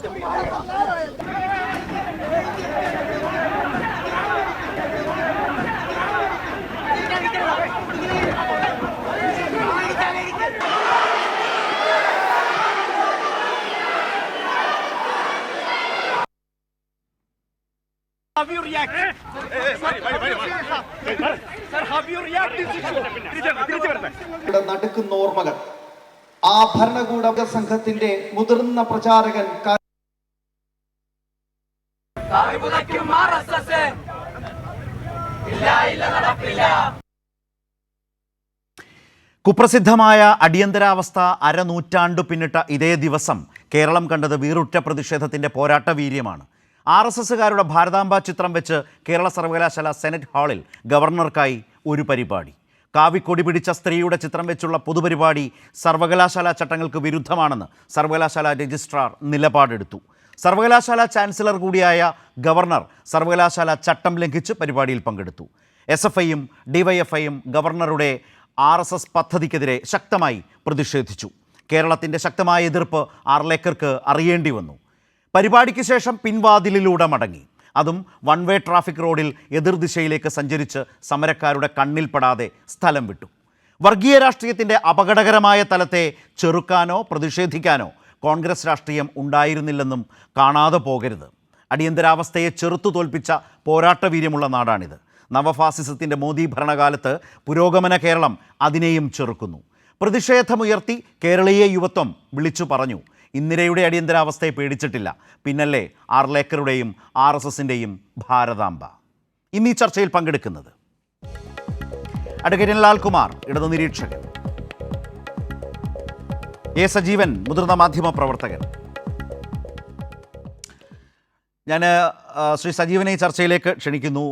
Have you reacted? Sir, have you reacted to this? നടക്കുന്ന ഓർമ്മകൾ ആ ഭരണകൂട സംഘത്തിന്റെ മുതിർന്ന പ്രചാരകൻ കുപ്രസിദ്ധമായ അടിയന്തരാവസ്ഥ അരനൂറ്റാണ്ടു പിന്നിട്ട ഇതേ ദിവസം കേരളം കണ്ടത് വീറുറ്റ പ്രതിഷേധത്തിന്റെ പോരാട്ട വീര്യമാണ്. RSSകാരുടെ ഭാരതാംബ ചിത്രം വെച്ച് കേരള സർവകലാശാല സെനറ്റ് ഹാളിൽ ഗവർണർക്കായി ഒരു പരിപാടി. കാവിക്കൊടി പിടിച്ച സ്ത്രീയുടെ ചിത്രം വെച്ചുള്ള പൊതുപരിപാടി സർവകലാശാല ചട്ടങ്ങൾക്ക് വിരുദ്ധമാണെന്ന് സർവകലാശാല രജിസ്ട്രാർ നിലപാടെടുത്തു. സർവകലാശാല ചാൻസലർ കൂടിയായ ഗവർണർ സർവകലാശാല ചട്ടം ലംഘിച്ച് പരിപാടിയിൽ പങ്കെടുത്തു. SFIയും DYFIയും ഗവർണറുടെ RSS പദ്ധതിക്കെതിരെ ശക്തമായി പ്രതിഷേധിച്ചു. കേരളത്തിൻ്റെ ശക്തമായ എതിർപ്പ് ആർലേക്കർക്ക് അറിയേണ്ടി വന്നു. പരിപാടിക്ക് ശേഷം പിൻവാതിലിലൂടെ മടങ്ങി. അതും വൺ വേ ട്രാഫിക് റോഡിൽ എതിർദിശയിലേക്ക് സഞ്ചരിച്ച് സമരക്കാരുടെ കണ്ണിൽപ്പെടാതെ സ്ഥലം വിട്ടു. വർഗീയ രാഷ്ട്രീയത്തിൻ്റെ അപകടകരമായ തലത്തെ ചെറുക്കാനോ പ്രതിഷേധിക്കാനോ കോൺഗ്രസ് രാഷ്ട്രീയം ഉണ്ടായിരുന്നില്ലെന്നും കാണാതെ പോകരുത്. അടിയന്തരാവസ്ഥയെ ചെറുത്തു തോൽപ്പിച്ച പോരാട്ടവീര്യമുള്ള നാടാണിത്. നവഫാസിസത്തിൻ്റെ മോദി ഭരണകാലത്ത് പുരോഗമന കേരളം അതിനെയും ചെറുക്കുന്നു. പ്രതിഷേധമുയർത്തി കേരളീയ യുവത്വം വിളിച്ചു പറഞ്ഞു, ഇന്ദിരയുടെ അടിയന്തരാവസ്ഥയെ പേടിച്ചിട്ടില്ല, പിന്നല്ലേ ആർലേക്കറുടെയും RSSൻ്റെയും ഭാരതാംബ. ഇന്ന് ഈ ചർച്ചയിൽ പങ്കെടുക്കുന്നത് അഡ്വക്കേറ്റ് ലാൽകുമാർ, ഇടതു നിരീക്ഷകൻ, A. സജീവൻ, മുതിർന്ന മാധ്യമ പ്രവർത്തകൻ. ഞാൻ ശ്രീ സജീവനെ ഈ ചർച്ചയിലേക്ക് ക്ഷണിക്കുന്നു.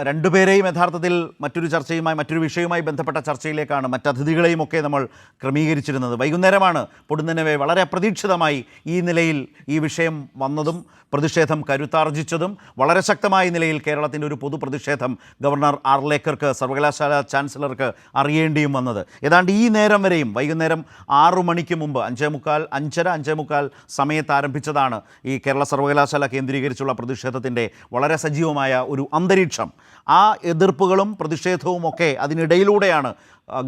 രണ്ടുപേരെയും യഥാർത്ഥത്തിൽ മറ്റൊരു ചർച്ചയുമായി മറ്റൊരു വിഷയവുമായി ബന്ധപ്പെട്ട ചർച്ചയിലേക്കാണ് മറ്റ് അതിഥികളെയും ഒക്കെ നമ്മൾ ക്രമീകരിച്ചിരുന്നത്. വൈകുന്നേരമാണ് പൊടുന്നനവേ വളരെ അപ്രതീക്ഷിതമായി ഈ നിലയിൽ ഈ വിഷയം വന്നതും പ്രതിഷേധം കരുത്താർജിച്ചതും. വളരെ ശക്തമായ നിലയിൽ കേരളത്തിൻ്റെ ഒരു പൊതുപ്രതിഷേധം ഗവർണർ ആർലേക്കർക്ക്, സർവകലാശാല ചാൻസലർക്ക് അറിയേണ്ടിയും വന്നത്. ഏതാണ്ട് ഈ നേരം വരെയും വൈകുന്നേരം 6 മണിക്ക് മുമ്പ് 5:45 സമയത്ത് ആരംഭിച്ചതാണ് ഈ കേരള സർവകലാശാല കേന്ദ്രീകരിച്ചുള്ള പ്രതിഷേധത്തിൻ്റെ വളരെ സജീവമായ ഒരു അന്തരീക്ഷം. ആ എതിർപ്പുകളും പ്രതിഷേധവും ഒക്കെ അതിനിടയിലൂടെയാണ്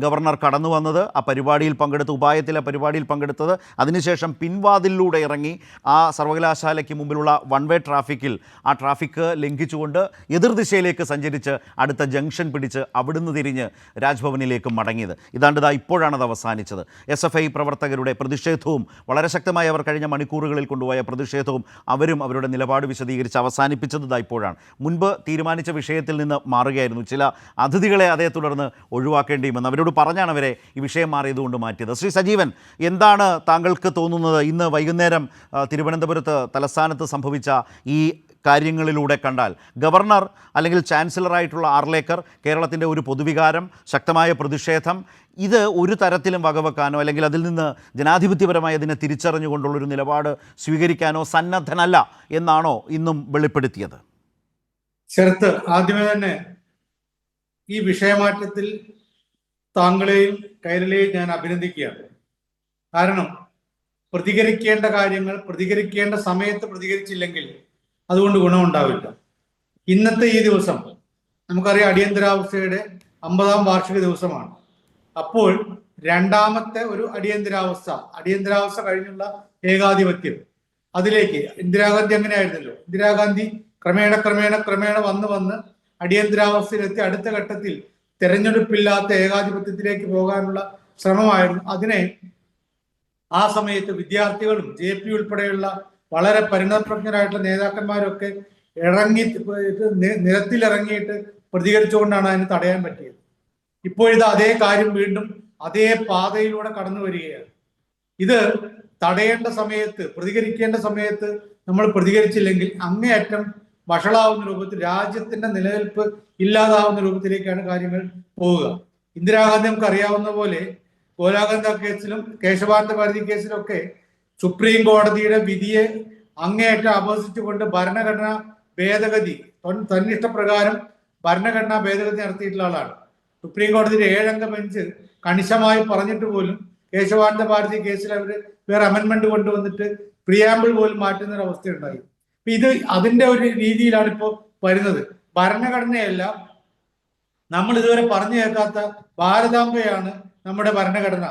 ഗവർണർ കടന്നു വന്നത്. ആ പരിപാടിയിൽ പങ്കെടുത്ത് ഉപായത്തിലെ പരിപാടിയിൽ പങ്കെടുത്തത്. അതിനുശേഷം പിൻവാതിലിലൂടെ ഇറങ്ങി ആ സർവകലാശാലയ്ക്ക് മുമ്പിലുള്ള വൺ വേ ട്രാഫിക്കിൽ ആ ട്രാഫിക് ലംഘിച്ചുകൊണ്ട് എതിർദിശയിലേക്ക് സഞ്ചരിച്ച് അടുത്ത ജംഗ്ഷൻ പിടിച്ച് അവിടുന്ന് തിരിഞ്ഞ് രാജ്ഭവനിലേക്ക് മടങ്ങിയത്. ഇതാണ്ട് ഇപ്പോഴാണത് അവസാനിച്ചത്. SFI പ്രവർത്തകരുടെ പ്രതിഷേധവും വളരെ ശക്തമായി അവർ കഴിഞ്ഞ മണിക്കൂറുകളിൽ കൊണ്ടുപോയ പ്രതിഷേധവും അവരും അവരുടെ നിലപാട് വിശദീകരിച്ച് അവസാനിപ്പിച്ചത് ഇപ്പോഴാണ്. മുൻപ് തീരുമാനിച്ച വിഷയത്തിൽ നിന്ന് മാറുകയായിരുന്നു. ചില അതിഥികളെ അതേ തുടർന്ന് ഒഴിവാക്കേണ്ടിയും വന്നു. അവരോട് പറഞ്ഞാണ് അവരെ ഈ വിഷയം മാറിയതുകൊണ്ട് മാറ്റിയത്. ശ്രീ സജീവൻ, എന്താണ് താങ്കൾക്ക് തോന്നുന്നത് ഇന്ന് വൈകുന്നേരം തിരുവനന്തപുരത്ത് തലസ്ഥാനത്ത് സംഭവിച്ച ഈ കാര്യങ്ങളിലൂടെ കണ്ടാൽ? ഗവർണർ അല്ലെങ്കിൽ ചാൻസലറായിട്ടുള്ള ആർലേക്കർ, കേരളത്തിൻ്റെ ഒരു പൊതുവികാരം, ശക്തമായ പ്രതിഷേധം, ഇത് ഒരു തരത്തിലും വകവെക്കാനോ അല്ലെങ്കിൽ അതിൽ നിന്ന് ജനാധിപത്യപരമായി അതിനെ തിരിച്ചറിഞ്ഞുകൊണ്ടുള്ളൊരു നിലപാട് സ്വീകരിക്കാനോ സന്നദ്ധനല്ല എന്നാണോ ഇന്നും വെളിപ്പെടുത്തിയത്? ശരത്ത്, ആദ്യമേ തന്നെ ഈ വിഷയമാറ്റത്തിൽ താങ്കളെയും കൈരളിയെയും ഞാൻ അഭിനന്ദിക്കുകയാണ്. കാരണം പ്രതികരിക്കേണ്ട കാര്യങ്ങൾ പ്രതികരിക്കേണ്ട സമയത്ത് പ്രതികരിച്ചില്ലെങ്കിൽ അതുകൊണ്ട് ഗുണമുണ്ടാവില്ല. ഇന്നത്തെ ഈ ദിവസം നമുക്കറിയാം അടിയന്തരാവസ്ഥയുടെ 50ാം വാർഷിക ദിവസമാണ്. അപ്പോൾ രണ്ടാമത്തെ ഒരു അടിയന്തരാവസ്ഥ കഴിഞ്ഞുള്ള ഏകാധിപത്യം, അതിലേക്ക് ഇന്ദിരാഗാന്ധി അങ്ങനെയായിരുന്നല്ലോ. ഇന്ദിരാഗാന്ധി ക്രമേണ വന്ന് അടിയന്തരാവസ്ഥയിലെത്തി അടുത്ത ഘട്ടത്തിൽ തെരഞ്ഞെടുപ്പില്ലാത്ത ഏകാധിപത്യത്തിലേക്ക് പോകാനുള്ള ശ്രമമായിരുന്നു. അതിനെ ആ സമയത്ത് വിദ്യാർത്ഥികളും JP ഉൾപ്പെടെയുള്ള വളരെ പരിണതപ്രജ്ഞരായിട്ടുള്ള നേതാക്കന്മാരൊക്കെ നിരത്തിലിറങ്ങിയിട്ട് പ്രതികരിച്ചുകൊണ്ടാണ് അതിന് തടയാൻ പറ്റിയത്. ഇപ്പോഴിത് അതേ കാര്യം വീണ്ടും അതേ പാതയിലൂടെ കടന്നു വരികയാണ്. ഇത് തടയേണ്ട സമയത്ത്, പ്രതികരിക്കേണ്ട സമയത്ത് നമ്മൾ പ്രതികരിച്ചില്ലെങ്കിൽ അങ്ങേയറ്റം വഷളാവുന്ന രൂപത്തിൽ, രാജ്യത്തിന്റെ നിലനിൽപ്പ് ഇല്ലാതാവുന്ന രൂപത്തിലേക്കാണ് കാര്യങ്ങൾ പോവുക. ഇന്ദിരാഗാന്ധി നമുക്ക് അറിയാവുന്ന പോലെ കോലാഗന്ധ കേസിലും കേശവാനന്ദ ഭാരതി കേസിലൊക്കെ സുപ്രീം കോടതിയുടെ വിധിയെ അങ്ങേയറ്റം അപഹസിച്ചുകൊണ്ട് ഭരണഘടനാ ഭേദഗതി, തന്നിഷ്ടപ്രകാരം ഭരണഘടനാ ഭേദഗതി നടത്തിയിട്ടുള്ള ആളാണ്. സുപ്രീം കോടതിയുടെ 7 അംഗ ബെഞ്ച് കണിശമായി പറഞ്ഞിട്ട് പോലും കേശവാനന്ദ ഭാരതി കേസിൽ അവർ വേറെ അമെന്റ്മെന്റ് കൊണ്ടുവന്നിട്ട് പ്രിയാമ്പിൾ പോലും മാറ്റുന്ന ഒരു അവസ്ഥയുണ്ടായി. അപ്പൊ ഇത് അതിന്റെ ഒരു രീതിയിലാണ് ഇപ്പോൾ വരുന്നത്. ഭരണഘടനയല്ല, നമ്മൾ ഇതുവരെ പറഞ്ഞു കേൾക്കാത്ത ഭാരതാംബയാണ് നമ്മുടെ ഭരണഘടന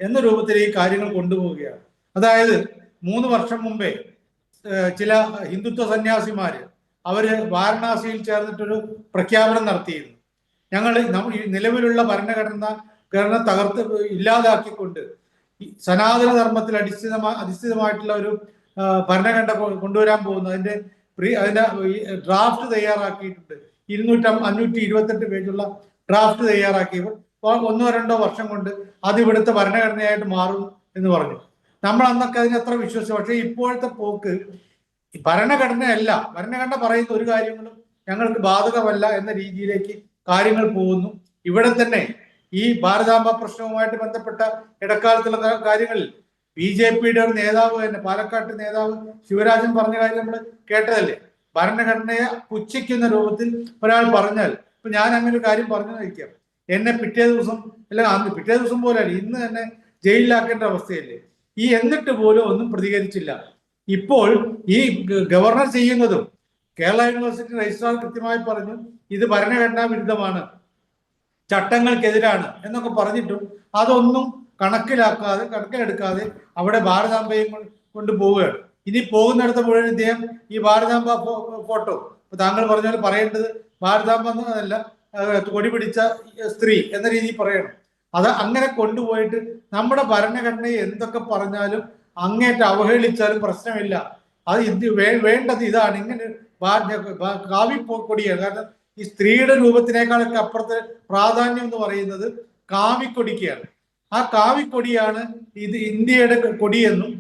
എന്ന രൂപത്തിൽ ഈ കാര്യങ്ങൾ കൊണ്ടുപോവുകയാണ്. അതായത് 3 വർഷം മുമ്പേ ചില ഹിന്ദുത്വ സന്യാസിമാര് അവര് വാരണാസിയിൽ ചേർന്നിട്ടൊരു പ്രഖ്യാപനം നടത്തിയിരുന്നു. ഞങ്ങൾ നിലവിലുള്ള ഭരണഘടന തകർത്ത് ഇല്ലാതാക്കിക്കൊണ്ട് സനാതന ധർമ്മത്തിൽ അധിഷ്ഠിതമായിട്ടുള്ള ഒരു ഭരണഘടന കൊണ്ടുവരാൻ പോകുന്നു. അതിന്റെ ഡ്രാഫ്റ്റ് തയ്യാറാക്കിയിട്ടുണ്ട്. 528 പേജുള്ള ഡ്രാഫ്റ്റ് തയ്യാറാക്കിയപ്പോൾ 1-2 വർഷം കൊണ്ട് അത് ഇവിടുത്തെ ഭരണഘടനയായിട്ട് മാറും എന്ന് പറഞ്ഞു. നമ്മൾ അന്നൊക്കെ അതിനത്ര വിശ്വസിച്ചു. പക്ഷേ ഇപ്പോഴത്തെ പോക്ക് ഭരണഘടനയല്ല, ഭരണഘടന പറയുന്ന ഒരു കാര്യങ്ങളും ഞങ്ങൾക്ക് ബാധകമല്ല എന്ന രീതിയിലേക്ക് കാര്യങ്ങൾ പോകുന്നു. ഇവിടെ തന്നെ ഈ ഭാരതാംബ പ്രശ്നവുമായിട്ട് ബന്ധപ്പെട്ട ഇടക്കാലത്തുള്ള കാര്യങ്ങളിൽ BJPയുടെ ഒരു നേതാവ് തന്നെ, പാലക്കാട്ട് നേതാവ് ശിവരാജൻ പറഞ്ഞ കാര്യം നമ്മൾ കേട്ടതല്ലേ. ഭരണഘടനയെ പുച്ഛിക്കുന്ന രൂപത്തിൽ ഒരാൾ പറഞ്ഞാൽ, ഇപ്പൊ ഞാൻ അങ്ങനെ ഒരു കാര്യം പറഞ്ഞു വയ്ക്കാം, എന്നെ പിറ്റേ ദിവസം പിറ്റേ ദിവസം പോലെയല്ല, ഇന്ന് തന്നെ ജയിലിലാക്കേണ്ട അവസ്ഥയല്ലേ. എന്നിട്ട് പോലും ഒന്നും പ്രതികരിച്ചില്ല. ഇപ്പോൾ ഈ ഗവർണർ ചെയ്യുന്നതും കേരള യൂണിവേഴ്സിറ്റി രജിസ്ട്രാർ കൃത്യമായി പറഞ്ഞു ഇത് ഭരണഘടനാ വിരുദ്ധമാണ്, ചട്ടങ്ങൾക്കെതിരാണ് എന്നൊക്കെ പറഞ്ഞിട്ടും അതൊന്നും കണക്കിലെടുക്കാതെ അവിടെ ഭാരതാംബയും കൊണ്ട് പോവുകയാണ്. ഇനി പോകുന്നിടത്ത് മുഴുവൻ ഇദ്ദേഹം ഈ ഭാരതാംബ ഫോട്ടോ, താങ്കൾ പറഞ്ഞ പോലെ പറയേണ്ടത് ഭാരതാംബ എന്നല്ല, കൊടി പിടിച്ച സ്ത്രീ എന്ന രീതിയിൽ പറയണം. അത് അങ്ങനെ കൊണ്ടുപോയിട്ട് നമ്മുടെ ഭരണഘടനയെ എന്തൊക്കെ പറഞ്ഞാലും അങ്ങേറ്റം അവഹേളിച്ചാലും പ്രശ്നമില്ല. അത് വേണ്ടത് ഇതാണ്, ഇങ്ങനെ കാവിക്കൊടിയാണ്. കാരണം ഈ സ്ത്രീയുടെ രൂപത്തിനേക്കാളൊക്കെ അപ്പുറത്തെ പ്രാധാന്യം എന്ന് പറയുന്നത് കാവിക്കൊടിക്കാണ്. ആ കാവിക്കൊടിയാണ് ഇത് ഇന്ത്യയുടെ കൊടിയെന്നും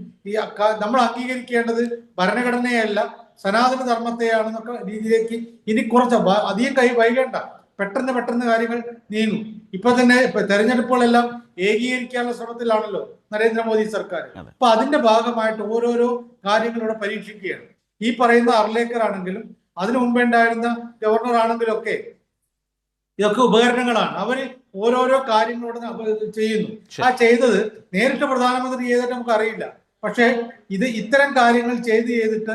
നമ്മൾ അംഗീകരിക്കേണ്ടത് ഭരണഘടനയല്ല സനാതന ധർമ്മത്തെയാണെന്നൊക്കെ രീതിയിലേക്ക് ഇനി കുറച്ച് അധികം വൈകേണ്ട, പെട്ടെന്ന് കാര്യങ്ങൾ നീങ്ങും. ഇപ്പൊ തന്നെ തെരഞ്ഞെടുപ്പുകളെല്ലാം ഏകീകരിക്കാനുള്ള ശ്രമത്തിലാണല്ലോ നരേന്ദ്രമോദി സർക്കാർ. അപ്പൊ അതിന്റെ ഭാഗമായിട്ട് ഓരോരോ കാര്യങ്ങൾ ഇവിടെ പരീക്ഷിക്കുകയാണ്. ഈ പറയുന്ന അർലേക്കർ ആണെങ്കിലും അതിനു മുമ്പേ ഉണ്ടായിരുന്ന ഗവർണർ ആണെങ്കിലും ഒക്കെ ഇതൊക്കെ ഉപകരണങ്ങളാണ്. അവര് ഓരോരോ കാര്യങ്ങളോട് ചെയ്യുന്നു. ആ ചെയ്തത് നേരിട്ട് പ്രധാനമന്ത്രി ചെയ്തിട്ട് നമുക്ക് അറിയില്ല. പക്ഷെ ഇത്തരം കാര്യങ്ങൾ ചെയ്തിട്ട്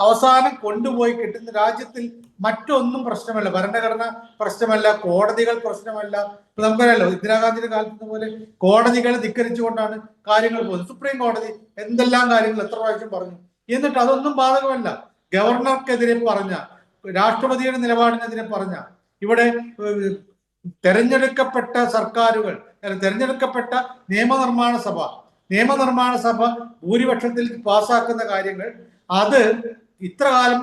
അവസാനം കൊണ്ടുപോയി കിട്ടുന്ന രാജ്യത്തിൽ മറ്റൊന്നും പ്രശ്നമല്ല, ഭരണഘടന പ്രശ്നമല്ല, കോടതികൾ പ്രശ്നമല്ല. ഇപ്പൊ നമുക്കറിയാലോ ഇന്ദിരാഗാന്ധിയുടെ കാലത്ത് പോലെ കോടതികളെ ധിക്കരിച്ചുകൊണ്ടാണ് കാര്യങ്ങൾ പോകുന്നത്. സുപ്രീം കോടതി എന്തെല്ലാം കാര്യങ്ങൾ എത്ര പ്രാവശ്യം പറഞ്ഞു, എന്നിട്ട് അതൊന്നും ബാധകമല്ല. ഗവർണർക്കെതിരെ പറഞ്ഞ, രാഷ്ട്രപതിയുടെ നിലപാടിനെതിരെ പറഞ്ഞ, ഇവിടെ തെരഞ്ഞെടുക്കപ്പെട്ട സർക്കാരുകൾ, തെരഞ്ഞെടുക്കപ്പെട്ട നിയമനിർമ്മാണ സഭ ഭൂരിപക്ഷത്തിൽ പാസ്സാക്കുന്ന കാര്യങ്ങൾ അത് ഇത്ര കാലം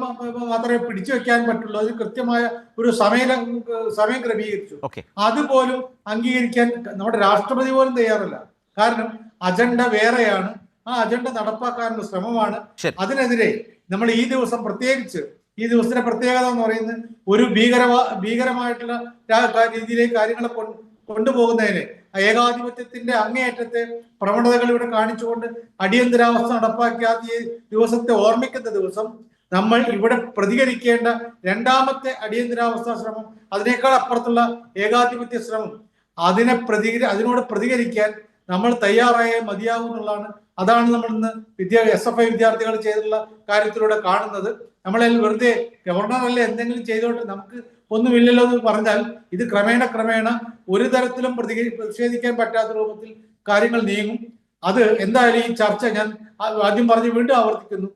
മാത്രമേ പിടിച്ചു വെക്കാൻ പറ്റുള്ളൂ. അതിന് കൃത്യമായ ഒരു സമയം ക്രമീകരിച്ചു. അതുപോലും അംഗീകരിക്കാൻ നമ്മുടെ രാഷ്ട്രപതി പോലും തയ്യാറല്ല. കാരണം അജണ്ട വേറെയാണ്, ആ അജണ്ട നടപ്പാക്കാനുള്ള ശ്രമമാണ്. അതിനെതിരെ നമ്മൾ ഈ ദിവസം പ്രത്യേകിച്ച് ഈ ദിവസത്തിന്റെ പ്രത്യേകത എന്ന് പറയുന്നത് ഒരു ഭീകരമായിട്ടുള്ള രീതിയിലേക്ക് കാര്യങ്ങളെ കൊണ്ടുപോകുന്നതിന് ഏകാധിപത്യത്തിന്റെ അങ്ങേയറ്റത്തെ പ്രവണതകൾ ഇവിടെ കാണിച്ചുകൊണ്ട് അടിയന്തരാവസ്ഥ നടപ്പാക്കിയ ഈ ദിവസത്തെ ഓർമ്മിക്കുന്ന ദിവസം നമ്മൾ ഇവിടെ പ്രതികരിക്കേണ്ട രണ്ടാമത്തെ അടിയന്തരാവസ്ഥ ശ്രമം, അതിനേക്കാൾ അപ്പുറത്തുള്ള ഏകാധിപത്യ ശ്രമം, അതിനോട് പ്രതികരിക്കാൻ നമ്മൾ തയ്യാറായേ മതിയാവും എന്നുള്ളതാണ്. അതാണ് നമ്മൾ ഇന്ന് SFI വിദ്യാർത്ഥികൾ ചെയ്തിട്ടുള്ള കാര്യത്തിലൂടെ കാണുന്നത്. നമ്മളെല്ലാം വെറുതെ ഗവർണറല്ലേ എന്തെങ്കിലും ചെയ്തോട്ട് നമുക്ക് ഒന്നുമില്ലല്ലോ എന്ന് പറഞ്ഞാൽ ഇത് ക്രമേണ ഒരു തരത്തിലും പ്രതിഷേധിക്കാൻ പറ്റാത്ത രൂപത്തിൽ കാര്യങ്ങൾ നീങ്ങും. അത് എന്തായാലും ഈ ചർച്ച, ഞാൻ ആദ്യം പറഞ്ഞ് വീണ്ടും ആവർത്തിക്കുന്നു,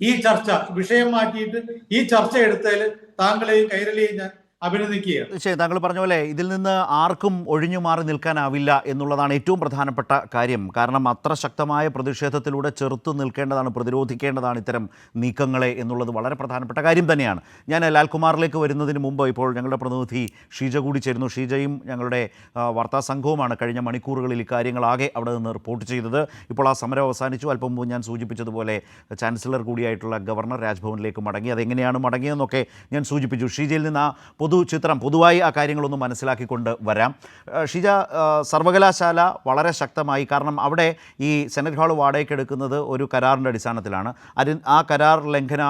ഈ ചർച്ച വിഷയം മാറ്റിയിട്ട് ഈ ചർച്ച എടുത്തതിൽ താങ്കളെയും കൈരളിയെയും ഞാൻ അഭിനന്ദിക്കുകയാണ്. തീർച്ചയായും താങ്കൾ പറഞ്ഞ പോലെ ഇതിൽ നിന്ന് ആർക്കും ഒഴിഞ്ഞു മാറി നിൽക്കാനാവില്ല എന്നുള്ളതാണ് ഏറ്റവും പ്രധാനപ്പെട്ട കാര്യം. കാരണം അത്ര ശക്തമായ പ്രതിഷേധത്തിലൂടെ ചെറുത്തു നിൽക്കേണ്ടതാണ്, പ്രതിരോധിക്കേണ്ടതാണ് ഇത്തരം നീക്കങ്ങളെ എന്നുള്ളത് വളരെ പ്രധാനപ്പെട്ട കാര്യം തന്നെയാണ്. ഞാൻ ലാൽകുമാറിലേക്ക് വരുന്നതിന് മുമ്പ് ഇപ്പോൾ ഞങ്ങളുടെ പ്രതിനിധി ഷീജ കൂടി ചേരുന്നു. ഷീജയും ഞങ്ങളുടെ വാർത്താ സംഘവുമാണ് കഴിഞ്ഞ മണിക്കൂറുകളിൽ ഇക്കാര്യങ്ങളാകെ അവിടെ നിന്ന് റിപ്പോർട്ട് ചെയ്തത്. ഇപ്പോൾ ആ സമരം അവസാനിച്ചു. അല്പം മുമ്പ് ഞാൻ സൂചിപ്പിച്ചതുപോലെ ചാൻസലർ കൂടിയായിട്ടുള്ള ഗവർണർ രാജ്ഭവനിലേക്ക് മടങ്ങി. അതെങ്ങനെയാണ് മടങ്ങിയതെന്നൊക്കെ ഞാൻ സൂചിപ്പിച്ചു. ഷീജയിൽ നിന്ന് ആ പൊതുചിത്രം, പൊതുവായി ആ കാര്യങ്ങളൊന്നും മനസ്സിലാക്കിക്കൊണ്ട് വരാം. ഷീജ, സർവകലാശാല വളരെ ശക്തമായി, കാരണം അവിടെ ഈ സെനറ്റ് ഹാൾ വാടകയ്ക്കെടുക്കുന്നത് ഒരു കരാറിൻ്റെ അടിസ്ഥാനത്തിലാണ്. ആ കരാർ ലംഘന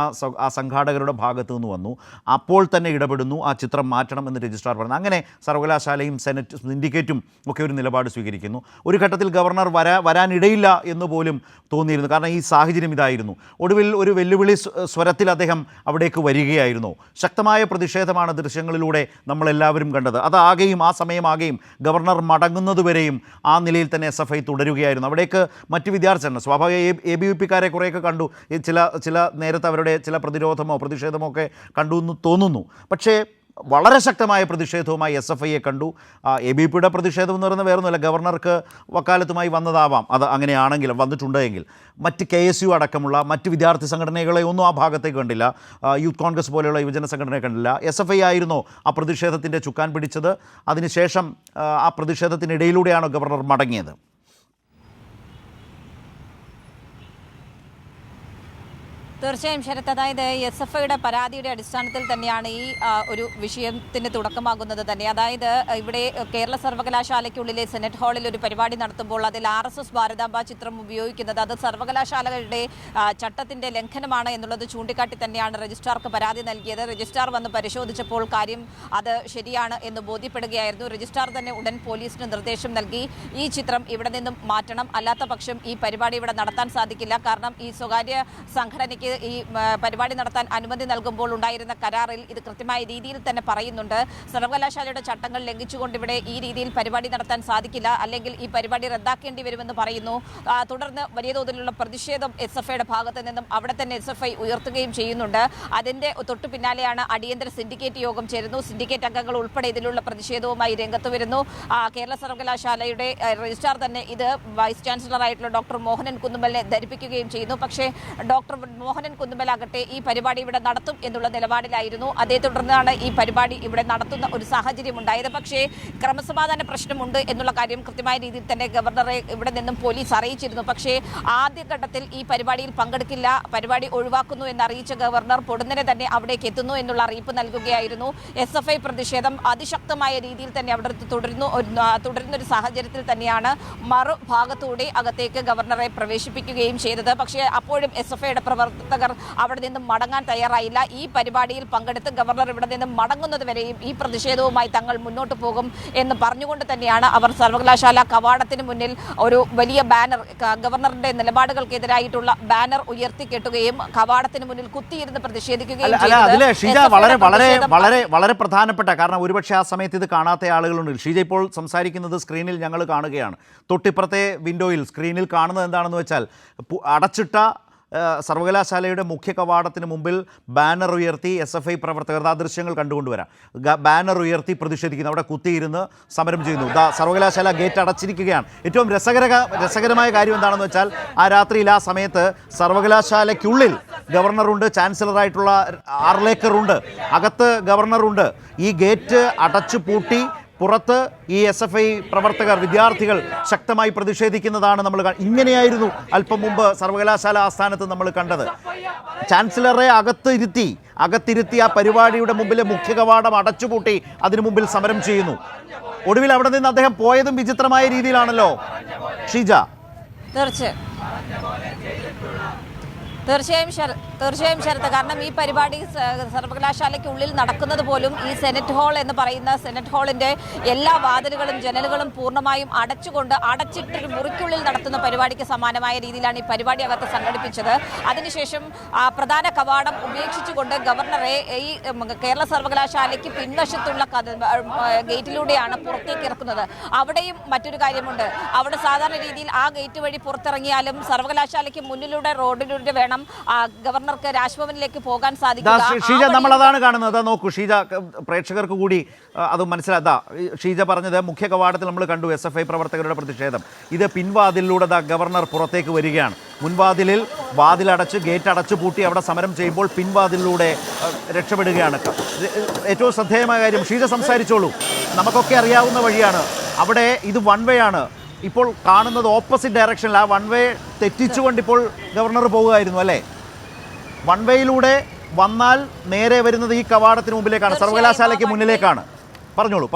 ആ സംഘാടകരുടെ ഭാഗത്തു നിന്ന് വന്നു. അപ്പോൾ തന്നെ ഇടപെടുന്നു, ആ ചിത്രം മാറ്റണം എന്ന് രജിസ്ട്രാർ പറഞ്ഞു. അങ്ങനെ സർവകലാശാലയും സെനറ്റ് സിൻഡിക്കേറ്റും ഒക്കെ ഒരു നിലപാട് സ്വീകരിക്കുന്നു. ഒരു ഘട്ടത്തിൽ ഗവർണർ വരാനിടയില്ല എന്ന് പോലും തോന്നിയിരുന്നു, കാരണം ഈ സാഹചര്യം ഇതായിരുന്നു. ഒടുവിൽ ഒരു വെല്ലുവിളി സ്വരത്തിൽ അദ്ദേഹം അവിടേക്ക് വരികയായിരുന്നു. ശക്തമായ പ്രതിഷേധമാണ് ദൃശ്യങ്ങളിലൂടെ നമ്മളെല്ലാവരും കണ്ടത്. അതാകെയും ആ സമയമാകെയും ഗവർണർ മടങ്ങുന്നതുവരെയും ആ നിലയിൽ തന്നെ SFI തുടരുകയായിരുന്നു. അവിടേക്ക് മറ്റ് വിദ്യാർത്ഥികൾ, സ്വാഭാവിക ABVP-ക്കാരെ കുറേയൊക്കെ കണ്ടു, ചില നേരത്തെ അവരുടെ ചില പ്രതിഷേധമോ ഒക്കെ കണ്ടു എന്ന് തോന്നുന്നു. പക്ഷേ വളരെ ശക്തമായ പ്രതിഷേധവുമായി SFIയെ കണ്ടു. ABVP-യുടെ പ്രതിഷേധം എന്ന് പറയുന്നത് വേറൊന്നുമില്ല, ഗവർണർക്ക് വക്കാലത്തുമായി വന്നതാവാം, അത് അങ്ങനെയാണെങ്കിലും വന്നിട്ടുണ്ടെങ്കിൽ. മറ്റ് KSU അടക്കമുള്ള മറ്റ് വിദ്യാർത്ഥി സംഘടനകളെ ഒന്നും ആ ഭാഗത്തേക്ക് കണ്ടില്ല. യൂത്ത് കോൺഗ്രസ് പോലെയുള്ള യുവജന സംഘടനയെ കണ്ടില്ല. SFI ആയിരുന്നോ ആ പ്രതിഷേധത്തിൻ്റെ ചുക്കാൻ പിടിച്ചത്? അതിനുശേഷം ആ പ്രതിഷേധത്തിനിടയിലൂടെയാണോ ഗവർണർ മടങ്ങിയത്? തീർച്ചയായും ശരത്, അതായത് SFIയുടെ പരാതിയുടെ അടിസ്ഥാനത്തിൽ തന്നെയാണ് ഈ ഒരു വിഷയത്തിന് തുടക്കമാകുന്നത് തന്നെ. അതായത് ഇവിടെ കേരള സർവകലാശാലയ്ക്കുള്ളിലെ സെനറ്റ് ഹാളിൽ ഒരു പരിപാടി നടത്തുമ്പോൾ അതിൽ RSS ഭാരതാംബ ചിത്രം ഉപയോഗിക്കുന്നത് അത് സർവകലാശാലകളുടെ ചട്ടത്തിന്റെ ലംഘനമാണ് എന്നുള്ളത് ചൂണ്ടിക്കാട്ടി തന്നെയാണ് രജിസ്ട്രാർക്ക് പരാതി നൽകിയത്. രജിസ്ട്രാർ വന്ന് പരിശോധിച്ചപ്പോൾ കാര്യം അത് ശരിയാണ് എന്ന് ബോധ്യപ്പെടുകയായിരുന്നു. രജിസ്ട്രാർ തന്നെ ഉടൻ പോലീസിന് നിർദ്ദേശം നൽകി, ഈ ചിത്രം ഇവിടെ നിന്നും മാറ്റണം, അല്ലാത്ത പക്ഷം ഈ പരിപാടി ഇവിടെ നടത്താൻ സാധിക്കില്ല. കാരണം ഈ സ്വകാര്യ സംഘടനയ്ക്ക് ഈ പരിപാടി നടത്താൻ അനുമതി നൽകുമ്പോൾ ഉണ്ടായിരുന്ന കരാറിൽ ഇത് കൃത്യമായ രീതിയിൽ തന്നെ പറയുന്നുണ്ട്, സർവകലാശാലയുടെ ചട്ടങ്ങൾ ലംഘിച്ചുകൊണ്ട് ഇവിടെ ഈ രീതിയിൽ പരിപാടി നടത്താൻ സാധിക്കില്ല, അല്ലെങ്കിൽ ഈ പരിപാടി റദ്ദാക്കേണ്ടി വരുമെന്ന് പറയുന്നു. തുടർന്ന് വലിയ തോതിലുള്ള പ്രതിഷേധം SFIയുടെ ഭാഗത്ത് നിന്നും അവിടെ തന്നെ SFI ഉയർത്തുകയും ചെയ്യുന്നുണ്ട്. അതിൻ്റെ തൊട്ടു പിന്നാലെയാണ് അടിയന്തര സിൻഡിക്കേറ്റ് യോഗം ചേരുന്നു. സിൻഡിക്കേറ്റ് അംഗങ്ങൾ ഉൾപ്പെടെ ഇതിലുള്ള പ്രതിഷേധവുമായി രംഗത്ത് വരുന്നു. കേരള സർവകലാശാലയുടെ രജിസ്ട്രാർ തന്നെ ഇത് വൈസ് ചാൻസലറായിട്ടുള്ള ഡോക്ടർ മോഹനൻ കുന്നുമ്മലിനെ ധരിപ്പിക്കുകയും ചെയ്യുന്നു. പക്ഷേ ഡോക്ടർ മോഹനൻ കുന്നുമ്മലാകട്ടെ ഈ പരിപാടി ഇവിടെ നടത്തും എന്നുള്ള നിലപാടിലായിരുന്നു. അതേ തുടർന്നാണ് ഈ പരിപാടി ഇവിടെ നടത്തുന്ന ഒരു സാഹചര്യം ഉണ്ടായത്. പക്ഷേ ക്രമസമാധാന പ്രശ്നമുണ്ട് എന്നുള്ള കാര്യം കൃത്യമായ രീതിയിൽ തന്നെ ഗവർണറെ ഇവിടെ നിന്നും പോലീസ് അറിയിച്ചിരുന്നു. പക്ഷേ ആദ്യഘട്ടത്തിൽ ഈ പരിപാടിയിൽ പങ്കെടുക്കില്ല, പരിപാടി ഒഴിവാക്കുന്നു എന്നറിയിച്ച ഗവർണർ പൊടുന്നനെ തന്നെ അവിടേക്ക് എത്തുന്നു എന്നുള്ള അറിയിപ്പ് നൽകുകയായിരുന്നു. SFI പ്രതിഷേധം അതിശക്തമായ രീതിയിൽ തന്നെ അവിടെ തുടരുന്നൊരു സാഹചര്യത്തിൽ തന്നെയാണ് മറുഭാഗത്തൂടെ അകത്തേക്ക് ഗവർണറെ പ്രവേശിപ്പിക്കുകയും ചെയ്തത്. പക്ഷേ അപ്പോഴും SFIയുടെ പ്രവർത്തകർ അവിടെ നിന്നും മടങ്ങാൻ തയ്യാറായില്ല. ഈ പരിപാടിയിൽ പങ്കെടുത്ത് ഗവർണർ ഇവിടെ നിന്നും മടങ്ങുന്നത് വരെയും ഈ പ്രതിഷേധവുമായി തങ്ങൾ മുന്നോട്ട് പോകും എന്ന് പറഞ്ഞുകൊണ്ട് തന്നെയാണ് അവർ സർവകലാശാല കവാടത്തിന് മുന്നിൽ ഒരു വലിയ ബാനർ, ഗവർണറുടെ നിലപാടുകൾക്കെതിരായിട്ടുള്ള ബാനർ ഉയർത്തിക്കെട്ടുകയും കവാടത്തിന് മുന്നിൽ കുത്തിയിരുന്ന് പ്രതിഷേധിക്കുകയും വളരെ പ്രധാനപ്പെട്ട, കാരണം ഒരുപക്ഷെ ആ സമയത്ത് ഇത് കാണാത്ത ആളുകളുണ്ട്. ഷീജ ഇപ്പോൾ സംസാരിക്കുന്നത് സ്ക്രീനിൽ ഞങ്ങൾ കാണുകയാണ്. തൊട്ടിപ്പുറത്തെ വിൻഡോയിൽ സ്ക്രീനിൽ കാണുന്നത് എന്താണെന്ന് വെച്ചാൽ അടച്ചിട്ട സർവകലാശാലയുടെ മുഖ്യ കവാടത്തിന് മുമ്പിൽ ബാനർ ഉയർത്തി SFI പ്രവർത്തകർ, ആ ദൃശ്യങ്ങൾ കണ്ടുകൊണ്ടുവരാം, ബാനർ ഉയർത്തി പ്രതിഷേധിക്കുന്നു, അവിടെ കുത്തിയിരുന്ന് സമരം ചെയ്യുന്നു. സർവകലാശാല ഗേറ്റ് അടച്ചിരിക്കുകയാണ്. ഏറ്റവും രസകരമായ കാര്യം എന്താണെന്ന് വെച്ചാൽ ആ രാത്രിയിൽ ആ സമയത്ത് സർവകലാശാലയ്ക്കുള്ളിൽ ഗവർണറുണ്ട്, ചാൻസലറായിട്ടുള്ള ആർലേക്കറുണ്ട്, അകത്ത് ഗവർണറുണ്ട്. ഈ ഗേറ്റ് അടച്ചു പൂട്ടി പുറത്ത് ഈ SFI പ്രവർത്തകർ, വിദ്യാർത്ഥികൾ ശക്തമായി പ്രതിഷേധിക്കുന്നതാണ് നമ്മൾ. ഇങ്ങനെയായിരുന്നു അല്പം മുമ്പ് സർവകലാശാല ആസ്ഥാനത്ത് നമ്മൾ കണ്ടത്. ചാൻസലറെ അകത്തിരുത്തി ആ പരിപാടിയുടെ മുമ്പിലെ മുഖ്യ കവാടം അടച്ചുപൂട്ടി അതിനു മുമ്പിൽ സമരം ചെയ്യുന്നു. ഒടുവിൽ അവിടെ നിന്ന് അദ്ദേഹം പോയതും വിചിത്രമായ രീതിയിലാണല്ലോ ഷീജ. തീർച്ചയായും ശരത്ത്, കാരണം ഈ പരിപാടി സർവകലാശാലയ്ക്കുള്ളിൽ നടക്കുന്നത് പോലും ഈ സെനറ്റ് ഹാൾ എന്ന് പറയുന്ന സെനറ്റ് ഹാളിൻ്റെ എല്ലാ വാതിലുകളും ജനലുകളും പൂർണ്ണമായും അടച്ചിട്ടൊരു മുറിക്കുള്ളിൽ നടത്തുന്ന പരിപാടിക്ക് സമാനമായ രീതിയിലാണ് ഈ പരിപാടി അകത്ത് സംഘടിപ്പിച്ചത്. അതിനുശേഷം പ്രധാന കവാടം ഉപേക്ഷിച്ചുകൊണ്ട് ഗവർണറെ ഈ കേരള സർവകലാശാലയ്ക്ക് പിൻവശത്തുള്ള ഗേറ്റിലൂടെയാണ് പുറത്തേക്ക് ഇറക്കുന്നത്. അവിടെയും മറ്റൊരു കാര്യമുണ്ട്, അവിടെ സാധാരണ രീതിയിൽ ആ ഗേറ്റ് വഴി പുറത്തിറങ്ങിയാലും സർവകലാശാലയ്ക്ക് മുന്നിലൂടെ റോഡിലൂടെ വേണം ഗവർണർക്ക് രാജ്ഭവനിലേക്ക് പോകാൻ സാധിക്കും. ഷീജ, നമ്മൾ അതാണ് കാണുന്നത്. നോക്കൂ ഷീജ, പ്രേക്ഷകർക്ക് കൂടി അത് മനസ്സിലാക്കാം. ഷീജ പറഞ്ഞത് മുഖ്യ കവാടത്തിൽ നമ്മൾ കണ്ടു SFI പ്രവർത്തകരുടെ പ്രതിഷേധം. ഇത് പിൻവാതിലൂടെ ഗവർണർ പുറത്തേക്ക് വരികയാണ്. മുൻവാതിലിൽ വാതിലടച്ച് ഗേറ്റ് അടച്ചു പൂട്ടി അവിടെ സമരം ചെയ്യുമ്പോൾ പിൻവാതിലൂടെ രക്ഷപ്പെടുകയാണ്. ഏറ്റവും ശ്രദ്ധേയമായ കാര്യം, ഷീജ സംസാരിച്ചോളൂ, നമുക്കൊക്കെ അറിയാവുന്ന വഴിയാണ്. അവിടെ ഇത് വൺ വേ ആണ്. ഇപ്പോൾ കാണുന്നത് ഓപ്പോസിറ്റ് ഡയറക്ഷനിൽ, ആ വൺ വേ തെറ്റിച്ചുകൊണ്ട് ഇപ്പോൾ ഗവർണർ പോവുകയായിരുന്നു അല്ലേ? വൺ വേയിലൂടെ വന്നാൽ നേരെ വരുന്നത് ഈ കവാടത്തിന് മുമ്പിലേക്കാണ്, സർവകലാശാലയ്ക്ക് മുന്നിലേക്കാണ്. പറഞ്ഞോളൂ.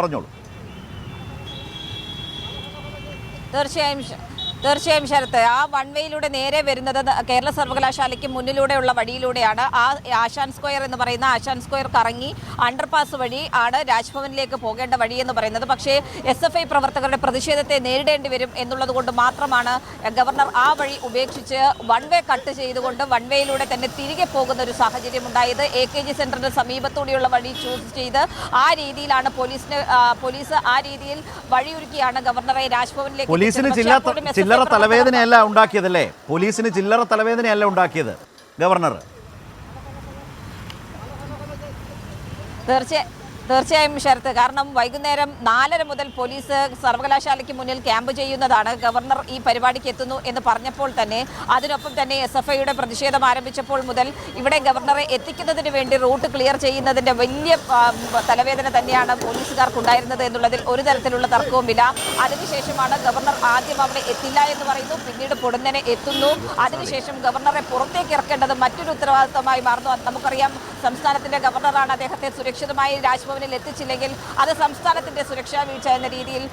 തീർച്ചയായും ശരത്ത്, ആ വൺ വേയിലൂടെ നേരെ വരുന്നത് കേരള സർവകലാശാലയ്ക്ക് മുന്നിലൂടെയുള്ള വഴിയിലൂടെയാണ്. ആ ആശാൻ സ്ക്വയർ എന്ന് പറയുന്ന ആശാൻ സ്ക്വയർ കറങ്ങി അണ്ടർപാസ് വഴി ആണ് രാജ്ഭവനിലേക്ക് പോകേണ്ട വഴി എന്ന് പറയുന്നത്. പക്ഷേ SFI പ്രവർത്തകരുടെ പ്രതിഷേധത്തെ നേരിടേണ്ടി വരും എന്നുള്ളത് കൊണ്ട് മാത്രമാണ് ഗവർണർ ആ വഴി ഉപേക്ഷിച്ച് വൺ വേ കട്ട് ചെയ്തുകൊണ്ട് വൺ വേയിലൂടെ തന്നെ തിരികെ പോകുന്ന ഒരു സാഹചര്യം ഉണ്ടായത്. AKG സെന്ററിന്റെ സമീപത്തൂടെയുള്ള വഴി ചൂസ് ചെയ്ത് ആ രീതിയിലാണ് പോലീസ് ആ രീതിയിൽ വഴിയൊരുക്കിയാണ് ഗവർണറെ രാജ്ഭവനിലേക്ക്. ചില്ലറ തലവേദനയല്ല ഉണ്ടാക്കിയതല്ലേ, പോലീസിന് ചില്ലറ തലവേദനയല്ല ഉണ്ടാക്കിയത് ഗവർണർ. തീർച്ചയായും ശരത്ത്, കാരണം വൈകുന്നേരം 4:30 മുതൽ പോലീസ് സർവകലാശാലയ്ക്ക് മുന്നിൽ ക്യാമ്പ് ചെയ്യുന്നതാണ്. ഗവർണർ ഈ പരിപാടിക്ക് എത്തുന്നു എന്ന് പറഞ്ഞപ്പോൾ തന്നെ, അതിനൊപ്പം തന്നെ SFIയുടെ പ്രതിഷേധം ആരംഭിച്ചപ്പോൾ മുതൽ ഇവിടെ ഗവർണറെ എത്തിക്കുന്നതിന് വേണ്ടി റൂട്ട് ക്ലിയർ ചെയ്യുന്നതിൻ്റെ വലിയ തലവേദന തന്നെയാണ് പോലീസുകാർക്കുണ്ടായിരുന്നത് എന്നുള്ളതിൽ ഒരു തരത്തിലുള്ള തർക്കവുമില്ല. അതിനുശേഷമാണ് ഗവർണർ ആദ്യം അവിടെ എത്തില്ല എന്ന് പറയുന്നു, പിന്നീട് പൊടുന്നനെ എത്തുന്നു. അതിനുശേഷം ഗവർണറെ പുറത്തേക്ക് ഇറക്കേണ്ടത് മറ്റൊരു ഉത്തരവാദിത്തമായി മാറുന്നു. നമുക്കറിയാം, സംസ്ഥാനത്തിൻ്റെ ഗവർണറാണ്. അദ്ദേഹത്തെ സുരക്ഷിതമായി രാജ്ഭവൻ എത്തിച്ചില്ലെങ്കിൽ അത് സംസ്ഥാനത്തിന്റെ സുരക്ഷാ വീഴ്ച എന്ന രീതിയിൽ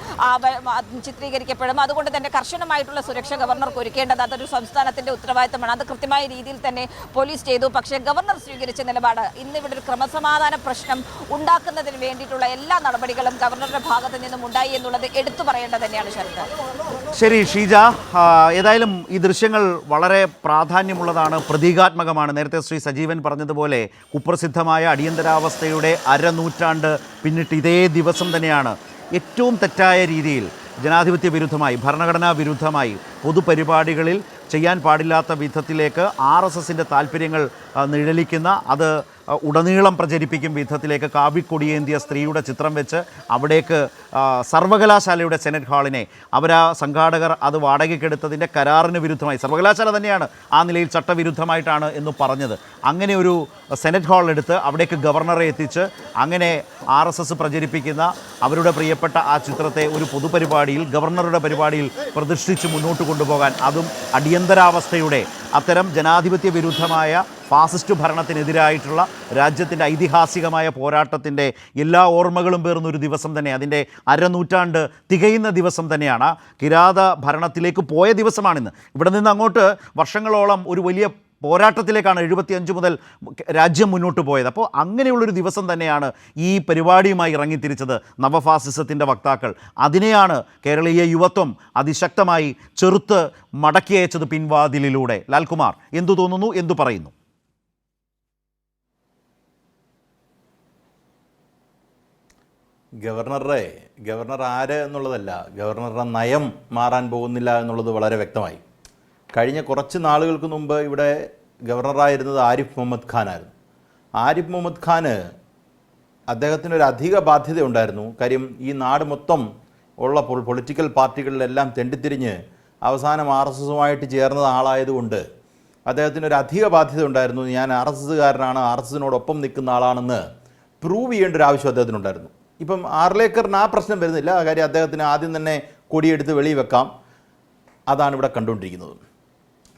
ചിത്രീകരിക്കപ്പെടും. അതുകൊണ്ട് തന്നെ കർശനമായിട്ടുള്ള സുരക്ഷ ഗവർണർക്ക് ഒരുക്കേണ്ടത് അതൊരു സംസ്ഥാനത്തിന്റെ ഉത്തരവാദിത്തമാണ്. അത് കൃത്യമായ രീതിയിൽ തന്നെ പോലീസ് ചെയ്തു. പക്ഷേ ഗവർണർ സ്വീകരിച്ച നിലപാട്, ഇന്നിവിടെ ഒരു ക്രമസമാധാന പ്രശ്നം ഉണ്ടാക്കുന്നതിന് വേണ്ടിയിട്ടുള്ള എല്ലാ നടപടികളും ഗവർണറുടെ ഭാഗത്ത് നിന്നും ഉണ്ടായി എന്നുള്ളത് എടുത്തു പറയേണ്ടത് തന്നെയാണ് ശരത്. ശരി ഷീജ, ഏതായാലും ഈ ദൃശ്യങ്ങൾ വളരെ പ്രാധാന്യമുള്ളതാണ്, പ്രതീകാത്മകമാണ്. നേരത്തെ ശ്രീ സജീവൻ പറഞ്ഞതുപോലെ കുപ്രസിദ്ധമായ അടിയന്തരാവസ്ഥയുടെ അരനൂറ്റാണ്ട് പിന്നിട്ട് ഇതേ ദിവസം തന്നെയാണ് ഏറ്റവും തെറ്റായ രീതിയിൽ ജനാധിപത്യ വിരുദ്ധമായി, ഭരണഘടനാ വിരുദ്ധമായി പൊതുപരിപാടികളിൽ ചെയ്യാൻ പാടില്ലാത്ത വിധത്തിലേക്ക് RSSൻ്റെ താല്പര്യങ്ങൾ നിഴലിക്കുന്ന, അത് ഉടനീളം പ്രചരിപ്പിക്കും വിധത്തിലേക്ക് കാവിക്കൊടിയേന്തിയ സ്ത്രീയുടെ ചിത്രം വെച്ച് അവിടേക്ക് സർവകലാശാലയുടെ സെനറ്റ് ഹാളിനെ സംഘാടകർ അത് വാടകയ്ക്കെടുത്തതിൻ്റെ കരാറിന് വിരുദ്ധമായി, സർവകലാശാല തന്നെയാണ് ആ നിലയിൽ ചട്ടവിരുദ്ധമായിട്ടാണ് എന്ന് പറഞ്ഞത്, അങ്ങനെ ഒരു സെനറ്റ് ഹാൾ എടുത്ത് അവിടേക്ക് ഗവർണറെ എത്തിച്ച് അങ്ങനെ RSS പ്രചരിപ്പിക്കുന്ന അവരുടെ പ്രിയപ്പെട്ട ആ ചിത്രത്തെ ഒരു പൊതുപരിപാടിയിൽ, ഗവർണറുടെ പരിപാടിയിൽ പ്രതിഷ്ഠിച്ച് മുന്നോട്ട് കൊണ്ടുപോകാൻ, അതും അടിയന്തരാവസ്ഥയുടെ അത്തരം ജനാധിപത്യ വിരുദ്ധമായ ഫാസിസ്റ്റ് ഭരണത്തിനെതിരായിട്ടുള്ള രാജ്യത്തിൻ്റെ ഐതിഹാസികമായ പോരാട്ടത്തിൻ്റെ എല്ലാ ഓർമ്മകളും പേർന്നൊരു ദിവസം തന്നെ, അതിൻ്റെ അരനൂറ്റാണ്ട് തികയുന്ന ദിവസം തന്നെയാണ്. കിരാത ഭരണത്തിലേക്ക് പോയ ദിവസമാണിന്ന്. ഇവിടെ നിന്ന് അങ്ങോട്ട് വർഷങ്ങളോളം ഒരു വലിയ പോരാട്ടത്തിലേക്കാണ് 75 മുതൽ രാജ്യം മുന്നോട്ട് പോയത്. അപ്പോൾ അങ്ങനെയുള്ളൊരു ദിവസം തന്നെയാണ് ഈ പരിപാടിയുമായി ഇറങ്ങിത്തിരിച്ചത് നവഫാസിസത്തിൻ്റെ വക്താക്കൾ. അതിനെയാണ് കേരളീയ യുവത്വം അതിശക്തമായി ചെറുത്ത് മടക്കി അയച്ചത് പിൻവാതിലിലൂടെ. ലാൽകുമാർ, എന്തു തോന്നുന്നു, എന്തു പറയുന്നു? ഗവർണർ ആര് എന്നുള്ളതല്ല, ഗവർണറുടെ നയം മാറാൻ പോകുന്നില്ല എന്നുള്ളത് വളരെ വ്യക്തമായി. കഴിഞ്ഞ കുറച്ച് നാളുകൾക്ക് മുമ്പ് ഇവിടെ ഗവർണറായിരുന്നത് ആരിഫ് മുഹമ്മദ് ഖാനായിരുന്നു. ആരിഫ് മുഹമ്മദ് ഖാന് അദ്ദേഹത്തിനൊരു അധിക ബാധ്യത ഉണ്ടായിരുന്നു. കാര്യം ഈ നാട് മൊത്തം ഉള്ള പൊളിറ്റിക്കൽ പാർട്ടികളിലെല്ലാം തെണ്ടിത്തിരിഞ്ഞ് അവസാനം RSSുമായിട്ട് ചേർന്ന ആളായതുകൊണ്ട് അദ്ദേഹത്തിനൊരു അധിക ബാധ്യത ഉണ്ടായിരുന്നു. ഞാൻ RSSകാരനാണ്, RSSനോടൊപ്പം നിൽക്കുന്ന ആളാണെന്ന് പ്രൂവ് ചെയ്യേണ്ട ഒരു ആവശ്യം അദ്ദേഹത്തിനുണ്ടായിരുന്നു. ഇപ്പം ആർലേക്കറിന് ആ പ്രശ്നം വരുന്നില്ല. കാര്യം അദ്ദേഹത്തിന് ആദ്യം തന്നെ കൊടിയെടുത്ത് വെളിയിൽ വെക്കാം. അതാണ് ഇവിടെ കണ്ടുകൊണ്ടിരിക്കുന്നത്.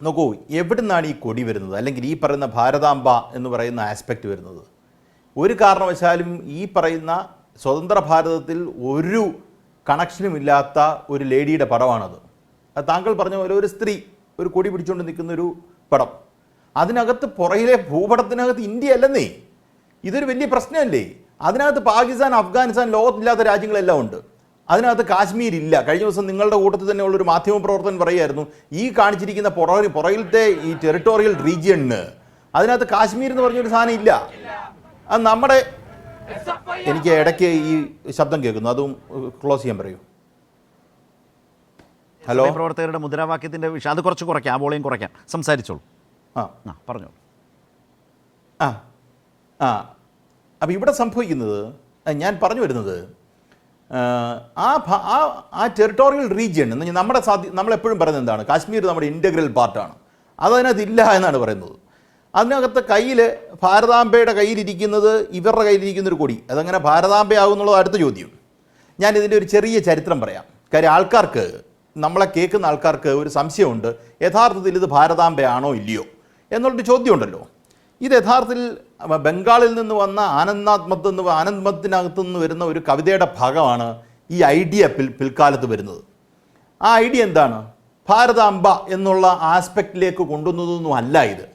നോക്കൂ, എവിടെ നിന്നാണ് ഈ കൊടി വരുന്നത്, അല്ലെങ്കിൽ ഈ പറയുന്ന ഭാരതാംബ എന്ന് പറയുന്ന ആസ്പെക്റ്റ് വരുന്നത്? ഒരു കാരണവശാലും ഈ പറയുന്ന സ്വതന്ത്ര ഭാരതത്തിൽ ഒരു കണക്ഷനുമില്ലാത്ത ഒരു ലേഡിയുടെ പടമാണത്. അത് താങ്കൾ പറഞ്ഞ പോലെ ഒരു സ്ത്രീ ഒരു കൊടി പിടിച്ചുകൊണ്ട് നിൽക്കുന്ന ഒരു പടം. അതിനകത്ത് പുറയിലെ ഭൂപടത്തിനകത്ത് ഇന്ത്യ അല്ലെന്നേ. ഇതൊരു വലിയ പ്രശ്നമല്ലേ? അതിനകത്ത് പാകിസ്ഥാൻ, അഫ്ഗാനിസ്ഥാൻ, ലോകത്തില്ലാത്ത രാജ്യങ്ങളെല്ലാം ഉണ്ട്. അതിനകത്ത് കാശ്മീർ ഇല്ല. കഴിഞ്ഞ ദിവസം നിങ്ങളുടെ കൂട്ടത്തിൽ തന്നെ ഉള്ളൊരു മാധ്യമപ്രവർത്തകൻ പറയുമായിരുന്നു, ഈ കാണിച്ചിരിക്കുന്ന പുറകിലത്തെ ഈ ടെറിട്ടോറിയൽ റീജിയണിന് അതിനകത്ത് കാശ്മീർ എന്ന് പറഞ്ഞൊരു സാധനം ഇല്ല. അത് നമ്മുടെ, എനിക്ക് ഇടയ്ക്ക് ഈ ശബ്ദം കേൾക്കുന്നു, അതും ക്ലോസ് ചെയ്യാൻ പറയൂ. ഹലോ, പ്രവർത്തകരുടെ മുദ്രാവാക്യത്തിൻ്റെ വിഷയം അത് കുറച്ച് കുറയ്ക്കാം, ആ വോളിയം കുറയ്ക്കാം, സംസാരിച്ചോളൂ. പറഞ്ഞോളൂ. അപ്പോൾ ഇവിടെ സംഭവിക്കുന്നത്, ഞാൻ പറഞ്ഞു വരുന്നത്, ആ ടെറിട്ടോറിയൽ റീജിയൺ എന്ന് നമ്മളെപ്പോഴും പറയുന്നത് എന്താണ്? കാശ്മീർ നമ്മുടെ ഇൻ്റഗ്രൽ പാർട്ടാണ്. അതതിനകത്ത് ഇല്ല എന്നാണ് പറയുന്നത്. അതിനകത്ത് കയ്യിൽ ഭാരതാംബയുടെ കയ്യിലിരിക്കുന്നത്, ഇവരുടെ കയ്യിലിരിക്കുന്നൊരു കൊടി, അതങ്ങനെ ഭാരതാംബയാകുന്നുള്ളത് അടുത്ത ചോദ്യം. ഞാൻ ഇതിൻ്റെ ഒരു ചെറിയ ചരിത്രം പറയാം. കാര്യം ആൾക്കാർക്ക്, നമ്മളെ കേൾക്കുന്ന ആൾക്കാർക്ക് ഒരു സംശയമുണ്ട്, യഥാർത്ഥത്തിൽ ഇത് ഭാരതാംബയാണോ ഇല്ലയോ എന്നുള്ളൊരു ചോദ്യമുണ്ടല്ലോ. ഇത് യഥാർത്ഥത്തിൽ ബംഗാളിൽ നിന്ന് വന്ന ആനന്ദ്മത്തിനകത്തു നിന്ന് വരുന്ന ഒരു കവിതയുടെ ഭാഗമാണ് ഈ ഐഡിയ പിൽക്കാലത്ത് വരുന്നത്. ആ ഐഡിയ എന്താണ്? ഭാരതാംബ എന്നുള്ള ആസ്പെക്റ്റിലേക്ക് കൊണ്ടുവന്നതൊന്നും അല്ല ഇത്.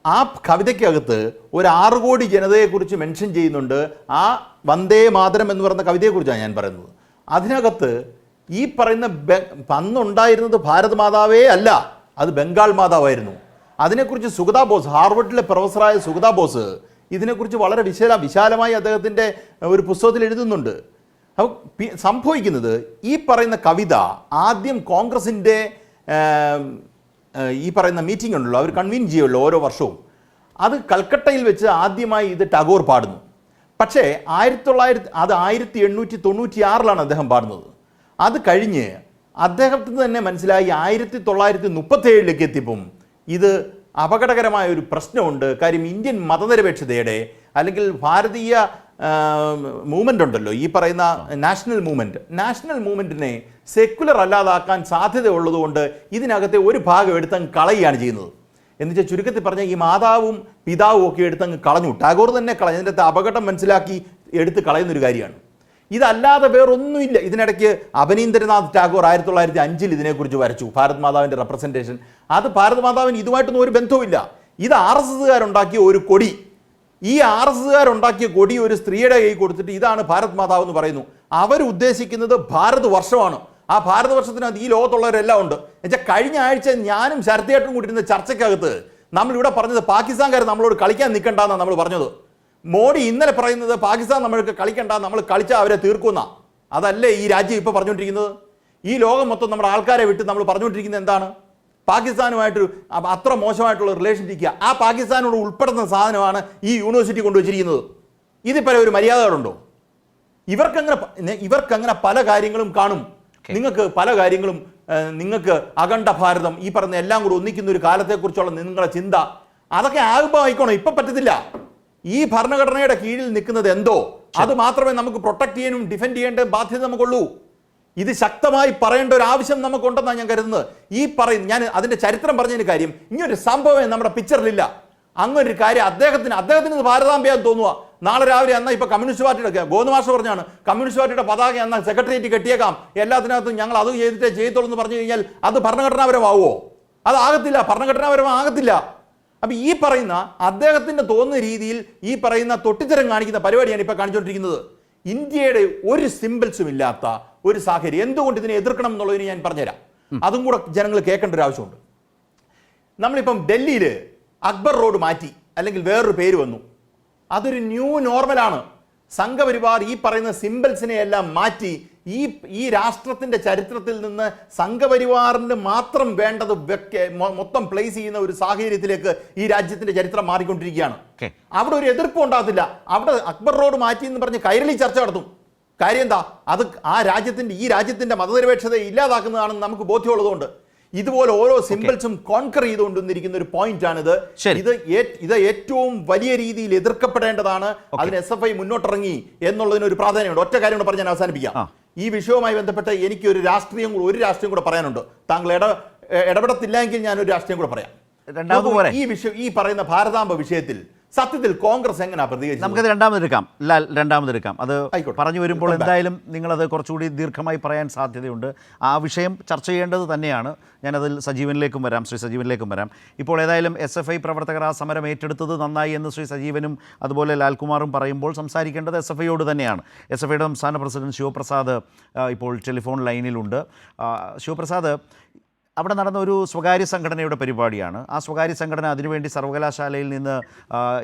ആ കവിതയ്ക്കകത്ത് ഒരു 6 കോടി ജനതയെക്കുറിച്ച് മെൻഷൻ ചെയ്യുന്നുണ്ട്. ആ വന്ദേ മാതരം എന്ന് പറയുന്ന കവിതയെക്കുറിച്ചാണ് ഞാൻ പറയുന്നത്. അതിനകത്ത് ഈ പറയുന്ന അന്നുണ്ടായിരുന്നത് ഭാരത് മാതാവേ അല്ല, അത് ബംഗാൾ മാതാവായിരുന്നു. അതിനെക്കുറിച്ച് സുഗത ബോസ്, ഹാർവർഡിലെ പ്രൊഫസറായ സുഗത ബോസ് ഇതിനെക്കുറിച്ച് വളരെ വിശാലമായി അദ്ദേഹത്തിൻ്റെ ഒരു പുസ്തകത്തിൽ എഴുതുന്നുണ്ട്. അപ്പോൾ സംഭവിക്കുന്നത് ഈ പറയുന്ന കവിത ആദ്യം കോൺഗ്രസിൻ്റെ ഈ പറയുന്ന മീറ്റിംഗ് ഉണ്ടല്ലോ, അവർ കൺവീൻ ചെയ്യുമല്ലോ ഓരോ വർഷവും. അത് കൽക്കട്ടയിൽ വെച്ച് ആദ്യമായി ഇത് ടാഗോർ പാടുന്നു. പക്ഷേ 1896 അദ്ദേഹം പാടുന്നത്. അത് കഴിഞ്ഞ് അദ്ദേഹത്തിന് തന്നെ മനസ്സിലായി 1937 എത്തിയപ്പം ഇത് അപകടകരമായ ഒരു പ്രശ്നമുണ്ട്. കാര്യം ഇന്ത്യൻ മതനിരപേക്ഷതയുടെ അല്ലെങ്കിൽ ഭാരതീയ മൂവ്മെൻ്റ് ഉണ്ടല്ലോ, ഈ പറയുന്ന നാഷണൽ മൂവ്മെൻറ്റിനെ സെക്കുലർ അല്ലാതാക്കാൻ സാധ്യതയുള്ളതുകൊണ്ട് ഇതിനകത്തെ ഒരു ഭാഗം എടുത്തങ്ങ് കളയുകയാണ് ചെയ്യുന്നത്. എന്നുവെച്ചാൽ ചുരുക്കത്തിൽ പറഞ്ഞാൽ ഈ മാതാവും പിതാവും ഒക്കെ എടുത്തങ്ങ് കളഞ്ഞു. ടാഗോർ തന്നെ കളഞ്ഞു. ഇതിൻ്റെ അപകടം മനസ്സിലാക്കി എടുത്ത് കളയുന്നൊരു കാര്യമാണ്. ഇതല്ലാതെ വേറൊന്നുമില്ല. ഇതിനിടയ്ക്ക് അവനീന്ദ്രനാഥ് ടാഗോർ 1905 ഇതിനെക്കുറിച്ച് വരച്ചു, ഭാരത് മാതാവിൻ്റെ റെപ്രസെൻറ്റേഷൻ. അത് ഭാരത് മാതാവിന് ഇതുമായിട്ടൊന്നും ഒരു ബന്ധവുമില്ല. ഇത് RSSകാരുണ്ടാക്കിയ ഒരു കൊടി. ഈ RSSകാരുണ്ടാക്കിയ കൊടി ഒരു സ്ത്രീയുടെ കൈ കൊടുത്തിട്ട് ഇതാണ് ഭാരത് മാതാവ് എന്ന് പറയുന്നു. അവർ ഉദ്ദേശിക്കുന്നത് ഭാരത് വർഷമാണ്. ആ ഭാരത വർഷത്തിനകത്ത് ഈ ലോകത്തുള്ളവരെല്ലാം ഉണ്ട്. എന്നുവെച്ചാൽ കഴിഞ്ഞ ആഴ്ച ഞാനും ശരത്തേട്ടനും കൂടി ഇരുന്ന ചർച്ചയ്ക്കകത്ത് നമ്മളിവിടെ പറഞ്ഞത് പാകിസ്ഥാൻകാർ നമ്മളോട് കളിക്കാൻ നിൽക്കണ്ടെന്നാണ് നമ്മൾ പറഞ്ഞത്. മോഡി ഇന്നലെ പറയുന്നത് പാകിസ്ഥാൻ നമ്മൾക്ക് കളിക്കണ്ട, നമ്മൾ കളിച്ചാൽ അവരെ തീർക്കുന്ന. അതല്ലേ ഈ രാജ്യം ഇപ്പോൾ പറഞ്ഞുകൊണ്ടിരിക്കുന്നത്? ഈ ലോകം മൊത്തം നമ്മുടെ ആൾക്കാരെ വിട്ട് നമ്മൾ പറഞ്ഞുകൊണ്ടിരിക്കുന്നത് എന്താണ്? പാകിസ്ഥാനുമായിട്ട് അത്ര മോശമായിട്ടുള്ള റിലേഷൻ ഇരിക്കുക. ആ പാകിസ്ഥാനോട് ഉൾപ്പെടുന്ന സാധനമാണ് ഈ യൂണിവേഴ്സിറ്റി കൊണ്ടുവച്ചിരിക്കുന്നത്. ഇതിപ്പോൾ ഒരു മര്യാദകളുണ്ടോ? ഇവർക്കങ്ങനെ പല കാര്യങ്ങളും കാണും. നിങ്ങൾക്ക് പല കാര്യങ്ങളും, നിങ്ങൾക്ക് അഖണ്ഡ ഭാരതം, ഈ പറയുന്ന എല്ലാം കൂടി ഒന്നിക്കുന്ന ഒരു കാലത്തെക്കുറിച്ചുള്ള നിങ്ങളുടെ ചിന്ത, അതൊക്കെ ആകുമ്പോൾ ആയിക്കോണം. ഇപ്പം പറ്റത്തില്ല. ഈ ഭരണഘടനയുടെ കീഴിൽ നിൽക്കുന്നത് എന്തോ അത് മാത്രമേ നമുക്ക് പ്രൊട്ടക്ട് ചെയ്യാനും ഡിഫെൻഡ് ചെയ്യേണ്ട ബാധ്യത നമുക്കുള്ളൂ. ഇത് ശക്തമായി പറയേണ്ട ഒരു ആവശ്യം നമുക്കുണ്ടെന്നാണ് ഞാൻ കരുതുന്നത്. ഞാൻ അതിന്റെ ചരിത്രം പറഞ്ഞതിന് കാര്യം, ഇങ്ങനൊരു സംഭവം നമ്മുടെ പിക്ചറിലില്ല. അങ്ങനൊരു കാര്യം അദ്ദേഹത്തിന് ഭാരതാംബയാന്ന് തോന്നുക. നാളെ രാവിലെ എന്നാൽ ഇപ്പൊ കമ്മ്യൂണിസ്റ്റ് പാർട്ടിയുടെ ഗോവിന്ദമാഷ പറഞ്ഞാണ്, കമ്മ്യൂണിസ്റ്റ് പാർട്ടിയുടെ പതാക എന്നാൽ സെക്രട്ടേറിയറ്റ് കെട്ടിയേക്കാം, എല്ലാത്തിനകത്തും ഞങ്ങൾ അത് ചെയ്തോളൂ എന്ന് പറഞ്ഞു കഴിഞ്ഞാൽ അത് ഭരണഘടനാപരമാവുമോ? അതാകത്തില്ല, ഭരണഘടനാപരമാകത്തില്ല. അപ്പൊ ഈ പറയുന്ന അദ്ദേഹത്തിന്റെ തോന്നുന്ന രീതിയിൽ ഈ പറയുന്ന തൊട്ടിത്തരം കാണിക്കുന്ന പരിപാടിയാണ് ഇപ്പൊ കാണിച്ചുകൊണ്ടിരിക്കുന്നത്. ഇന്ത്യയുടെ ഒരു സിമ്പിൾസും ഇല്ലാത്ത ഒരു സാഹചര്യം. എന്തുകൊണ്ട് ഇതിനെ എതിർക്കണം എന്നുള്ളതിന് ഞാൻ പറഞ്ഞുതരാം. അതും കൂടെ ജനങ്ങൾ കേൾക്കേണ്ട ഒരു ആവശ്യമുണ്ട്. നമ്മളിപ്പം ഡൽഹിയിൽ അക്ബർ റോഡ് മാറ്റി, അല്ലെങ്കിൽ വേറൊരു പേര് വന്നു. അതൊരു ന്യൂ നോർമലാണ്. സംഘപരിവാർ ഈ പറയുന്ന സിമ്പിൾസിനെ എല്ലാം മാറ്റി ഈ രാഷ്ട്രത്തിന്റെ ചരിത്രത്തിൽ നിന്ന് സംഘപരിവാറിന് മാത്രം വേണ്ടത് മൊത്തം പ്ലേസ് ചെയ്യുന്ന ഒരു സാഹചര്യത്തിലേക്ക് ഈ രാജ്യത്തിന്റെ ചരിത്രം മാറിക്കൊണ്ടിരിക്കുകയാണ്. അവിടെ ഒരു എതിർപ്പ് ഉണ്ടാകത്തില്ല. അവിടെ അക്ബർ റോഡ് മാറ്റി എന്ന് പറഞ്ഞ് കൈരളി ചർച്ച നടത്തും. കാര്യം എന്താ? അത് ഈ രാജ്യത്തിന്റെ മതനിരപേക്ഷതയെ ഇല്ലാതാക്കുന്നതാണെന്ന് നമുക്ക് ബോധ്യമുള്ളതുകൊണ്ട് ഇതുപോലെ ഓരോ സിമ്പിൾസും കോൺകർ ചെയ്തുകൊണ്ടിരിക്കുന്ന ഒരു പോയിന്റ് ആണിത്. ഇത് ഏറ്റവും വലിയ രീതിയിൽ എതിർക്കപ്പെടേണ്ടതാണ്. അതിന് SFI മുന്നോട്ടിറങ്ങി എന്നുള്ളതിന് ഒരു പ്രാധാന്യമുണ്ട്. ഒറ്റ കാര്യം കൂടെ പറഞ്ഞ് ഞാൻ അവസാനിപ്പിക്കാം. ഈ വിഷയവുമായി ബന്ധപ്പെട്ട് എനിക്ക് ഒരു രാഷ്ട്രീയം കൂടെ പറയാനുണ്ട്. താങ്കൾ ഇടപെടത്തില്ലെങ്കിൽ ഞാൻ ഒരു രാഷ്ട്രീയം കൂടെ പറയാം. ഈ പറയുന്ന ഭാരതാംബ വിഷയത്തിൽ സത്യത്തിൽ കോൺഗ്രസ് എങ്ങനെയാ പ്രതികരിച്ചത്? നമുക്കത് രണ്ടാമതെടുക്കാം. അത് പറഞ്ഞു വരുമ്പോൾ എന്തായാലും നിങ്ങളത് കുറച്ചുകൂടി ദീർഘമായി പറയാൻ സാധ്യതയുണ്ട്. ആ വിഷയം ചർച്ച ചെയ്യേണ്ടത് തന്നെയാണ്. ഞാനതിൽ സജീവനിലേക്കും വരാം, ശ്രീ സജീവനിലേക്കും വരാം. ഇപ്പോൾ ഏതായാലും SFI പ്രവർത്തകർ ആ സമരം ഏറ്റെടുത്തത് നന്നായി എന്ന് ശ്രീ സജീവനും അതുപോലെ ലാൽകുമാറും പറയുമ്പോൾ സംസാരിക്കേണ്ടത് SFIയോട് തന്നെയാണ്. SFIയുടെ സംസ്ഥാന പ്രസിഡന്റ് ശിവപ്രസാദ് ഇപ്പോൾ ടെലിഫോൺ ലൈനിലുണ്ട്. ശിവപ്രസാദ്, അവിടെ നടന്ന ഒരു സ്വകാര്യ സംഘടനയുടെ പരിപാടിയാണ്. ആ സ്വകാര്യ സംഘടന അതിനുവേണ്ടി സർവകലാശാലയിൽ നിന്ന്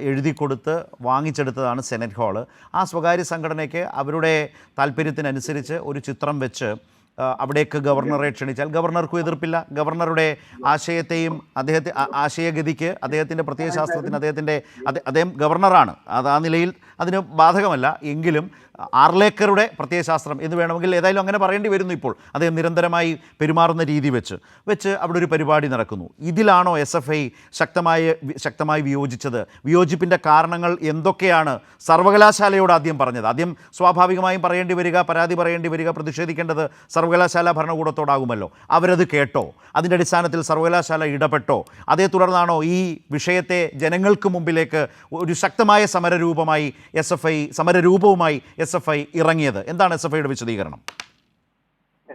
എഴുതിക്കൊടുത്ത് വാങ്ങിച്ചെടുത്തതാണ് സെനറ്റ് ഹാള്. ആ സ്വകാര്യ സംഘടനയ്ക്ക് അവരുടെ താല്പര്യത്തിനനുസരിച്ച് ഒരു ചിത്രം വെച്ച് അവിടേക്ക് ഗവർണറെ ക്ഷണിച്ചാൽ ഗവർണർക്കും എതിർപ്പില്ല. ഗവർണറുടെ ആശയത്തെയും ആശയഗതിക്ക്, അദ്ദേഹത്തിൻ്റെ പ്രത്യയശാസ്ത്രത്തിന് അദ്ദേഹം ഗവർണറാണ്, അത് ആ നിലയിൽ അതിന് ബാധകമല്ല. എങ്കിലും ആർലേക്കറുടെ പ്രത്യയശാസ്ത്രം എന്ന് വേണമെങ്കിൽ ഏതായാലും അങ്ങനെ പറയേണ്ടി വരുന്നു. ഇപ്പോൾ അദ്ദേഹം നിരന്തരമായി പെരുമാറുന്ന രീതി വെച്ച് അവിടെ ഒരു പരിപാടി നടക്കുന്നു. ഇതിലാണോ SFI ശക്തമായി വിയോജിച്ചത്? വിയോജിപ്പിൻ്റെ കാരണങ്ങൾ എന്തൊക്കെയാണ് സർവകലാശാലയോട് ആദ്യം പറഞ്ഞത്? ആദ്യം സ്വാഭാവികമായും പറയേണ്ടി വരിക, പരാതി പറയേണ്ടി വരിക, പ്രതിഷേധിക്കേണ്ടത് സർവകലാശാല ഭരണകൂടത്തോടാകുമല്ലോ. അവരത് കേട്ടോ? അതിൻ്റെ അടിസ്ഥാനത്തിൽ സർവകലാശാല ഇടപെട്ടോ? അതേ തുടർന്നാണോ ഈ വിഷയത്തെ ജനങ്ങൾക്ക് മുമ്പിലേക്ക് ഒരു ശക്തമായ സമരരൂപവുമായി SFI ഇറങ്ങിയത്? എന്താണ് SFIയുടെ വിശദീകരണം?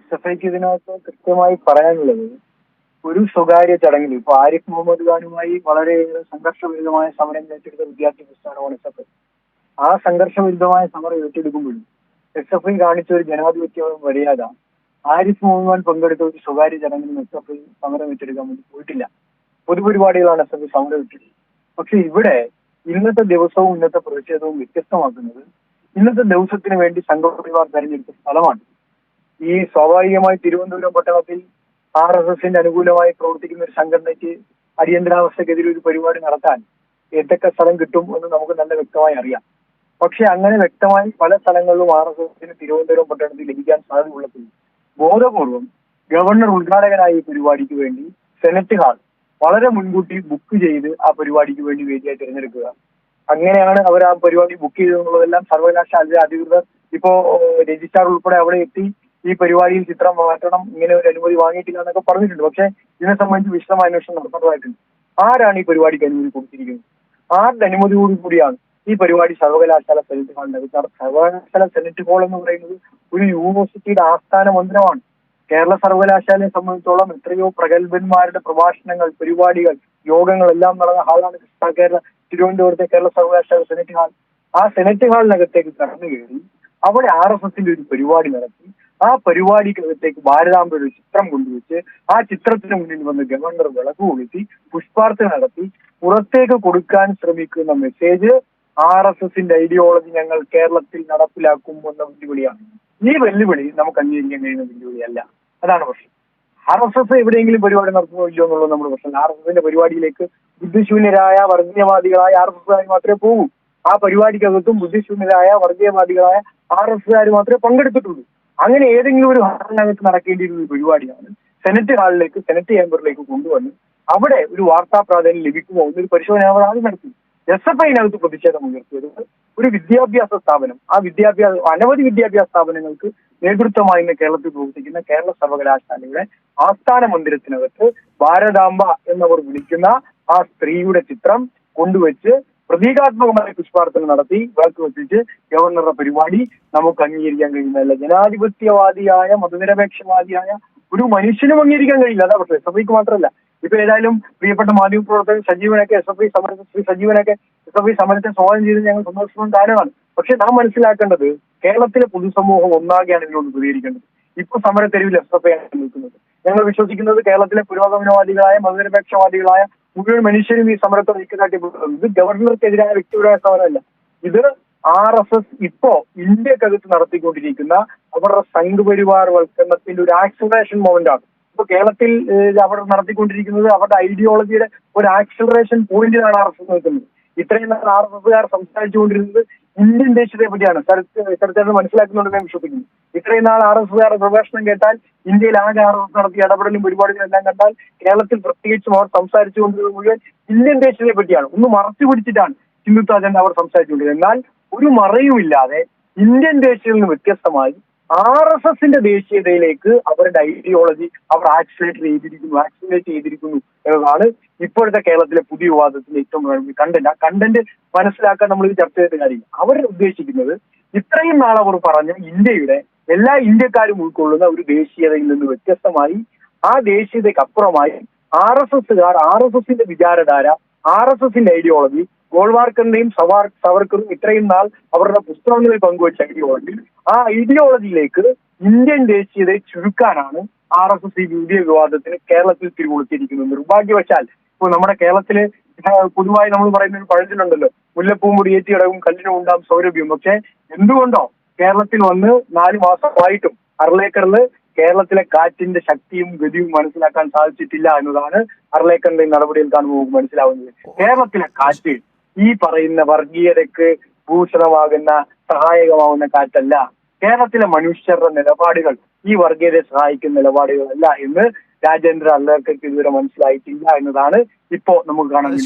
SFIക്ക് ഇതിനകത്ത് കൃത്യമായി പറയാനുള്ളത്, ഒരു സ്വകാര്യ ചടങ്ങിൽ ഇപ്പൊ ആരിഫ് മുഹമ്മദ് ഖാനുമായി വളരെയേറെ സംഘർഷവിരുദ്ധമായ സമരം ഏറ്റെടുത്ത വിദ്യാർത്ഥി പ്രസ്ഥാനമാണ് SFI. ആ സംഘർഷവിരുദ്ധമായ സമരം ഏറ്റെടുക്കുമ്പോഴും SFI കാണിച്ച ഒരു ജനാധിപത്യ മര്യാദ ആരിഫ് മുഹമ്മദ് ഖാൻ പങ്കെടുത്ത ഒരു സ്വകാര്യ ചടങ്ങിൽ SFI സമരം ഏറ്റെടുക്കാൻ വേണ്ടി പോയിട്ടില്ല. പൊതുപരിപാടികളാണ് SFI സമരം ഏറ്റെടുത്തത്. പക്ഷെ ഇവിടെ ഇന്നത്തെ ദിവസവും ഇന്നത്തെ പ്രതിഷേധവും വ്യത്യസ്തമാക്കുന്നത്, ഇന്നത്തെ ദിവസത്തിന് വേണ്ടി സംഘപരിവാർ തെരഞ്ഞെടുത്ത സ്ഥലമാണ്. ഈ സ്വാഭാവികമായി തിരുവനന്തപുരം പട്ടണത്തിൽ RSSന്റെ അനുകൂലമായി പ്രവർത്തിക്കുന്ന ഒരു സംഘടനയ്ക്ക് അടിയന്തരാവസ്ഥക്കെതിരെ ഒരു പരിപാടി നടത്താൻ ഏതൊക്കെ സ്ഥലം കിട്ടും എന്ന് നമുക്ക് നല്ല വ്യക്തമായി അറിയാം. പക്ഷെ അങ്ങനെ വ്യക്തമായി പല സ്ഥലങ്ങളിലും RSSന് തിരുവനന്തപുരം പട്ടണത്തിൽ ലഭിക്കാൻ സാധ്യതയുള്ളപ്പോൾ ബോധപൂർവം ഗവർണർ ഉദ്ഘാടകനായ ഈ പരിപാടിക്ക് വേണ്ടി സെനറ്റ് ഹാൾ വളരെ മുൻകൂട്ടി ബുക്ക് ചെയ്ത് ആ പരിപാടിക്ക് വേണ്ടി വേദിയായി തിരഞ്ഞെടുക്കുക. അങ്ങനെയാണ് അവർ ആ പരിപാടി ബുക്ക് ചെയ്തതെന്നുള്ളതെല്ലാം സർവകലാശാല അധികൃതർ ഇപ്പോ രജിസ്ട്രാർ ഉൾപ്പെടെ അവിടെ എത്തി ഈ പരിപാടിയിൽ ചിത്രം മാറ്റണം, ഇങ്ങനെ ഒരു അനുമതി വാങ്ങിയിട്ടില്ല എന്നൊക്കെ പറഞ്ഞിട്ടുണ്ട്. പക്ഷെ ഇതിനെ സംബന്ധിച്ച് വിശദമായ അന്വേഷണം നടത്തേണ്ടതായിട്ടുണ്ട്. ആരാണ് ഈ പരിപാടിക്ക് അനുമതി കൊടുത്തിരിക്കുന്നത്? ആരുടെ അനുമതിയോടുകൂടിയാണ് ഈ പരിപാടി സർവകലാശാല സെനറ്റ് ഹാളിനകത്ത്? സർവകലാശാല സെനറ്റ് ഹാൾ എന്ന് പറയുന്നത് ഒരു യൂണിവേഴ്സിറ്റിയുടെ ആസ്ഥാന മന്ദിരമാണ്. കേരള സർവകലാശാലയെ സംബന്ധിച്ചോളം എത്രയോ പ്രഗത്ഭന്മാരുടെ പ്രഭാഷണങ്ങൾ, പരിപാടികൾ, യോഗങ്ങളെല്ലാം നടന്ന ഹാളാണ് തിരുവനന്തപുരത്തെ കേരള സർവകലാശാല സെനറ്റ് ഹാൾ. ആ സെനറ്റ് ഹാളിനകത്തേക്ക് കടന്നു കയറി അവിടെ RSSന്റെ ഒരു പരിപാടി നടത്തി. ആ പരിപാടിക്കകത്തേക്ക് ഭാരതാംബയുടെ ഒരു ചിത്രം കൊണ്ടുവച്ച് ആ ചിത്രത്തിന് മുന്നിൽ വന്ന് ഗവർണർ വിളക്ക് കൊളുത്തി പുഷ്പാർച്ചന നടത്തി പുറത്തേക്ക് കൊടുക്കാൻ ശ്രമിക്കുന്ന മെസ്സേജ് RSSന്റെ ഐഡിയോളജി ഞങ്ങൾ കേരളത്തിൽ നടപ്പിലാക്കും എന്ന വെല്ലുവിളിയാണ്. ഈ വെല്ലുവിളി നമുക്ക് അംഗീകരിക്കാൻ കഴിയുന്ന വെല്ലുവിളിയല്ല. അതാണ് പ്രശ്നം. RSS എവിടെയെങ്കിലും പരിപാടി നടത്തുന്നോ ഇല്ലയോ എന്നുള്ളത് നമ്മുടെ പ്രശ്നം. RSSന്റെ പരിപാടിയിലേക്ക് ബുദ്ധിശൂന്യരായ വർഗീയവാദികളായ RSSകാർ മാത്രമേ പോകൂ. ആ പരിപാടിക്കകത്തും ബുദ്ധിശൂന്യരായ വർഗീയവാദികളായ RSSകാർ മാത്രമേ പങ്കെടുത്തിട്ടുള്ളൂ. അങ്ങനെ ഏതെങ്കിലും ഒരു ഹാളിനകത്ത് നടക്കേണ്ടിയിരുന്ന ഒരു പരിപാടിയാണ് സെനറ്റ് ഹാളിലേക്ക്, സെനറ്റ് ചേംബറിലേക്ക് കൊണ്ടുവന്ന് അവിടെ ഒരു വാർത്താ പ്രാധാന്യം ലഭിക്കുമോ എന്നൊരു പരിശോധന അവർ ആദ്യം നടത്തി. SFIനകത്ത് പ്രതിഷേധം ഉയർത്തിയത് ഒരു വിദ്യാഭ്യാസ സ്ഥാപനം, അനവധി വിദ്യാഭ്യാസ സ്ഥാപനങ്ങൾക്ക് നേതൃത്വമായി ഇന്ന് കേരളത്തിൽ പ്രവർത്തിക്കുന്ന കേരള സർവകലാശാലയുടെ ആസ്ഥാന മന്ദിരത്തിനകത്ത് ഭാരതാംബ എന്നവർ വിളിക്കുന്ന ആ സ്ത്രീയുടെ ചിത്രം കൊണ്ടുവച്ച് പ്രതീകാത്മകമായ പുഷ്പാർച്ചന നടത്തി വിളക്ക് വെച്ചിട്ട് ഗവർണറുടെ പരിപാടി നമുക്ക് അംഗീകരിക്കാൻ കഴിയുന്നതല്ല. ജനാധിപത്യവാദിയായ മതനിരപേക്ഷവാദിയായ ഒരു മനുഷ്യനും അംഗീകരിക്കാൻ കഴിയില്ല. അതാ പക്ഷേ SFIക്ക് മാത്രമല്ല. ഇപ്പൊ ഏതായാലും പ്രിയപ്പെട്ട മാധ്യമപ്രവർത്തകൻ സജീവനൊക്കെ SFI സമരത്തെ സ്വാഗതം ചെയ്ത് ഞങ്ങൾ സന്തോഷവും താരമാണ്. പക്ഷെ നാം മനസ്സിലാക്കേണ്ടത് കേരളത്തിലെ പൊതുസമൂഹം ഒന്നാകെയാണ് ഇതിനോട് പ്രതികരിക്കേണ്ടത്. ഇപ്പൊ സമരത്തെരുവിൽ SFI ആണ് നിൽക്കുന്നത്. ഞങ്ങൾ വിശ്വസിക്കുന്നത് കേരളത്തിലെ പുരോഗമനവാദികളായ മതനിരപേക്ഷവാദികളായ മുഴുവൻ മനുഷ്യരും ഈ സമരത്തെ ഐക്യദാർഢ്യപ്പെടുത്തുന്നു. ഇത് ഗവർണർക്കെതിരായ വ്യക്തിപരമായ സമരമല്ല. ഇത് RSS ഇപ്പോ ഇന്ത്യക്കകത്ത് നടത്തിക്കൊണ്ടിരിക്കുന്ന അവരുടെ സംഘപരിവാർ വൽക്കരണത്തിന്റെ ഒരു ആക്സിലറേഷൻ മൊമെന്റ് ആണ്. ഇപ്പൊ കേരളത്തിൽ അവർ നടത്തിക്കൊണ്ടിരിക്കുന്നത് അവരുടെ ഐഡിയോളജിയുടെ ഒരു ആക്സിലറേഷൻ പോയിന്റിലാണ് RSS നിൽക്കുന്നത്. ഇത്രയും നാൾ RSSകാർ സംസാരിച്ചുകൊണ്ടിരുന്നത് ഇന്ത്യൻ ദേശീയതയെ പറ്റിയാണ്. ചരിത്രം മനസ്സിലാക്കുന്നുണ്ടെന്ന് ഞാൻ വിശ്വസിക്കുന്നു. ഇത്രയും നാൾ RSSകാരുടെ പ്രഭാഷണം കേട്ടാൽ, ഇന്ത്യയിൽ ആകെ RSS നടത്തിയ ഇടപെടലും പരിപാടികളെല്ലാം കണ്ടാൽ കേരളത്തിൽ പ്രത്യേകിച്ചും അവർ സംസാരിച്ചുകൊണ്ടിരുന്നത് മുഴുവൻ ഇന്ത്യൻ ദേശീയതയെ പറ്റിയാണ്. ഒന്ന് മറച്ചു പിടിച്ചിട്ടാണ് ഹിന്ദുത്വ അജണ്ട അവർ സംസാരിച്ചുകൊണ്ടിരുന്നത്. എന്നാൽ ഒരു മറയുമില്ലാതെ ഇന്ത്യൻ ദേശീയതയിൽ നിന്ന് വ്യത്യസ്തമായി RSSന്റെ ദേശീയതയിലേക്ക് അവരുടെ ഐഡിയോളജി അവർ ആക്സിലേറ്റ് ചെയ്തിരിക്കുന്നു എന്നതാണ് ഇപ്പോഴത്തെ കേരളത്തിലെ പുതിയ വിവാദത്തിന്റെ ഏറ്റവും കണ്ടന്റ്. ആ കണ്ടന്റ് മനസ്സിലാക്കാൻ നമ്മൾ ഇത് ചർച്ച ചെയ്ത കാര്യം. അവർ ഉദ്ദേശിക്കുന്നത് ഇത്രയും നാൾ അവർ പറഞ്ഞ ഇന്ത്യയുടെ എല്ലാ ഇന്ത്യക്കാരും ഉൾക്കൊള്ളുന്ന ഒരു ദേശീയതയിൽ നിന്ന് വ്യത്യസ്തമായി ആ ദേശീയതയ്ക്ക് അപ്പുറമായി RSSകാർ, RSSന്റെ വിചാരധാര, RSSന്റെ ഐഡിയോളജി, ഗോൾവാർക്കറിന്റെയും സവർക്കറും ഇത്രയും നാൾ അവരുടെ പുസ്തകങ്ങളിൽ പങ്കുവച്ച ഐഡിയോളജി, ആ ഐഡിയോളജിയിലേക്ക് ഇന്ത്യൻ ദേശീയതയെ ചുരുക്കാനാണ് RSS ഈ പുതിയ വിവാദത്തിന് കേരളത്തിൽ തിരികൊളുത്തിയിരിക്കുന്നത്. നിർഭാഗ്യവശാൽ ഇപ്പോൾ നമ്മുടെ കേരളത്തില് പൊതുവായി നമ്മൾ പറയുന്ന ഒരു പഴഞ്ചൊല്ലുണ്ടല്ലോ, മുല്ലപ്പൂ മുടിയേറ്റി ഇടവും കല്ലിനും ഉണ്ടാകും സൗരഭ്യം. പക്ഷെ എന്തുകൊണ്ടോ കേരളത്തിൽ വന്ന് 4 മാസമായിട്ടും അർലേക്കറില് കേരളത്തിലെ കാറ്റിന്റെ ശക്തിയും ഗതിയും മനസ്സിലാക്കാൻ സാധിച്ചിട്ടില്ല എന്നതാണ് അർലേക്കറിന്റെ നടപടിയിൽ കാണുമ്പോൾ മനസ്സിലാവുന്നത്. കേരളത്തിലെ കാറ്റ് ഈ പറയുന്ന വർഗീയതയ്ക്ക് ഭൂഷണമാകുന്ന സഹായകമാവുന്ന കാറ്റല്ല. കേരളത്തിലെ മനുഷ്യരുടെ നിലപാടുകൾ ഈ വർഗീയതയെ സഹായിക്കുന്ന നിലപാടുകളല്ല എന്ന് രാജേന്ദ്ര അർലേക്കർക്ക് ഇതുവരെ മനസ്സിലായിട്ടില്ല എന്നതാണ് ഇപ്പോ നമുക്ക് കാണാൻ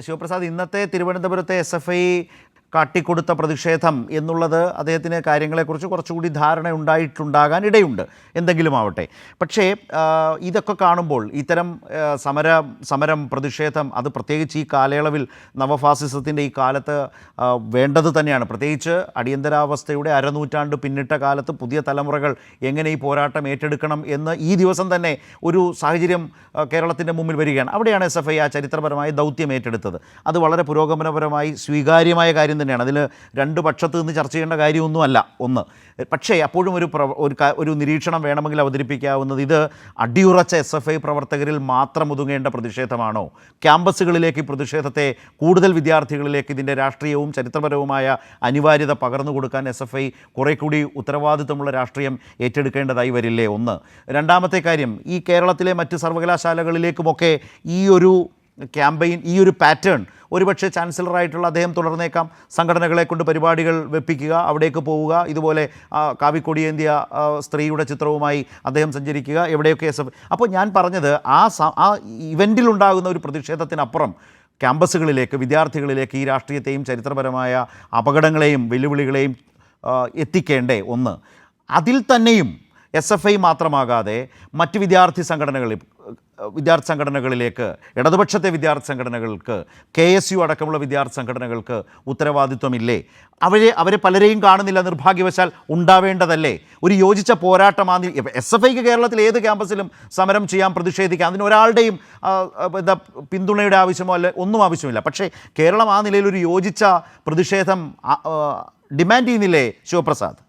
ശിവപ്രസാദ്, ഇന്നത്തെ തിരുവനന്തപുരത്തെ SFI കാട്ടിക്കൊടുത്ത പ്രതിഷേധം എന്നുള്ളത് അദ്ദേഹത്തിന് കാര്യങ്ങളെക്കുറിച്ച് കുറച്ചുകൂടി ധാരണ ഉണ്ടായിട്ടുണ്ടാകാൻ ഇടയുണ്ട്, എന്തെങ്കിലും ആവട്ടെ. പക്ഷേ ഇതൊക്കെ കാണുമ്പോൾ ഇത്തരം സമരം പ്രതിഷേധം അത് പ്രത്യേകിച്ച് ഈ കാലയളവിൽ നവഫാസിസത്തിൻ്റെ ഈ കാലത്ത് വേണ്ടത് തന്നെയാണ്. പ്രത്യേകിച്ച് അടിയന്തരാവസ്ഥയുടെ അരനൂറ്റാണ്ട് പിന്നിട്ട കാലത്ത് പുതിയ തലമുറകൾ എങ്ങനെ ഈ പോരാട്ടം ഏറ്റെടുക്കണം എന്ന് ഈ ദിവസം തന്നെ ഒരു സാഹചര്യം കേരളത്തിൻ്റെ മുമ്പിൽ വരികയാണ്. അവിടെയാണ് SFI ആ ചരിത്രപരമായ ദൗത്യം ഏറ്റെടുത്തത്. അത് വളരെ പുരോഗമനപരമായി സ്വീകാര്യമായ കാര്യം തന്നെയാണ്. അതിൽ രണ്ട് പക്ഷത്ത് നിന്ന് ചർച്ച ചെയ്യേണ്ട കാര്യമൊന്നുമല്ല ഒന്ന്. പക്ഷേ അപ്പോഴും ഒരു നിരീക്ഷണം വേണമെങ്കിൽ അവതരിപ്പിക്കാവുന്നത്, ഇത് അടിയുറച്ച SFI പ്രവർത്തകരിൽ മാത്രം ഒതുങ്ങേണ്ട പ്രതിഷേധമാണോ? ക്യാമ്പസുകളിലേക്ക് ഈ പ്രതിഷേധത്തെ കൂടുതൽ വിദ്യാർത്ഥികളിലേക്ക് ഇതിൻ്റെ രാഷ്ട്രീയവും ചരിത്രപരവുമായ അനിവാര്യത പകർന്നു കൊടുക്കാൻ SFI കുറെ കൂടി ഉത്തരവാദിത്തമുള്ള രാഷ്ട്രീയം ഏറ്റെടുക്കേണ്ടതായി വരില്ലേ? ഒന്ന്. രണ്ടാമത്തെ കാര്യം, ഈ കേരളത്തിലെ മറ്റ് സർവകലാശാലകളിലേക്കുമൊക്കെ ഈ ഒരു ക്യാമ്പയിൻ, ഈ ഒരു പാറ്റേൺ ഒരുപക്ഷെ ചാൻസലറായിട്ടുള്ള അദ്ദേഹം തുടർന്നേക്കാം. സംഘടനകളെ കൊണ്ട് പരിപാടികൾ വെപ്പിക്കുക, അവിടേക്ക് പോവുക, ഇതുപോലെ കാവിക്കൊടിയേന്തിയ സ്ത്രീയുടെ ചിത്രവുമായി അദ്ദേഹം സഞ്ചരിക്കുക, എവിടെയൊക്കെ അപ്പോൾ ഞാൻ പറഞ്ഞത് ആ ഇവൻറ്റിലുണ്ടാകുന്ന ഒരു പ്രതിഷേധത്തിനപ്പുറം ക്യാമ്പസുകളിലേക്ക്, വിദ്യാർത്ഥികളിലേക്ക് ഈ രാഷ്ട്രീയത്തെയും ചരിത്രപരമായ അപകടങ്ങളെയും വെല്ലുവിളികളെയും എത്തിക്കേണ്ടേ? ഒന്ന്. അതിൽ തന്നെയും SFI മാത്രമാകാതെ മറ്റ് വിദ്യാർത്ഥി സംഘടനകളിലേക്ക്, ഇടതുപക്ഷത്തെ വിദ്യാർത്ഥി സംഘടനകൾക്ക്, KSU അടക്കമുള്ള വിദ്യാർത്ഥി സംഘടനകൾക്ക് ഉത്തരവാദിത്വമില്ലേ? അവരെ പലരെയും കാണുന്നില്ല, നിർഭാഗ്യവശാൽ. ഉണ്ടാവേണ്ടതല്ലേ? ഒരു യോജിച്ച പോരാട്ടം SFIക്ക് കേരളത്തിൽ ഏത് ക്യാമ്പസിലും സമരം ചെയ്യാം, പ്രതിഷേധിക്കാം. അതിന് ഒരാളുടെയും പിന്തുണയുടെ ആവശ്യമോ ഒന്നും ആവശ്യമില്ല. പക്ഷേ കേരളം ആ നിലയിൽ ഒരു യോജിച്ച പ്രതിഷേധം ഡിമാൻഡ് ചെയ്യുന്നില്ലേ ശിവപ്രസാദ്?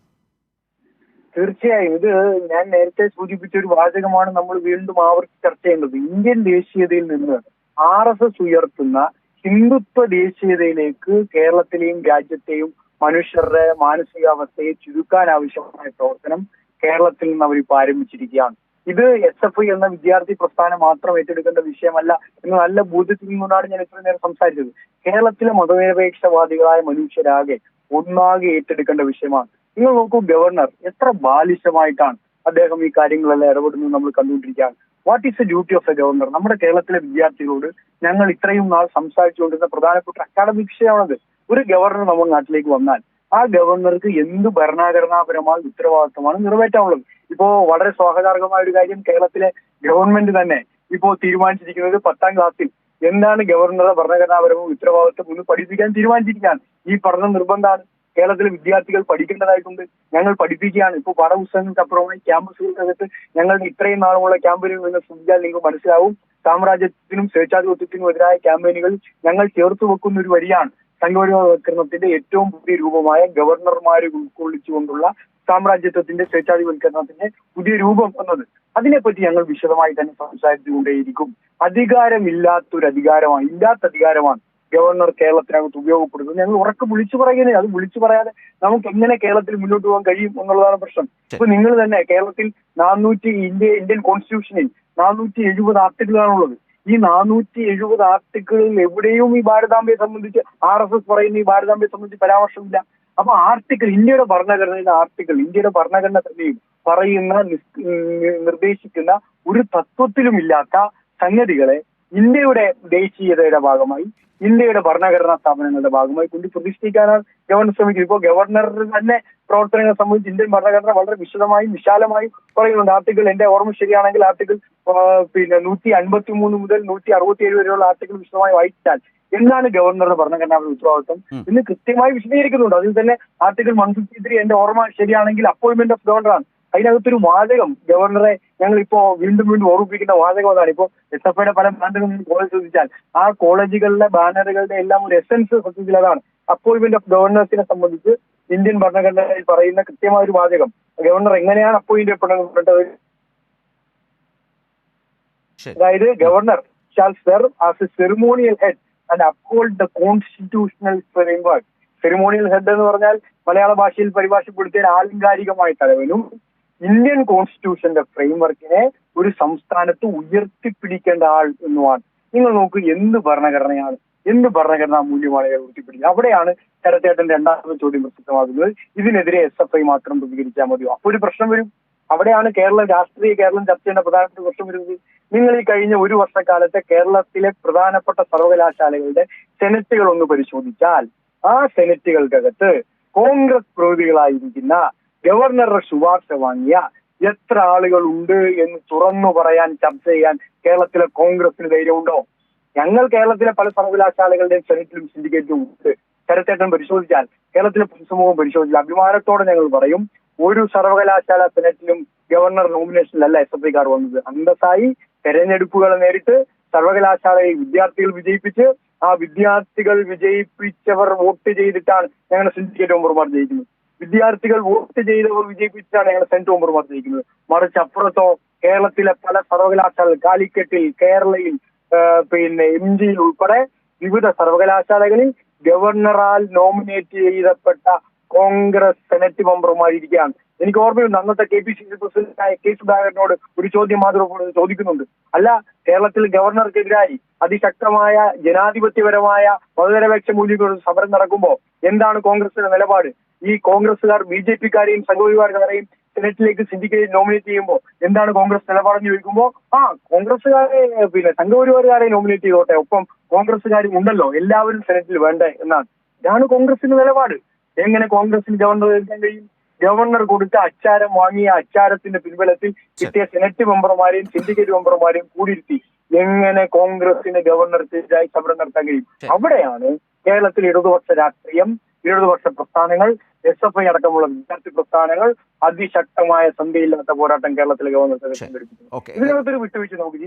തീർച്ചയായും ഇത് ഞാൻ നേരത്തെ സൂചിപ്പിച്ച ഒരു വാചകമാണ് നമ്മൾ വീണ്ടും ആവർത്തി ചർച്ച ചെയ്യേണ്ടത്. ഇന്ത്യൻ ദേശീയതയിൽ നിന്ന് RSS ഉയർത്തുന്ന ഹിന്ദുത്വ ദേശീയതയിലേക്ക് കേരളത്തിലെയും രാജ്യത്തെയും മനുഷ്യരുടെ മാനസികാവസ്ഥയെ ചുരുക്കാൻ ആവശ്യമായ പ്രവർത്തനം കേരളത്തിൽ നിന്ന് അവരിപ്പോൾ ആരംഭിച്ചിരിക്കുകയാണ്. ഇത് SFI എന്ന വിദ്യാർത്ഥി പ്രസ്ഥാനം മാത്രം ഏറ്റെടുക്കേണ്ട വിഷയമല്ല എന്ന് നല്ല ബോധ്യത്തിൽ നിന്നുകൊണ്ടാണ് ഞാൻ ഇത്ര നേരം സംസാരിച്ചത്. കേരളത്തിലെ മതനിരപേക്ഷവാദികളായ മനുഷ്യരാകെ ഒന്നാകെ ഏറ്റെടുക്കേണ്ട വിഷയമാണ്. നിങ്ങൾ നോക്കൂ, ഗവർണർ എത്ര ബാലിശമായിട്ടാണ് അദ്ദേഹം ഈ കാര്യങ്ങളെല്ലാം ഇടപെടുന്നത് നമ്മൾ കണ്ടുകൊണ്ടിരിക്കുകയാണ്. What is the duty of A governor? നമ്മുടെ കേരളത്തിലെ വിദ്യാർത്ഥികളോട് ഞങ്ങൾ ഇത്രയും നാൾ സംസാരിച്ചുകൊണ്ടിരുന്ന പ്രധാനപ്പെട്ട അക്കാഡമിക് വിഷയമാണത്. ഒരു ഗവർണർ നമ്മുടെ നാട്ടിലേക്ക് വന്നാൽ ആ ഗവർണർക്ക് എന്ത് ഭരണഘടനാപരമായ ഉത്തരവാദിത്തമാണ് നിറവേറ്റാനുള്ളത്? ഇപ്പോ വളരെ സ്വാഗതാർഹമായ ഒരു കാര്യം, കേരളത്തിലെ ഗവൺമെന്റ് തന്നെ ഇപ്പോ തീരുമാനിച്ചിരിക്കുന്നത് 10ാം ക്ലാസ്സിൽ എന്താണ് ഗവർണറുടെ ഭരണഘടനാപരവും ഉത്തരവാദിത്വം എന്ന് പഠിപ്പിക്കാൻ തീരുമാനിച്ചിരിക്കുകയാണ്. ഈ പഠനം നിർബന്ധമാണ്. കേരളത്തിലെ വിദ്യാർത്ഥികൾ പഠിക്കേണ്ടതായിട്ടുണ്ട്. ഞങ്ങൾ പഠിപ്പിക്കുകയാണ്. ഇപ്പോൾ പാഠപുസ്തകങ്ങൾക്കപ്പുറമായി ക്യാമ്പസുകൾക്കകത്ത് ഞങ്ങളുടെ ഇത്രയും നാളുമുള്ള ക്യാമ്പയിനിൽ നിന്ന് ശ്രദ്ധിച്ചാൽ നിങ്ങൾക്ക് മനസ്സിലാവും, സാമ്രാജ്യത്തിനും സ്വേച്ഛാധിപത്യത്തിനും എതിരായ ക്യാമ്പയിനുകൾ ഞങ്ങൾ ചേർത്ത് വെക്കുന്ന ഒരു വരിയാണ് സംഘപരിവാരവൽക്കരണത്തിന്റെ ഏറ്റവും പുതിയ രൂപമായ ഗവർണർമാരെ ഉൾക്കൊള്ളിച്ചുകൊണ്ടുള്ള സാമ്രാജ്യത്വത്തിന്റെ സ്വേച്ഛാധിപത്യവൽക്കരണത്തിന്റെ പുതിയ രൂപം എന്നത്. അതിനെപ്പറ്റി ഞങ്ങൾ വിശദമായി തന്നെ സംസാരിച്ചുകൊണ്ടേയിരിക്കും. അധികാരമില്ലാത്ത അധികാരമാണ് ഗവർണർ കേരളത്തിനകത്ത് ഉപയോഗപ്പെടുത്തുന്നത്. ഞങ്ങൾ ഉറക്കെ വിളിച്ചു പറയുന്നത്. അത് വിളിച്ചു പറയാതെ നമുക്ക് എങ്ങനെ കേരളത്തിൽ മുന്നോട്ട് പോകാൻ കഴിയും എന്നുള്ളതാണ് പ്രശ്നം. ഇപ്പൊ നിങ്ങൾ തന്നെ കേരളത്തിൽ ഇന്ത്യൻ കോൺസ്റ്റിറ്റ്യൂഷനിൽ 470 ആർട്ടിക്കിളാണുള്ളത്. ഈ 470 ആർട്ടിക്കിളിൽ എവിടെയും ഈ ഭാരതാംബയെ സംബന്ധിച്ച് RSS പറയുന്ന ഈ ഭാരതാംബയെ സംബന്ധിച്ച് പരാമർശമില്ല. അപ്പൊ ആർട്ടിക്കിൾ, ഇന്ത്യയുടെ ഭരണഘടന തന്നെയും നിർദ്ദേശിക്കുന്ന ഒരു തത്വത്തിലുമില്ലാത്ത സംഗതികളെ ഇന്ത്യയുടെ ദേശീയതയുടെ ഭാഗമായി, ഇന്ത്യയുടെ ഭരണഘടനാ സ്ഥാപനങ്ങളുടെ ഭാഗമായി കൊണ്ട് പ്രതിഷ്ഠിക്കാനാണ് ഗവർണർ ശ്രമിക്കുന്നത്. ഇപ്പോൾ ഗവർണറുടെ തന്നെ പ്രവർത്തനങ്ങളെ സംബന്ധിച്ച് ഇന്ത്യൻ ഭരണഘടന വളരെ വിശദമായും വിശാലമായും പറയുന്നുണ്ട്. ആർട്ടിക്കിൾ, എന്റെ ഓർമ്മ ശരിയാണെങ്കിൽ ആർട്ടിക്കിൾ 153 മുതൽ 167 വരെയുള്ള ആർട്ടിക്കിൾ വിശദമായി വായിച്ചാൽ എന്താണ് ഗവർണറുടെ ഭരണഘടനാ ഉത്തരവാദിത്വം എന്ന് കൃത്യമായി വിശദീകരിക്കുന്നുണ്ട്. അതിൽ തന്നെ ആർട്ടിക്കിൾ 153 എന്റെ ഓർമ്മ ശരിയാണെങ്കിൽ അപ്പോയിന്റ്മെന്റ് ഓഫ് ഗവർണറാണ്. അതിനകത്തൊരു വാചകം ഗവർണറെ ഞങ്ങൾ ഇപ്പോ വീണ്ടും ഓർമ്മിപ്പിക്കുന്ന വാചകം അതാണ്. ഇപ്പോൾ SFIയുടെ പല ബാനറുകളും കോളേജ് ശ്രദ്ധിച്ചാൽ ആ കോളേജുകളിലെ ബാനറുകളുടെ എല്ലാം ഒരു എസൻസ് സത്യത്തിൽ അതാണ്. അപ്പോയിന്റ്മെന്റ് ഓഫ് ഗവർണേഴ്സിനെ സംബന്ധിച്ച് ഇന്ത്യൻ ഭരണഘടനയിൽ പറയുന്ന കൃത്യമായ ഒരു വാചകം, ഗവർണർ എങ്ങനെയാണ് അപ്പോയിന്റ് ചെയ്യപ്പെടുന്നത്. അതായത് governor shall serve as A ceremonial head and uphold the constitutional framework. Ceremonial head എന്ന് പറഞ്ഞാൽ മലയാള ഭാഷയിൽ പരിഭാഷപ്പെടുത്തിയ ആലങ്കാരികമായ തലവനും ഇന്ത്യൻ കോൺസ്റ്റിറ്റ്യൂഷന്റെ ഫ്രെയിംവർക്കിനെ ഒരു സംസ്ഥാനത്ത് ഉയർത്തിപ്പിടിക്കേണ്ട ആൾ എന്നുമാണ്. നിങ്ങൾ നോക്കൂ, എന്ത് ഭരണഘടനയാണ്, എന്ത് ഭരണഘടനാ മൂല്യമാണ് ഇയാൾ ഉയർത്തിപ്പിടിക്കുന്നത്? അവിടെയാണ് ശരത്തേട്ടൻ രണ്ടാമത്തെ ചോദ്യം പ്രസക്തമാകുന്നത്. ഇതിനെതിരെ SFI മാത്രം പ്രതികരിച്ചാൽ മതിയോ? അപ്പോൾ ഒരു പ്രശ്നം വരും. അവിടെയാണ് കേരളം ചർച്ച ചെയ്യേണ്ട പ്രധാനപ്പെട്ട പ്രശ്നം വരുന്നത്. നിങ്ങൾ ഈ കഴിഞ്ഞ ഒരു വർഷക്കാലത്തെ കേരളത്തിലെ പ്രധാനപ്പെട്ട സർവകലാശാലകളുടെ സെനറ്റുകൾ ഒന്ന് പരിശോധിച്ചാൽ ആ സെനറ്റുകൾക്കകത്ത് കോൺഗ്രസ് പ്രതിനിധികളായിരിക്കുന്ന ഗവർണറുടെ ശുപാർശ വാങ്ങിയ എത്ര ആളുകൾ ഉണ്ട് എന്ന് തുറന്നു പറയാൻ, ചർച്ച ചെയ്യാൻ കേരളത്തിലെ കോൺഗ്രസിന് ധൈര്യമുണ്ടോ? ഞങ്ങൾ കേരളത്തിലെ പല സർവകലാശാലകളുടെയും സെനറ്റിലും സിൻഡിക്കേറ്റും ഉണ്ട്. ശരത്തേട്ടൻ പരിശോധിച്ചാൽ, കേരളത്തിലെ പൊതുസമൂഹം പരിശോധിച്ചാൽ അഭിമാനത്തോടെ ഞങ്ങൾ പറയും, ഒരു സർവകലാശാല സെനറ്റിലും ഗവർണർ നോമിനേഷനിലല്ല SFIക്കാർ വന്നത്. അന്തസ്സായി തെരഞ്ഞെടുപ്പുകളെ നേരിട്ട് സർവകലാശാലയിൽ വിദ്യാർത്ഥികൾ വിജയിപ്പിച്ച് ആ വിദ്യാർത്ഥികൾ വിജയിപ്പിച്ചവർ വോട്ട് ചെയ്തിട്ടാണ് ഞങ്ങളുടെ സിൻഡിക്കേറ്റ് മെമ്പർമാർ ജയിക്കുന്നത്. വിദ്യാർത്ഥികൾ വോട്ട് ചെയ്തവർ വിജയിപ്പിച്ചാണ് ഞങ്ങളുടെ സെനറ്റ് മെമ്പർമാർ ജയിക്കുന്നത്. മറിച്ച് അപ്പുറത്തോ കേരളത്തിലെ പല സർവകലാശാലകൾ, കാലിക്കറ്റിൽ, കേരളയിൽ, MGയിൽ ഉൾപ്പെടെ വിവിധ സർവകലാശാലകളിൽ ഗവർണറാൽ നോമിനേറ്റ് ചെയ്യപ്പെട്ട കോൺഗ്രസ് സെനറ്റ് മെമ്പർമാരിരിക്കുകയാണ്. എനിക്ക് ഓർമ്മയുണ്ട്, അന്നത്തെ KPCC പ്രസിഡന്റായ K സുധാകരനോട് ഒരു ചോദ്യം മാതൃഭൂമി ചോദിക്കുന്നുണ്ട്. അല്ല, കേരളത്തിൽ ഗവർണർക്കെതിരായി അതിശക്തമായ ജനാധിപത്യപരമായ മതനിരപേക്ഷ മൂല്യങ്ങളുടെ സമരം നടക്കുമ്പോൾ എന്താണ് കോൺഗ്രസിന്റെ നിലപാട്? ഈ കോൺഗ്രസുകാർ BJPക്കാരെയും സംഘപരിവാരക്കാരെയും സെനറ്റിലേക്ക് സിൻഡിക്കേറ്റ് നോമിനേറ്റ് ചെയ്യുമ്പോൾ എന്താണ് കോൺഗ്രസ് നിലപാടെന്ന് ചോദിക്കുമ്പോൾ കോൺഗ്രസുകാരെ സംഘപരിവാരക്കാരെ നോമിനേറ്റ് ചെയ്തോട്ടെ, ഒപ്പം കോൺഗ്രസുകാരും ഉണ്ടല്ലോ, എല്ലാവരും സെനറ്റിൽ വേണ്ടേ എന്നാണ്. ഇതാണ് കോൺഗ്രസിന്റെ നിലപാട്. എങ്ങനെ കോൺഗ്രസിന് ഗവർണർ എഴുതാൻ കഴിയും? ഗവർണർ കൊടുത്ത അച്ചാരം വാങ്ങിയ അച്ചാരത്തിന്റെ പിൻബലത്തിൽ കിട്ടിയ സെനറ്റ് മെമ്പർമാരെയും സിൻഡിക്കേറ്റ് മെമ്പർമാരെയും കൂടിയിരുത്തി എങ്ങനെ കോൺഗ്രസിന് ഗവർണർക്കെതിരായി സമരം നടത്താൻ കഴിയും? അവിടെയാണ് കേരളത്തിൽ ഇടതുപക്ഷ രാഷ്ട്രീയം, ഇടതുപക്ഷ പ്രസ്ഥാനങ്ങൾ, SFI അടക്കമുള്ള വിദ്യാർത്ഥി പ്രസ്ഥാനങ്ങൾ അതിശക്തമായ സന്ധിയില്ലാത്ത പോരാട്ടം കേരളത്തിലെ ഗവർണർക്ക് സംഘടിപ്പിക്കുന്നു. ഇതിനകത്തൊരു വിട്ടുവീഴ്ച നോക്കി.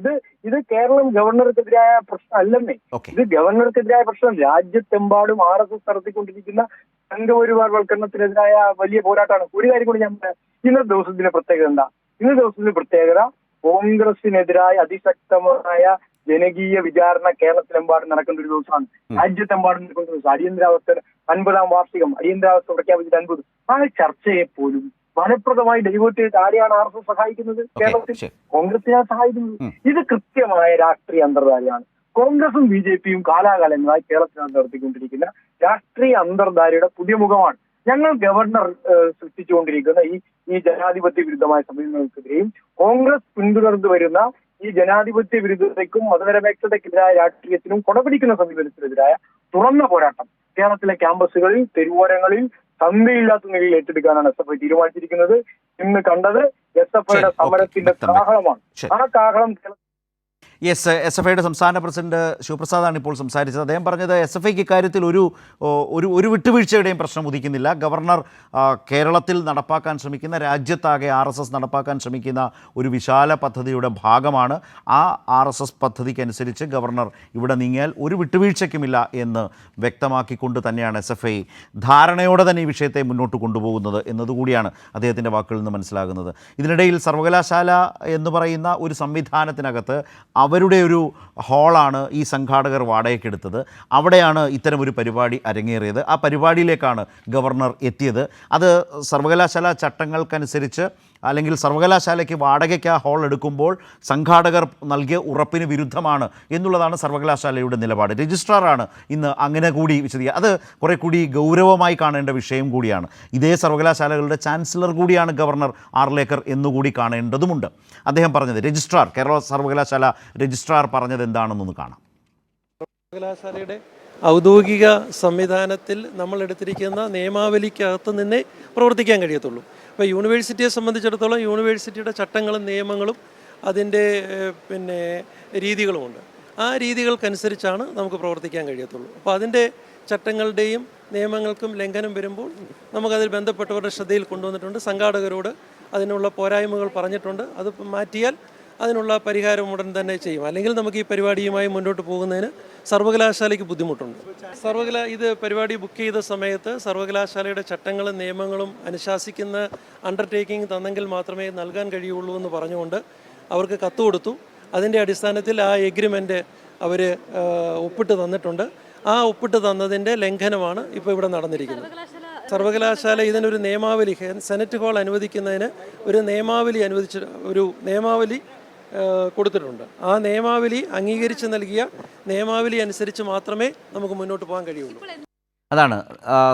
ഇത് കേരളം ഗവർണർക്കെതിരായ പ്രശ്നം അല്ലെന്നേ. ഇത് ഗവർണർക്കെതിരായ പ്രശ്നം രാജ്യത്തെമ്പാടും RSS നടത്തിക്കൊണ്ടിരിക്കുന്ന സംഘപരിവാർവൽക്കരണത്തിനെതിരായ വലിയ പോരാട്ടമാണ്. ഒരു കാര്യം കൂടി ഞാൻ പറയാം. ഇന്നത്തെ ദിവസത്തിന്റെ പ്രത്യേകത എന്താ? ഇന്നത്തെ ദിവസത്തിന്റെ പ്രത്യേകത കോൺഗ്രസിനെതിരായ അതിശക്തമായ ജനകീയ വിചാരണ കേരളത്തിലെമ്പാടും നടക്കുന്ന ഒരു ദിവസമാണ്. രാജ്യത്തെമ്പാടും നടക്കുന്ന ദിവസം. അടിയന്തരാവസ്ഥ 50ാം വാർഷികം, അടിയന്തരാവസ്ഥ പ്രഖ്യാപിച്ചിട്ട് 50. ആ ചർച്ചയെ പോലും ഫലപ്രദമായി ഡൈവേർട്ട് ചെയ്ത് ആരെയാണ് RSS സഹായിക്കുന്നത്? കേരളത്തിൽ കോൺഗ്രസിനെ സഹായിക്കുന്നത്. ഇത് കൃത്യമായ രാഷ്ട്രീയ അന്തർധാരയാണ്. കോൺഗ്രസും BJPയും കാലാകാലങ്ങളായി കേരളത്തിനകത്ത് നടത്തിക്കൊണ്ടിരിക്കുന്ന രാഷ്ട്രീയ അന്തർധാരയുടെ പുതിയ മുഖമാണ്. ഞങ്ങൾ ഗവർണർ സൃഷ്ടിച്ചുകൊണ്ടിരിക്കുന്ന ഈ ജനാധിപത്യ വിരുദ്ധമായ സമീപനങ്ങൾക്കെതിരെയും കോൺഗ്രസ് പിന്തുടർന്നു വരുന്ന ഈ ജനാധിപത്യ വിരുദ്ധതയ്ക്കും മതനിരപേക്ഷതയ്ക്കെതിരായ രാഷ്ട്രീയത്തിനും കൊടപിടിക്കുന്ന സമീപനത്തിനെതിരായ തുറന്ന പോരാട്ടം കേരളത്തിലെ ക്യാമ്പസുകളിൽ, തെരുവോരങ്ങളിൽ സന്ധിയില്ലാത്ത നിലയിൽ ഏറ്റെടുക്കാനാണ് SFI തീരുമാനിച്ചിരിക്കുന്നത്. ഇന്ന് കണ്ടത് SFIയുടെ സമരത്തിന്റെ കാഹളമാണ്. ആ കാഹളം SFIയുടെ സംസ്ഥാന പ്രസിഡന്റ് ശിവപ്രസാദാണ് ഇപ്പോൾ സംസാരിച്ചത്. അദ്ദേഹം പറഞ്ഞത് SFIക്ക് ഇക്കാര്യത്തിൽ ഒരു വിട്ടുവീഴ്ചയുടെയും പ്രശ്നം ഉദിക്കുന്നില്ല. ഗവർണർ കേരളത്തിൽ നടപ്പാക്കാൻ ശ്രമിക്കുന്ന, രാജ്യത്താകെ RSS നടപ്പാക്കാൻ ശ്രമിക്കുന്ന ഒരു വിശാല പദ്ധതിയുടെ ഭാഗമാണ്. ആ RSS പദ്ധതിക്കനുസരിച്ച് ഗവർണർ ഇവിടെ നീങ്ങിയാൽ ഒരു വിട്ടുവീഴ്ചയ്ക്കുമില്ല എന്ന് വ്യക്തമാക്കിക്കൊണ്ട് തന്നെയാണ് SFI ധാരണയോടെ തന്നെ ഈ വിഷയത്തെ മുന്നോട്ട് കൊണ്ടുപോകുന്നത് എന്നതുകൂടിയാണ് അദ്ദേഹത്തിൻ്റെ വാക്കുകളിൽ നിന്ന് മനസ്സിലാകുന്നത്. ഇതിനിടയിൽ സർവകലാശാല എന്ന് പറയുന്ന ഒരു സംവിധാനത്തിനകത്ത് അവരുടെ ഒരു ഹാളാണ് ഈ സംഘാടകർ വാടകയ്ക്കെടുത്തത്. അവിടെയാണ് ഇത്തരമൊരു പരിപാടി അരങ്ങേറിയത്. ആ പരിപാടിയിലേക്കാണ് ഗവർണർ എത്തിയത്. അത് സർവകലാശാല ചട്ടങ്ങൾക്കനുസരിച്ച്, അല്ലെങ്കിൽ സർവകലാശാലയ്ക്ക് വാടകയ്ക്ക് ആ ഹാൾ എടുക്കുമ്പോൾ സംഘാടകർ നൽകിയ ഉറപ്പിന് വിരുദ്ധമാണ് എന്നുള്ളതാണ് സർവകലാശാലയുടെ നിലപാട്. രജിസ്ട്രാറാണ് ഇന്ന് അങ്ങനെ കൂടി അത് കുറെ കൂടി ഗൗരവമായി കാണേണ്ട വിഷയം കൂടിയാണ്. ഇതേ സർവകലാശാലകളുടെ ചാൻസലർ കൂടിയാണ് ഗവർണർ ആർലേക്കർ എന്നുകൂടി കാണേണ്ടതുമുണ്ട്. അദ്ദേഹം പറഞ്ഞത്, രജിസ്ട്രാർ, കേരള സർവകലാശാല രജിസ്ട്രാർ പറഞ്ഞത് എന്താണെന്നൊന്ന് കാണാം. സർവകലാശാലയുടെ ഔദ്യോഗിക സംവിധാനത്തിൽ നമ്മൾ എടുത്തിരിക്കുന്ന നിയമാവലിക്കകത്ത് നിന്നേ പ്രവർത്തിക്കാൻ കഴിയത്തുള്ളൂ. ഇപ്പോൾ യൂണിവേഴ്സിറ്റിയെ സംബന്ധിച്ചിടത്തോളം യൂണിവേഴ്സിറ്റിയുടെ ചട്ടങ്ങളും നിയമങ്ങളും അതിൻ്റെ രീതികളുമുണ്ട്. ആ രീതികൾക്കനുസരിച്ചാണ് നമുക്ക് പ്രവർത്തിക്കാൻ കഴിയത്തുള്ളൂ. അപ്പോൾ അതിൻ്റെ ചട്ടങ്ങളുടെയും നിയമങ്ങൾക്കും ലംഘനം വരുമ്പോൾ നമുക്കതിൽ ബന്ധപ്പെട്ടവരുടെ ശ്രദ്ധയിൽ കൊണ്ടുവന്നിട്ടുണ്ട്. സംഘാടകരോട് അതിനുള്ള പോരായ്മകൾ പറഞ്ഞിട്ടുണ്ട്. അത് മാറ്റിയാൽ അതിനുള്ള പരിഹാരം ഉടൻ തന്നെ ചെയ്യും. അല്ലെങ്കിൽ നമുക്ക് ഈ പരിപാടിയുമായി മുന്നോട്ട് പോകുന്നതിന് സർവകലാശാലയ്ക്ക് ബുദ്ധിമുട്ടുണ്ട്. ഇത് പരിപാടി ബുക്ക് ചെയ്ത സമയത്ത് സർവകലാശാലയുടെ ചട്ടങ്ങളും നിയമങ്ങളും അനുശാസിക്കുന്ന അണ്ടർടേക്കിംഗ് തന്നെങ്കിൽ മാത്രമേ നൽകാൻ കഴിയുള്ളൂ എന്ന് പറഞ്ഞുകൊണ്ട് അവർക്ക് കത്ത് കൊടുത്തു. അതിൻ്റെ അടിസ്ഥാനത്തിൽ ആ എഗ്രിമെൻ്റ് അവർ ഒപ്പിട്ട് തന്നിട്ടുണ്ട്. ആ ഒപ്പിട്ട് തന്നതിൻ്റെ ലംഘനമാണ് ഇപ്പോൾ ഇവിടെ നടന്നിരിക്കുന്നത്. സർവകലാശാല ഇതിനൊരു നിയമാവലി, സെനറ്റ് ഹാൾ അനുവദിക്കുന്നതിന് ഒരു നിയമാവലി കൊടുത്തിട്ടുണ്ട്. ആ നിയമാവലി അംഗീകരിച്ച് നൽകിയ നിയമാവലി അനുസരിച്ച് മാത്രമേ നമുക്ക് മുന്നോട്ട് പോകാൻ കഴിയുള്ളൂ. അതാണ്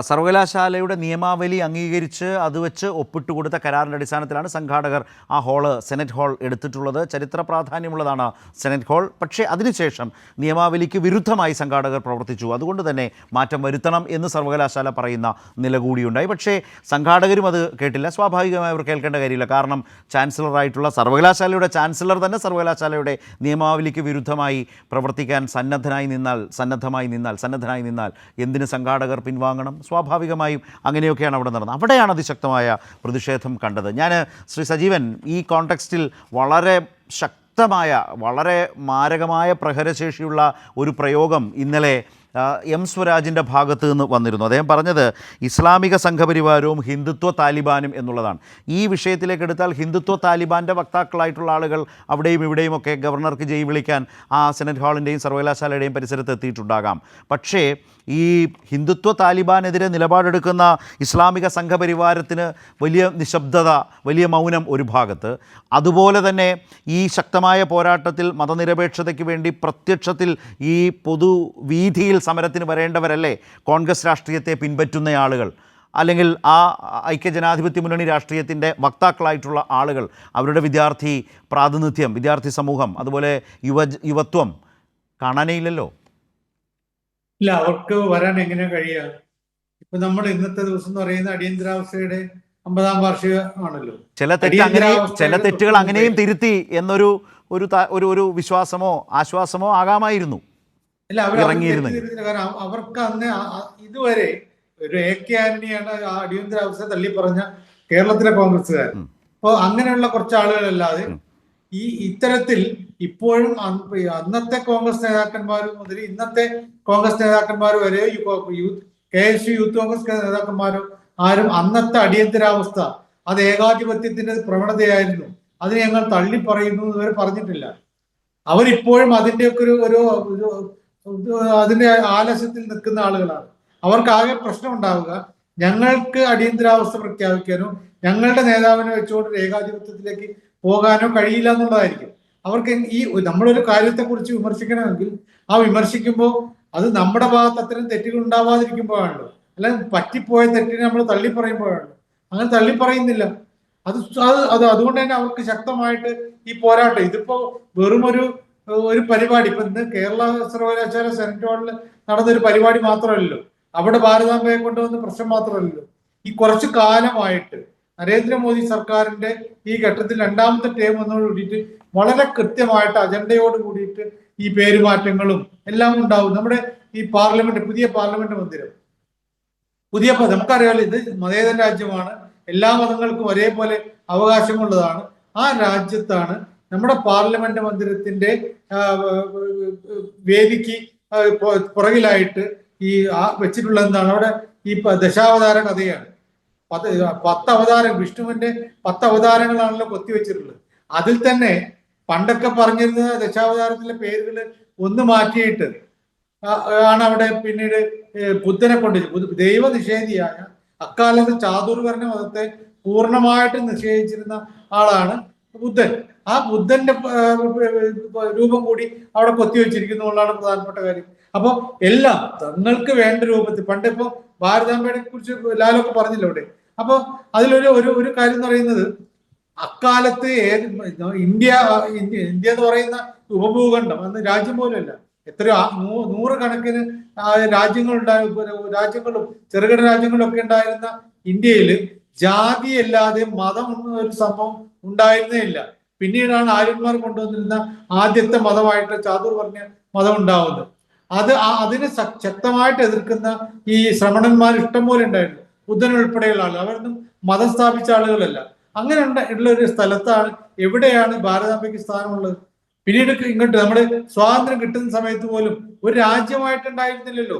സർവകലാശാലയുടെ നിയമാവലി അംഗീകരിച്ച് അത് വെച്ച് ഒപ്പിട്ട് കൊടുത്ത കരാറിൻ്റെ അടിസ്ഥാനത്തിലാണ് സംഘാടകർ ആ ഹാള് സെനറ്റ് ഹാൾ എടുത്തിട്ടുള്ളത്. ചരിത്ര പ്രാധാന്യമുള്ളതാണ് സെനറ്റ് ഹാൾ. പക്ഷേ അതിനുശേഷം നിയമാവലിക്ക് വിരുദ്ധമായി സംഘാടകർ പ്രവർത്തിച്ചു. അതുകൊണ്ട് തന്നെ മാറ്റം വരുത്തണം എന്ന് സർവകലാശാല പറയുന്ന നില കൂടിയുണ്ടായി. പക്ഷേ സംഘാടകരും അത് കേട്ടില്ല. സ്വാഭാവികമായി അവർ കേൾക്കേണ്ട കാര്യമില്ല. കാരണം ചാൻസലറായിട്ടുള്ള സർവകലാശാലയുടെ ചാൻസലർ തന്നെ സർവകലാശാലയുടെ നിയമാവലിക്ക് വിരുദ്ധമായി പ്രവർത്തിക്കാൻ സന്നദ്ധനായി നിന്നാൽ എന്തിന് സംഘാടകർ പിൻവാങ്ങണം? സ്വാഭാവികമായും അങ്ങനെയൊക്കെയാണ് അവിടെ നടന്നത്. അവിടെയാണ് അതിശക്തമായ പ്രതിഷേധം കണ്ടത്. ഞാൻ ശ്രീ സജീവൻ, ഈ കോണ്ടെക്സ്റ്റിൽ വളരെ ശക്തമായ, വളരെ മാരകമായ പ്രഹരശേഷിയുള്ള ഒരു പ്രയോഗം ഇന്നലെ എം സ്വരാജിൻ്റെ ഭാഗത്ത് നിന്ന് വന്നിരുന്നു. അദ്ദേഹം പറഞ്ഞത് ഇസ്ലാമിക സംഘപരിവാരവും ഹിന്ദുത്വ താലിബാനും എന്നുള്ളതാണ്. ഈ വിഷയത്തിലേക്ക് എടുത്താൽ ഹിന്ദുത്വ താലിബാൻ്റെ വക്താക്കളായിട്ടുള്ള ആളുകൾ അവിടെയും ഇവിടെയുമൊക്കെ ഗവർണർക്ക് ജയ് വിളിക്കാൻ ആ സെനറ്റ് ഹാളിൻ്റെയും സർവകലാശാലയുടെയും പരിസരത്ത് എത്തിയിട്ടുണ്ടാകാം. പക്ഷേ ഈ ഹിന്ദുത്വ താലിബാനെതിരെ നിലപാടെടുക്കുന്ന ഇസ്ലാമിക സംഘപരിവാരത്തിന് വലിയ നിശബ്ദത, വലിയ മൗനം ഒരു ഭാഗത്ത്. അതുപോലെ തന്നെ ഈ ശക്തമായ പോരാട്ടത്തിൽ മതനിരപേക്ഷതയ്ക്ക് വേണ്ടി പ്രത്യക്ഷത്തിൽ ഈ പൊതുവീഥിയിൽ സമരത്തിന് വരേണ്ടവരല്ലേ കോൺഗ്രസ് രാഷ്ട്രീയത്തെ പിൻപറ്റുന്ന ആളുകൾ, അല്ലെങ്കിൽ ആ ഐക്യജനാധിപത്യ മുന്നണി രാഷ്ട്രീയത്തിൻ്റെ വക്താക്കളായിട്ടുള്ള ആളുകൾ, അവരുടെ വിദ്യാർത്ഥി പ്രാതിനിധ്യം, വിദ്യാർത്ഥി സമൂഹം, അതുപോലെ യുവത്വം കാണാനേ ഇല്ലല്ലോ. ഇല്ല, അവർക്ക് വരാൻ എങ്ങനെ കഴിയുക? ഇപ്പൊ നമ്മൾ ഇന്നത്തെ ദിവസം എന്ന് പറയുന്ന അടിയന്തരാവസ്ഥയുടെ 50ാം വാർഷികമാണല്ലോ. ചില തെറ്റുകൾ അങ്ങനെയും തിരുത്തി എന്നൊരു ഒരു വിശ്വാസമോ ആശ്വാസമോ ആകാമായിരുന്നു. അല്ല, കാരണം അവർക്ക് അന്ന് ഇതുവരെ ഒരു AK ആന്റണിയാണ് ആ അടിയന്തരാവസ്ഥ തള്ളി പറഞ്ഞ കേരളത്തിലെ കോൺഗ്രസ്സുകാരൻ. അപ്പോൾ അങ്ങനെയുള്ള കുറച്ച് ആളുകളല്ലാതെ ഈ ഇത്തരത്തിൽ ഇപ്പോഴും അന്നത്തെ കോൺഗ്രസ് നേതാക്കന്മാർ മുതൽ ഇന്നത്തെ കോൺഗ്രസ് നേതാക്കന്മാർ വരെ KSU യൂത്ത് കോൺഗ്രസ് നേതാക്കന്മാരോ ആരും അന്നത്തെ അടിയന്തരാവസ്ഥ അത് ഏകാധിപത്യത്തിന്റെ പ്രവണതയായിരുന്നു, അതിനെ ഞങ്ങൾ തള്ളി പറയുന്നു ഇതുവരെ പറഞ്ഞിട്ടില്ല. അവരിപ്പോഴും അതിൻ്റെയൊക്കെ ഒരു അതിന്റെ ആലസ്യത്തിൽ നിൽക്കുന്ന ആളുകളാണ്. അവർക്ക് ആകെ പ്രശ്നം ഉണ്ടാവുക ഞങ്ങൾക്ക് അടിയന്തരാവസ്ഥ പ്രഖ്യാപിക്കാനോ ഞങ്ങളുടെ നേതാവിനെ വെച്ചുകൊണ്ട് ഏകാധിപത്യത്തിലേക്ക് പോകാനോ കഴിയില്ല എന്നുള്ളതായിരിക്കും. അവർക്ക് ഈ നമ്മളൊരു കാര്യത്തെക്കുറിച്ച് വിമർശിക്കണമെങ്കിൽ ആ വിമർശിക്കുമ്പോൾ അത് നമ്മുടെ ഭാഗത്ത് അത്തരം തെറ്റുകൾ ഉണ്ടാവാതിരിക്കുമ്പോഴാണല്ലോ, അല്ലെങ്കിൽ പറ്റിപ്പോയ തെറ്റിനെ നമ്മൾ തള്ളിപ്പറയുമ്പോഴാണല്ലോ. അങ്ങനെ തള്ളിപ്പറയുന്നില്ല. അതുകൊണ്ട് തന്നെ അവർക്ക് ശക്തമായിട്ട് ഈ പോരാട്ടം ഇതിപ്പോ വെറും ഒരു പരിപാടി, ഇപ്പൊ ഇന്ന് കേരള സർവകലാശാല സെനറ്റ് ഹാളിൽ നടന്നൊരു പരിപാടി മാത്രമല്ലല്ലോ, അവിടെ ഭാരതാംബയെ കൊണ്ടുവന്ന പ്രശ്നം മാത്രമല്ലല്ലോ. ഈ കുറച്ചു കാലമായിട്ട് നരേന്ദ്രമോദി സർക്കാരിന്റെ ഈ ഘട്ടത്തിൽ 2ാമത്തെ ടേം വന്നതോട് കൂടിയിട്ട് വളരെ കൃത്യമായിട്ട് അജണ്ടയോട് കൂടിയിട്ട് ഈ പേരുമാറ്റങ്ങളും എല്ലാം ഉണ്ടാവും. നമ്മുടെ ഈ പാർലമെന്റ്, പുതിയ പാർലമെന്റ് മന്ദിരം, നമുക്കറിയാലോ ഇത് മതേതര രാജ്യമാണ്, എല്ലാ മതങ്ങൾക്കും ഒരേപോലെ അവകാശമുള്ളതാണ്. ആ രാജ്യത്താണ് നമ്മുടെ പാർലമെന്റ് മന്ദിരത്തിന്റെ വേദിക്ക് പുറകിലായിട്ട് ഈ വെച്ചിട്ടുള്ളത് എന്താണ്, അവിടെ ഈ ദശാവതാര കഥയാണ്. 10 അവതാരം, വിഷ്ണുവിന്റെ 10 അവതാരങ്ങളാണല്ലോ കൊത്തിവെച്ചിട്ടുള്ളത്. അതിൽ തന്നെ പണ്ടൊക്കെ പറഞ്ഞിരുന്ന ദശാവതാരത്തിലെ പേരുകൾ ഒന്ന് മാറ്റിയിട്ട് ആണ് അവിടെ പിന്നീട് ബുദ്ധനെ കൊണ്ട് ദൈവനിഷേധിയായ അക്കാലത്ത് ചാതുർവർണ്ണ മതത്തെ പൂർണ്ണമായിട്ട് നിഷേധിച്ചിരുന്ന ആളാണ് ബുദ്ധൻ. ആ ബുദ്ധന്റെ രൂപം കൂടി അവിടെ കൊത്തിവെച്ചിരിക്കുന്നു എന്നുള്ളതാണ് പ്രധാനപ്പെട്ട കാര്യം. അപ്പൊ എല്ലാം തങ്ങൾക്ക് വേണ്ട രൂപത്തിൽ, പണ്ടിപ്പോ ഭാരതാംബയെ കുറിച്ച് ലാലൊക്കെ പറഞ്ഞില്ല ഇവിടെ. അപ്പൊ അതിലൊരു ഒരു കാര്യം എന്ന് പറയുന്നത്, അക്കാലത്ത് ഇന്ത്യ എന്ന് പറയുന്ന ഉപഭൂഖണ്ഡം അന്ന് രാജ്യം പോലുമല്ല, എത്രയോ 100 കണക്കിന് രാജ്യങ്ങളും ചെറുകിട രാജ്യങ്ങളും ഒക്കെ ഉണ്ടായിരുന്ന ഇന്ത്യയിൽ ജാതിയല്ലാതെ മതം ഒരു സംഭവം ഉണ്ടായിരുന്നേ ഇല്ല. പിന്നീടാണ് ആര്യന്മാർ കൊണ്ടുവന്നിരുന്ന ആദ്യത്തെ മതമായിട്ട് ചാതുർവർണ്ണ മതം ഉണ്ടാവുന്നത്. അതിനെ ശക്തമായിട്ട് എതിർക്കുന്ന ഈ ശ്രമണന്മാർ ഇഷ്ടംപോലെ ഉണ്ടായിരുന്നു, ബുദ്ധൻ ഉൾപ്പെടെയുള്ള ആളുകൾ. അവരൊന്നും മതം സ്ഥാപിച്ച ആളുകളല്ല. അങ്ങനെ ഉള്ള ഒരു സ്ഥലത്താണ് എവിടെയാണ് ഭാരതാംബയ്ക്ക് സ്ഥാനമുള്ളത്. പിന്നീട് ഇങ്ങോട്ട് നമ്മുടെ സ്വാതന്ത്ര്യം കിട്ടുന്ന സമയത്ത് പോലും ഒരു രാജ്യമായിട്ടുണ്ടായിരുന്നില്ലല്ലോ.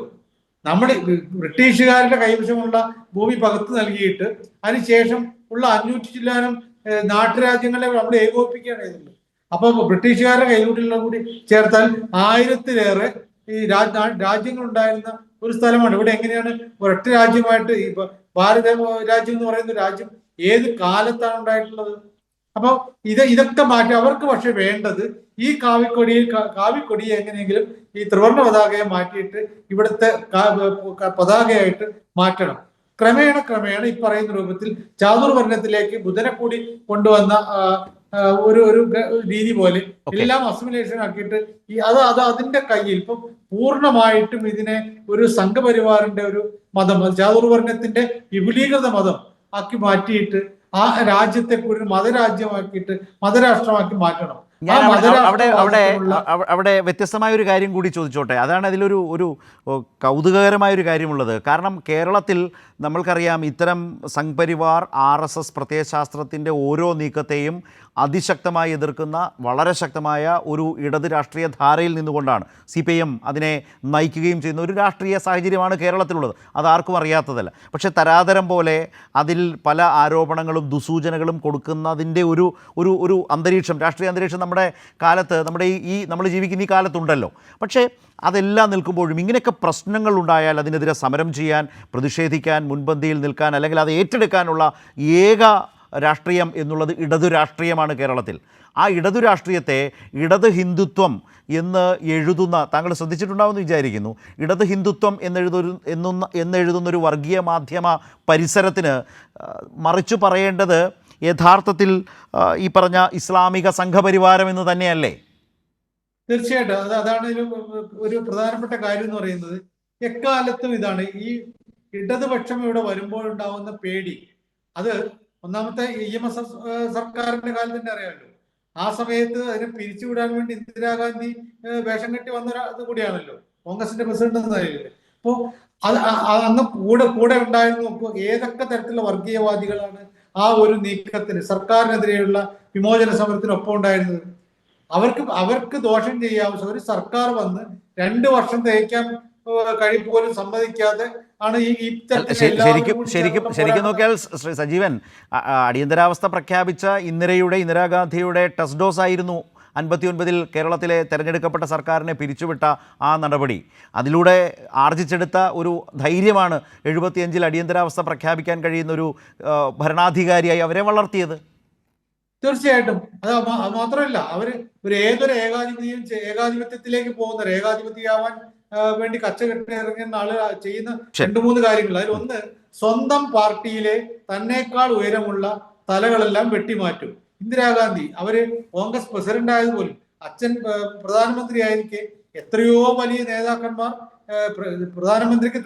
നമ്മുടെ ബ്രിട്ടീഷുകാരുടെ കൈവശമുള്ള ഭൂമി പകുത്തു നൽകിയിട്ട് അതിനുശേഷം ഉള്ള 500 ചില്ലാനം നാട്ടുരാജ്യങ്ങളെ നമ്മൾ ഏകോപിപ്പിക്കുകയാണ് ചെയ്തത്. അപ്പൊ ബ്രിട്ടീഷുകാരുടെ കൈകൂട്ടിലുള്ള കൂടി ചേർത്താൽ 1000-ലേറെ ഈ രാജ്യങ്ങൾ ഉണ്ടായിരുന്ന ഒരു സ്ഥലമാണ്. ഇവിടെ എങ്ങനെയാണ് ഒരൊറ്റ രാജ്യമായിട്ട് ഈ ഭാരത രാജ്യം എന്ന് പറയുന്ന രാജ്യം ഏത് കാലത്താണ് ഉണ്ടായിട്ടുള്ളത്? അപ്പൊ ഇതൊക്കെ മാറ്റി അവർക്ക് പക്ഷെ വേണ്ടത് ഈ കാവിക്കൊടിയെ എങ്ങനെയെങ്കിലും ഈ ത്രിവർണ്ണ പതാകയെ മാറ്റിയിട്ട് ഇവിടുത്തെ പതാകയായിട്ട് മാറ്റണം. ക്രമേണ ഈ പറയുന്ന രൂപത്തിൽ ചാതുർവർണ്ണത്തിലേക്ക് ബുധനെ കൂടി കൊണ്ടുവന്ന ഒരു രീതി പോലെ എല്ലാം അസിമിലേഷൻ ആക്കിയിട്ട് അതിന്റെ കയ്യിൽ ഇപ്പം പൂർണ്ണമായിട്ടും ഇതിനെ ഒരു സംഘപരിവാറിന്റെ ഒരു മതം, ചാതുർവർണ്ണത്തിന്റെ വിപുലീകൃത മതം ആക്കി മാറ്റിയിട്ട് ആ രാജ്യത്തെ ഒരു മതരാജ്യമാക്കിയിട്ട് മതരാഷ്ട്രമാക്കി മാറ്റണം. ഞാൻ അവിടെ വ്യത്യസ്തമായ ഒരു കാര്യം കൂടി ചോദിച്ചോട്ടെ. അതാണ് അതിലൊരു കൗതുകകരമായൊരു കാര്യമുള്ളത്. കാരണം കേരളത്തിൽ നമ്മൾക്കറിയാം ഇത്തരം സംഘ്പരിവാർ RSS പ്രത്യയശാസ്ത്രത്തിൻ്റെ ഓരോ നീക്കത്തെയും അതിശക്തമായി എതിർക്കുന്ന വളരെ ശക്തമായ ഒരു ഇടത് രാഷ്ട്രീയ ധാരയിൽ നിന്നുകൊണ്ടാണ് CPIM അതിനെ നയിക്കുകയും ചെയ്യുന്ന ഒരു രാഷ്ട്രീയ സാഹചര്യമാണ് കേരളത്തിലുള്ളത്. അതാർക്കും അറിയാത്തതല്ല. പക്ഷേ തരാതരം പോലെ അതിൽ പല ആരോപണങ്ങളും ദുസൂചനകളും കൊടുക്കുന്നതിൻ്റെ ഒരു അന്തരീക്ഷം, രാഷ്ട്രീയ അന്തരീക്ഷം നമ്മുടെ കാലത്ത്, നമ്മൾ ജീവിക്കുന്ന ഈ കാലത്തുണ്ടല്ലോ. പക്ഷേ അതെല്ലാം നിൽക്കുമ്പോഴും ഇങ്ങനെയൊക്കെ പ്രശ്നങ്ങൾ ഉണ്ടായാൽ അതിനെതിരെ സമരം ചെയ്യാൻ, പ്രതിഷേധിക്കാൻ, മുൻപന്തിയിൽ നിൽക്കാൻ, അല്ലെങ്കിൽ അത് ഏറ്റെടുക്കാനുള്ള ഏക രാഷ്ട്രീയം എന്നുള്ളത് ഇടതു രാഷ്ട്രീയമാണ് കേരളത്തിൽ. ആ ഇടതു രാഷ്ട്രീയത്തെ ഇടത് ഹിന്ദുത്വം എന്ന് എഴുതുന്ന, താങ്കൾ ശ്രദ്ധിച്ചിട്ടുണ്ടാവുമെന്ന് വിചാരിക്കുന്നു, ഇടത് ഹിന്ദുത്വം എന്നെഴുതുന്നൊരു വർഗീയ മാധ്യമ പരിസരത്തിന് മറിച്ചു പറയേണ്ടത് യഥാർത്ഥത്തിൽ ഈ പറഞ്ഞ ഇസ്ലാമിക സംഘപരിവാരം എന്ന് തന്നെയല്ലേ? തീർച്ചയായിട്ടും അതാണ് ഒരു പ്രധാനപ്പെട്ട കാര്യം എന്ന് പറയുന്നത്. എക്കാലത്തും ഇതാണ് ഈ ഇടതുപക്ഷം ഇവിടെ വരുമ്പോഴുണ്ടാവുന്ന പേടി. അത് ഒന്നാമത്തെ EMS സർക്കാരിന്റെ കാലത്ത് തന്നെ അറിയാമല്ലോ. ആ സമയത്ത് അതിനെ പിരിച്ചുവിടാൻ വേണ്ടി ഇന്ദിരാഗാന്ധി വേഷം കെട്ടി വന്ന ഇത് കൂടിയാണല്ലോ, കോൺഗ്രസിന്റെ പ്രസിഡന്റ് എന്ന നിലയിൽ. അപ്പോ അന്ന് കൂടെ ഉണ്ടായിരുന്നു ഏതൊക്കെ തരത്തിലുള്ള വർഗീയവാദികളാണ് ആ ഒരു നീക്കത്തിന്, സർക്കാരിനെതിരെയുള്ള വിമോചന സമരത്തിനൊപ്പം ഉണ്ടായിരുന്നത്. അവർക്ക് ദോഷം ചെയ്യാവുന്ന ഒരു സർക്കാർ വന്ന് 2 വർഷം തേക്കാൻ പോലും സമ്മതിക്കാതെ ആണ് ശരിക്കും നോക്കിയാൽ ശ്രീ സജീവൻ, അടിയന്തരാവസ്ഥ പ്രഖ്യാപിച്ച ഇന്ദിരാഗാന്ധിയുടെ ടെസ്റ്റ് ഡോസ് ആയിരുന്നു 59-ൽ കേരളത്തിലെ തെരഞ്ഞെടുക്കപ്പെട്ട സർക്കാരിനെ പിരിച്ചുവിട്ട ആ നടപടി. അതിലൂടെ ആർജിച്ചെടുത്ത ഒരു ധൈര്യമാണ് 75-ൽ അടിയന്തരാവസ്ഥ പ്രഖ്യാപിക്കാൻ കഴിയുന്ന ഒരു ഭരണാധികാരിയായി അവരെ വളർത്തിയത്. തീർച്ചയായിട്ടും. അത് മാത്രമല്ല, അവര് ഏതൊരു ഏകാധിപത്യത്തിലേക്ക് പോകുന്ന, ഏകാധിപത്യമാവാൻ വേണ്ടി കച്ചകെട്ടി ഇറങ്ങുന്ന ആള് ചെയ്യുന്ന 2-3 കാര്യങ്ങൾ. അതിലൊന്ന്, സ്വന്തം പാർട്ടിയിലെ തന്നേക്കാൾ ഉയരമുള്ള തലകളെല്ലാം വെട്ടിമാറ്റും. ഇന്ദിരാഗാന്ധി അവര് കോൺഗ്രസ് പ്രസിഡന്റ് ആയതുപോലും, അച്ഛൻ പ്രധാനമന്ത്രി ആയിരിക്കെ എത്രയോ വലിയ നേതാക്കന്മാർ, പ്രധാനമന്ത്രിക്ക്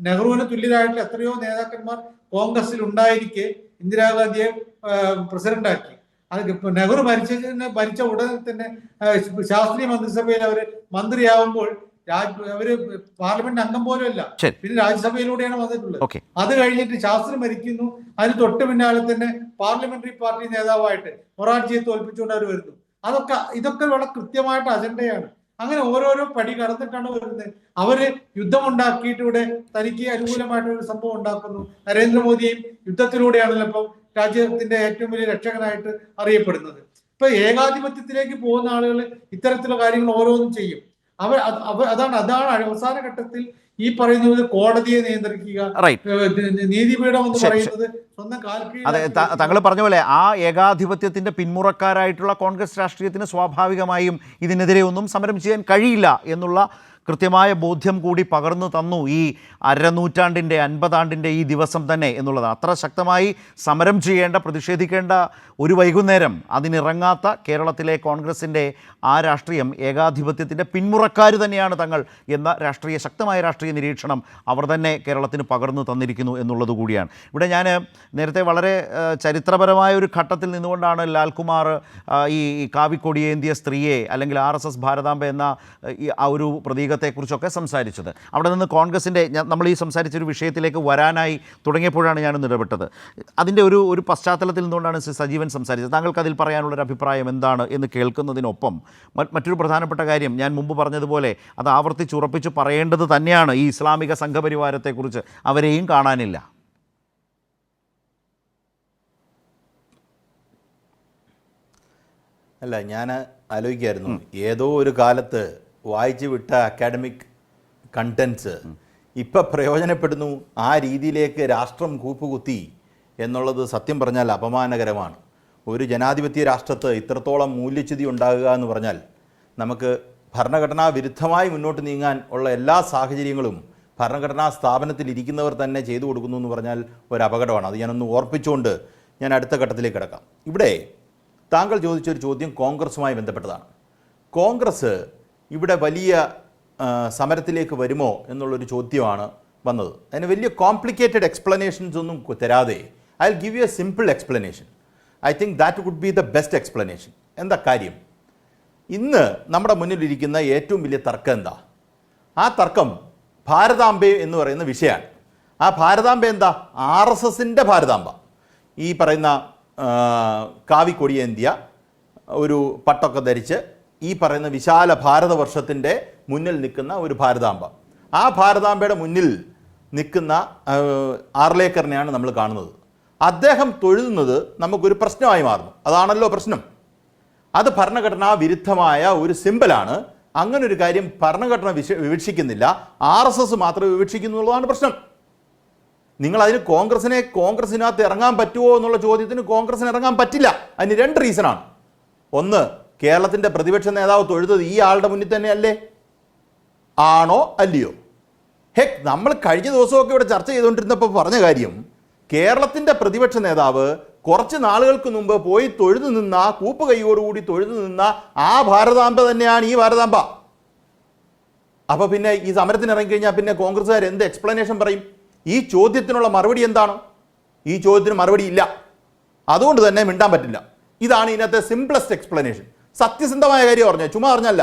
നെഹ്റുവിന് തുല്യരായിട്ടുള്ള എത്രയോ നേതാക്കന്മാർ കോൺഗ്രസിൽ ഉണ്ടായിരിക്കെ ഇന്ദിരാഗാന്ധിയെ പ്രസിഡന്റാക്കി. അത് നെഹ്റു ഭരിച്ച ഉടനെ തന്നെ ശാസ്ത്രീയ മന്ത്രിസഭയിൽ അവര് മന്ത്രിയാവുമ്പോൾ അവര് പാർലമെന്റ് അംഗം പോലും അല്ല, പിന്നെ രാജ്യസഭയിലൂടെയാണ് വന്നിട്ടുള്ളത്. അത് കഴിഞ്ഞിട്ട് ശാസ്ത്രി മരിക്കുന്നു, അതിന് തൊട്ട് പിന്നാലെ തന്നെ പാർലമെന്ററി പാർട്ടി നേതാവായിട്ട് മൊറാർജിയെ തോൽപ്പിച്ചുകൊണ്ട് അവർ വരുന്നു. ഇതൊക്കെ വളരെ കൃത്യമായിട്ട് അജണ്ടയാണ്. അങ്ങനെ ഓരോരോ പടി കടന്നിട്ടാണ് വരുന്നത്. അവര് യുദ്ധമുണ്ടാക്കിയിട്ട് ഇവിടെ തനിക്ക് അനുകൂലമായിട്ടൊരു സംഭവം ഉണ്ടാക്കുന്നു. നരേന്ദ്രമോദിയെയും യുദ്ധത്തിലൂടെയാണല്ലോ ഇപ്പം രാജ്യത്തിന്റെ ഏറ്റവും വലിയ രക്ഷകനായിട്ട് അറിയപ്പെടുന്നത്. ഇപ്പൊ ഏകാധിപത്യത്തിലേക്ക് പോകുന്ന ആളുകൾ ഇത്തരത്തിലുള്ള കാര്യങ്ങൾ ഓരോന്നും ചെയ്യും. അതാണ് അവസാന ഘട്ടത്തിൽ ഈ പറയുന്നത് കോടതിയെ നിയന്ത്രിക്കുക, നീതിപീഠം എന്ന് പറയുന്നത് സ്വന്തം കാൽക്കീഴിൽ. അതെ, താങ്കൾ പറഞ്ഞ പോലെ ആ ഏകാധിപത്യത്തിന്റെ പിന്മുറക്കാരായിട്ടുള്ള കോൺഗ്രസ് രാഷ്ട്രീയത്തിന് സ്വാഭാവികമായും ഇതിനെതിരെ ഒന്നും സമരം ചെയ്യാൻ കഴിയില്ല എന്നുള്ള കൃത്യമായ ബോധ്യം കൂടി പകർന്നു തന്നു ഈ 50 ആണ്ടിൻ്റെ ഈ ദിവസം തന്നെ എന്നുള്ളത്. അത്ര ശക്തമായി സമരം ചെയ്യേണ്ട, പ്രതിഷേധിക്കേണ്ട ഒരു വൈകുന്നേരം അതിനിറങ്ങാത്ത കേരളത്തിലെ കോൺഗ്രസിൻ്റെ ആ രാഷ്ട്രീയം ഏകാധിപത്യത്തിൻ്റെ പിന്മുറക്കാർ തന്നെയാണ് തങ്ങൾ എന്ന ശക്തമായ രാഷ്ട്രീയ നിരീക്ഷണം അവർ തന്നെ കേരളത്തിന് പകർന്നു തന്നിരിക്കുന്നു എന്നുള്ളത് കൂടിയാണ്. ഇവിടെ ഞാൻ നേരത്തെ വളരെ ചരിത്രപരമായ ഒരു ഘട്ടത്തിൽ നിന്നുകൊണ്ടാണ് ലാൽകുമാർ ഈ കാവിക്കൊടിയേന്തിയ സ്ത്രീയെ, അല്ലെങ്കിൽ RSS ഭാരതാംബ എന്ന ആ ഒരു പ്രതീകത്തെക്കുറിച്ചൊക്കെ സംസാരിച്ചത്. അവിടെ നിന്ന് കോൺഗ്രസിൻ്റെ, നമ്മൾ ഈ സംസാരിച്ചൊരു വിഷയത്തിലേക്ക് വരാനായി തുടങ്ങിയപ്പോഴാണ് ഞാനൊന്ന് ഇടപെട്ടത്. അതിൻ്റെ ഒരു പശ്ചാത്തലത്തിൽ നിന്നുകൊണ്ടാണ് ശ്രീ സജീവൻ സംസാരിച്ചത്. താങ്കൾക്ക് അതിൽ പറയാനുള്ളൊരു അഭിപ്രായം എന്താണ് എന്ന് കേൾക്കുന്നതിനൊപ്പം മറ്റൊരു പ്രധാനപ്പെട്ട കാര്യം, ഞാൻ മുമ്പ് പറഞ്ഞതുപോലെ അത് ആവർത്തിച്ചുറപ്പിച്ച് പറയേണ്ടത് തന്നെയാണ് ഈ ഇസ്ലാമിക സംഘപരിവാരത്തെക്കുറിച്ച്. അവരെയും കാണാനില്ല. അല്ല, ഞാൻ ആലോചിക്കായിരുന്നു, ഏതോ ഒരു കാലത്ത് വായിച്ചു വിട്ട അക്കാഡമിക് കണ്ടൻസ് ഇപ്പം പ്രയോജനപ്പെടുന്നു, ആ രീതിയിലേക്ക് രാഷ്ട്രം കൂപ്പുകുത്തി എന്നുള്ളത് സത്യം പറഞ്ഞാൽ അപമാനകരമാണ്. ഒരു ജനാധിപത്യ രാഷ്ട്രത്ത് ഇത്രത്തോളം മൂല്യച്യുതി ഉണ്ടാകുക എന്ന് പറഞ്ഞാൽ നമുക്ക് ഭരണഘടനാ വിരുദ്ധമായി മുന്നോട്ട് നീങ്ങാൻ ഉള്ള എല്ലാ സാഹചര്യങ്ങളും ഭരണഘടനാ സ്ഥാപനത്തിൽ ഇരിക്കുന്നവർ തന്നെ ചെയ്തു കൊടുക്കുന്നു എന്ന് പറഞ്ഞാൽ ഒരു അപകടമാണ്. അത് ഞാനൊന്ന് ഓർപ്പിച്ചുകൊണ്ട് ഞാൻ അടുത്ത ഘട്ടത്തിലേക്ക് കിടക്കാം. ഇവിടെ താങ്കൾ ചോദിച്ചൊരു ചോദ്യം കോൺഗ്രസുമായി ബന്ധപ്പെട്ടതാണ്. കോൺഗ്രസ് ഇവിടെ വലിയ സമരത്തിലേക്ക് വരുമോ എന്നുള്ളൊരു ചോദ്യമാണ് വന്നത്. അതിന് വലിയ കോംപ്ലിക്കേറ്റഡ് എക്സ്പ്ലനേഷൻസ് ഒന്നും തരാതെ I will give you a simple explanation. I think that would be the best explanation. എന്താ കാര്യം? ഇന്ന് നമ്മുടെ മുന്നിലിരിക്കുന്ന ഏറ്റവും വലിയ തർക്കം എന്താ? ആ തർക്കം ഭാരതാംബെ എന്ന് പറയുന്ന വിഷയമാണ്. ആ ഭാരതാംബ എന്താ? RSSൻ്റെ ഭാരതാംബ. ഈ പറയുന്ന കാവിക്കൊടിയേന്ത്യ ഒരു പട്ടൊക്കെ ധരിച്ച് ഈ പറയുന്ന വിശാല ഭാരതവർഷത്തിൻ്റെ മുന്നിൽ നിൽക്കുന്ന ഒരു ഭാരതാംബ. ആ ഭാരതാംബയുടെ മുന്നിൽ നിൽക്കുന്ന ആർലേക്കറിനെയാണ് നമ്മൾ കാണുന്നത്. അദ്ദേഹം തൊഴുതുന്നത് നമുക്കൊരു പ്രശ്നമായി മാറുന്നു. അതാണല്ലോ പ്രശ്നം. അത് ഭരണഘടനാ വിരുദ്ധമായ ഒരു സിമ്പലാണ്. അങ്ങനൊരു കാര്യം ഭരണഘടന വിവക്ഷിക്കുന്നില്ല, RSS മാത്രമേ വിവക്ഷിക്കുന്നുള്ളതാണ് പ്രശ്നം. നിങ്ങൾ അതിന് കോൺഗ്രസിനകത്ത് ഇറങ്ങാൻ പറ്റുമോ എന്നുള്ള ചോദ്യത്തിന് കോൺഗ്രസിന് ഇറങ്ങാൻ പറ്റില്ല. അതിന് 2 റീസണാണ്. ഒന്ന്, കേരളത്തിൻ്റെ പ്രതിപക്ഷ നേതാവ് തൊഴുതത് ഈ ആളുടെ മുന്നിൽ തന്നെയല്ലേ? ആണോ അല്ലയോ? നമ്മൾ കഴിഞ്ഞ ദിവസമൊക്കെ ഇവിടെ ചർച്ച ചെയ്തുകൊണ്ടിരുന്നപ്പോൾ പറഞ്ഞ കാര്യം, കേരളത്തിൻ്റെ പ്രതിപക്ഷ നേതാവ് കുറച്ച് നാളുകൾക്ക് മുമ്പ് പോയി തൊഴുതു നിന്ന, കൂപ്പ് കൈയോടുകൂടി തൊഴുതു നിന്ന ആ ഭാരതാംബ തന്നെയാണ് ഈ ഭാരതാംബ. അപ്പോൾ പിന്നെ ഈ സമരത്തിന് ഇറങ്ങിക്കഴിഞ്ഞാൽ പിന്നെ കോൺഗ്രസ്സുകാർ എന്ത് എക്സ്പ്ലനേഷൻ പറയും? ഈ ചോദ്യത്തിനുള്ള മറുപടി എന്താണ്? ഈ ചോദ്യത്തിന് മറുപടി ഇല്ല. അതുകൊണ്ട് തന്നെ മിണ്ടാൻ പറ്റില്ല. ഇതാണ് ഇതിനകത്തെ സിംപ്ലസ്റ്റ് എക്സ്പ്ലനേഷൻ. സത്യസന്ധമായ കാര്യം പറഞ്ഞത്, ചുമ്മാ പറഞ്ഞല്ല.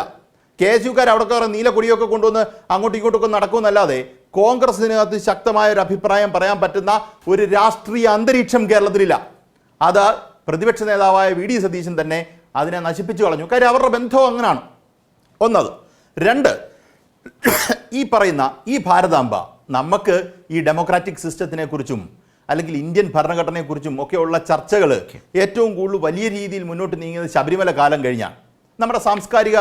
KSUക്കാർ അവിടെ കയറി നീലക്കൊടിയൊക്കെ കൊണ്ടുവന്ന് അങ്ങോട്ടും ഇങ്ങോട്ടൊക്കെ നടക്കുമെന്നല്ലാതെ കോൺഗ്രസിനകത്ത് ശക്തമായ ഒരു അഭിപ്രായം പറയാൻ പറ്റുന്ന ഒരു രാഷ്ട്രീയ അന്തരീക്ഷം കേരളത്തിലില്ല. അത് പ്രതിപക്ഷ നേതാവായ VD സതീശൻ തന്നെ അതിനെ നശിപ്പിച്ചു കളഞ്ഞു. കാര്യം അവരുടെ ബന്ധവും അങ്ങനെയാണ്. ഒന്നത്. 2, ഈ പറയുന്ന ഈ ഭാരതാംബ നമുക്ക് ഈ ഡെമോക്രാറ്റിക് സിസ്റ്റത്തിനെ കുറിച്ചും അല്ലെങ്കിൽ ഇന്ത്യൻ ഭരണഘടനയെക്കുറിച്ചും ഒക്കെയുള്ള ചർച്ചകൾ ഏറ്റവും കൂടുതൽ വലിയ രീതിയിൽ മുന്നോട്ട് നീങ്ങിയത് ശബരിമല കാലം കഴിഞ്ഞാണ്. നമ്മുടെ സാംസ്കാരിക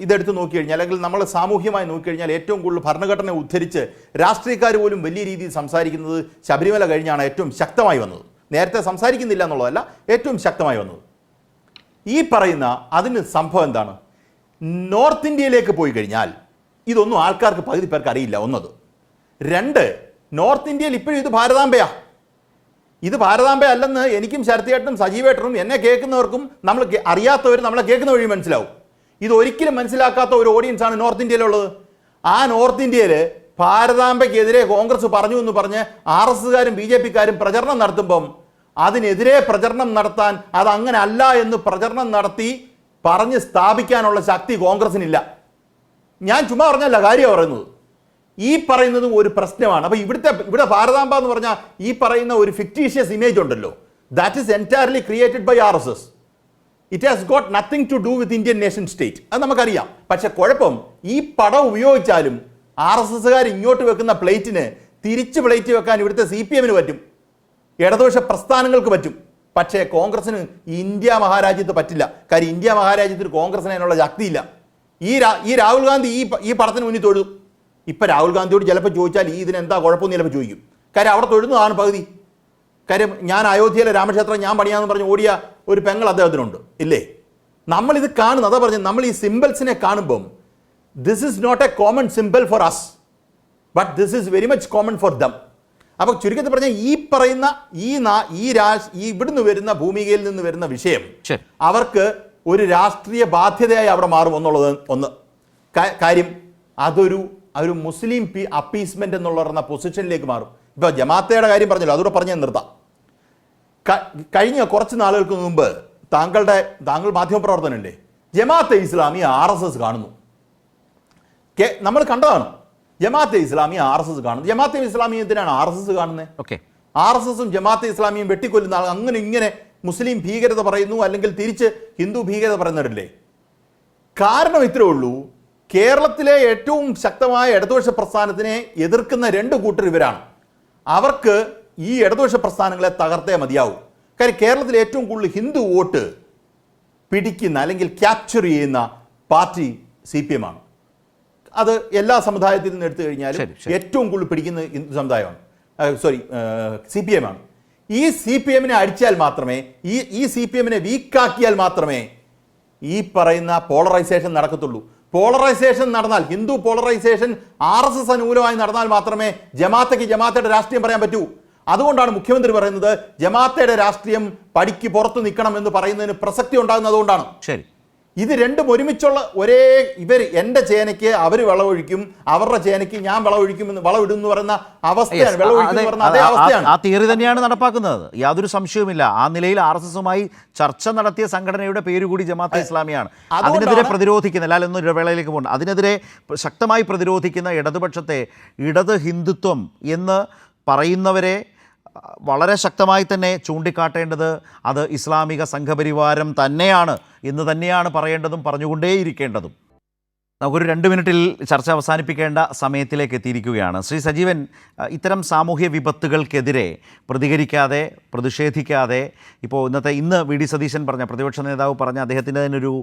ഇതെടുത്ത് നോക്കിക്കഴിഞ്ഞാൽ അല്ലെങ്കിൽ നമ്മൾ സാമൂഹ്യമായി നോക്കിക്കഴിഞ്ഞാൽ ഏറ്റവും കൂടുതൽ ഭരണഘടന ഉദ്ധരിച്ച് രാഷ്ട്രീയക്കാർ പോലും വലിയ രീതിയിൽ സംസാരിക്കുന്നത് ശബരിമല കഴിഞ്ഞാണ് ഏറ്റവും ശക്തമായി വന്നത്. നേരത്തെ സംസാരിക്കുന്നില്ല എന്നുള്ളതല്ല, ഏറ്റവും ശക്തമായി വന്നത്. ഈ പറയുന്ന അതിന് സംഭവം എന്താണ്? നോർത്ത് ഇന്ത്യയിലേക്ക് പോയി കഴിഞ്ഞാൽ ഇതൊന്നും ആൾക്കാർക്ക് പകുതി പേർക്ക് അറിയില്ല. ഒന്നത്. 2, നോർത്ത് ഇന്ത്യയിൽ ഇപ്പോഴും ഇത് ഭാരതാംബയാ. ഇത് ഭാരതാംബ അല്ലെന്ന് എനിക്കും ശരത്തേട്ടനും സജീവേട്ടനും എന്നെ കേൾക്കുന്നവർക്കും നമ്മൾ അറിയാത്തവർ നമ്മളെ കേൾക്കുന്ന വഴി മനസ്സിലാവും. ഇത് ഒരിക്കലും മനസ്സിലാക്കാത്ത ഒരു ഓഡിയൻസാണ് നോർത്ത് ഇന്ത്യയിലുള്ളത്. ആ നോർത്ത് ഇന്ത്യയിൽ ഭാരതാംബയ്ക്കെതിരെ കോൺഗ്രസ് പറഞ്ഞു എന്ന് പറഞ്ഞ് RSSകാരും BJPക്കാരും പ്രചരണം നടത്തുമ്പം അതിനെതിരെ പ്രചരണം നടത്താൻ, അതങ്ങനെ അല്ല എന്ന് പ്രചരണം നടത്തി പറഞ്ഞ് സ്ഥാപിക്കാനുള്ള ശക്തി കോൺഗ്രസിനില്ല. ഞാൻ ചുമ്മാ പറഞ്ഞല്ല, കാര്യം പറയുന്നത്. ഈ പറയുന്നതും ഒരു പ്രശ്നമാണ്. അപ്പോൾ ഇവിടെ ഭാരതാംബ എന്ന് പറഞ്ഞാൽ ഈ പറയുന്ന ഒരു ഫിക്റ്റീഷ്യസ് ഇമേജ് ഉണ്ടല്ലോ, that is entirely created by RSS. It has got nothing to do with Indian nation state. അത് നമുക്കറിയാം. പക്ഷെ കുഴപ്പം, ഈ പടം ഉപയോഗിച്ചാലും RSSകാർ ഇങ്ങോട്ട് വെക്കുന്ന പ്ലേറ്റിന് തിരിച്ച് പ്ലേറ്റ് വെക്കാൻ ഇവിടുത്തെ CPMന് പറ്റും, ഇടതുപക്ഷ പ്രസ്ഥാനങ്ങൾക്ക് പറ്റും. പക്ഷേ കോൺഗ്രസിന് ഇന്ത്യ മഹാരാജ്യത്ത് പറ്റില്ല. കാര്യം ഇന്ത്യ മഹാരാജ്യത്തിന് കോൺഗ്രസിന് അതിനുള്ള ശക്തിയില്ല. ഈ രാഹുൽ ഗാന്ധി ഈ പടത്തിന് മുന്നിൽ തൊഴുതു. ഇപ്പം രാഹുൽ ഗാന്ധിയോട് ചിലപ്പോൾ ചോദിച്ചാൽ ഇതിനെന്താ കുഴപ്പമെന്ന് ചിലപ്പോൾ ചോദിക്കും. കാര്യം അവിടെ തൊഴുന്നതാണ് പകുതി. കാര്യം ഞാൻ അയോധ്യയിലെ രാമക്ഷേത്രം ഞാൻ പണിയാന്ന് പറഞ്ഞ് ഓടിയ ഒരു പെങ്ങൾ അദ്ദേഹത്തിനുണ്ട്, ഇല്ലേ? നമ്മളിത് കാണുന്നത്, അതാ പറഞ്ഞത്, നമ്മൾ ഈ സിമ്പിൾസിനെ കാണുമ്പം this is not a common simple for us, but this is very much common for them. അപ്പോൾ ചുരുക്കത്തിൽ പറഞ്ഞാൽ ഈ പറയുന്ന ഈ ഇവിടുന്ന് വരുന്ന ഭൂമികയിൽ നിന്ന് വരുന്ന വിഷയം അവർക്ക് ഒരു രാഷ്ട്രീയ ബാധ്യതയായി അവിടെ മാറും എന്നുള്ളത് ഒന്ന് കാര്യം. അതൊരു മുസ്ലിം അപ്പീസ്മെന്റ് എന്നുള്ള പൊസിഷനിലേക്ക് മാറും. ഇപ്പോൾ ജമാഅത്തയുടെ കാര്യം പറഞ്ഞല്ലോ, അതുകൂടെ പറഞ്ഞ് നിർത്താം. കഴിഞ്ഞ കുറച്ച് നാളുകൾക്ക് മുമ്പ് താങ്കൾ മാധ്യമപ്രവർത്തനല്ലേ, ജമാഅത്തെ ഇസ്ലാമി RSS കാണുന്നു. നമ്മൾ കണ്ടതാണ്. ജമാഅത്തെ ഇസ്ലാമി RSS കാണുന്നു. ജമാഅത്തെ ഇസ്ലാമി എന്തിനാണ് RSS കാണുന്നത്? RSSും ജമാഅത്തെ ഇസ്ലാമിയും വെട്ടിക്കൊല്ലുന്ന ആൾ അങ്ങനെ ഇങ്ങനെ മുസ്ലിം ഭീകരത പറയുന്നു, അല്ലെങ്കിൽ തിരിച്ച് ഹിന്ദു ഭീകരത പറയുന്നവരല്ലേ? കാരണം ഇത്രേ ഉള്ളൂ, കേരളത്തിലെ ഏറ്റവും ശക്തമായ ഇടതുപക്ഷ പ്രസ്ഥാനത്തിനെ എതിർക്കുന്ന 2 കൂട്ടർ ഇവരാണ്. അവർക്ക് ഈ ഇടതുപക്ഷ പ്രസ്ഥാനങ്ങളെ തകർത്തേ മതിയാവും. കാര്യം കേരളത്തിൽ ഏറ്റവും കൂടുതൽ ഹിന്ദു വോട്ട് പിടിക്കുന്ന അല്ലെങ്കിൽ ക്യാപ്ചർ ചെയ്യുന്ന പാർട്ടി CPM ആണ്. അത് എല്ലാ സമുദായത്തിൽ നിന്ന് എടുത്തു കഴിഞ്ഞാലും ഏറ്റവും കൂടുതൽ പിടിക്കുന്ന ഹിന്ദു സമുദായമാണ്, CPM ആണ്. ഈ CPM-നെ അടിച്ചാൽ മാത്രമേ, ഈ CPM-നെ വീക്കാക്കിയാൽ മാത്രമേ ഈ പറയുന്ന പോളറൈസേഷൻ നടക്കത്തുള്ളൂ. പോളറൈസേഷൻ നടന്നാൽ, ഹിന്ദു പോളറൈസേഷൻ RSS അനുകൂലമായി നടന്നാൽ മാത്രമേ ജമാഅത്തയുടെ രാഷ്ട്രീയം പറയാൻ പറ്റൂ. അതുകൊണ്ടാണ് മുഖ്യമന്ത്രി പറയുന്നത് ജമാഅത്തയുടെ രാഷ്ട്രീയം പടിക്ക് പുറത്ത് നിൽക്കണം എന്ന് പറയുന്നതിന് പ്രസക്തി ഉണ്ടാകുന്നത്. അതുകൊണ്ടാണ്. ശരി, ഇത് രണ്ടും ഒരുമിച്ചുള്ള എൻ്റെ ചേനയ്ക്ക് അവർ വിളവൊഴിക്കും, അവരുടെ ചേനയ്ക്ക് ഞാൻ വളമിടും എന്ന് പറയുന്ന അവസ്ഥയാണ്. ആ തിയറി തന്നെയാണ് നടപ്പാക്കുന്നത്, യാതൊരു സംശയവുമില്ല. ആ നിലയിൽ RSS-ഉമായി ചർച്ച നടത്തിയ സംഘടനയുടെ പേര് കൂടി ജമാഅത്തെ ഇസ്ലാമിയാണ്. അതിനെതിരെ പ്രതിരോധിക്കുന്ന, അല്ല എന്നൊരു ഇടവേളയിലേക്ക് പോകണം, അതിനെതിരെ ശക്തമായി പ്രതിരോധിക്കുന്ന ഇടതുപക്ഷത്തെ ഇടത് ഹിന്ദുത്വം എന്ന് പറയുന്നവരെ വളരെ ശക്തമായി തന്നെ ചൂണ്ടിക്കാട്ടേണ്ടത് അത് ഇസ്ലാമിക സംഘപരിവാരം തന്നെയാണ് എന്ന് തന്നെയാണ് പറയേണ്ടതും പറഞ്ഞുകൊണ്ടേയിരിക്കേണ്ടതും. നമുക്കൊരു 2 മിനിറ്റിൽ ചർച്ച അവസാനിപ്പിക്കേണ്ട സമയത്തിലേക്ക് എത്തിയിരിക്കുകയാണ്. ശ്രീ സജീവൻ, ഇത്തരം സാമൂഹ്യ വിപത്തുകൾക്കെതിരെ പ്രതികരിക്കാതെ, പ്രതിഷേധിക്കാതെ, ഇപ്പോൾ ഇന്ന് വി ഡി സതീശൻ പറഞ്ഞ, പ്രതിപക്ഷ നേതാവ് പറഞ്ഞ അദ്ദേഹത്തിൻ്റെ തന്നെ ഒരു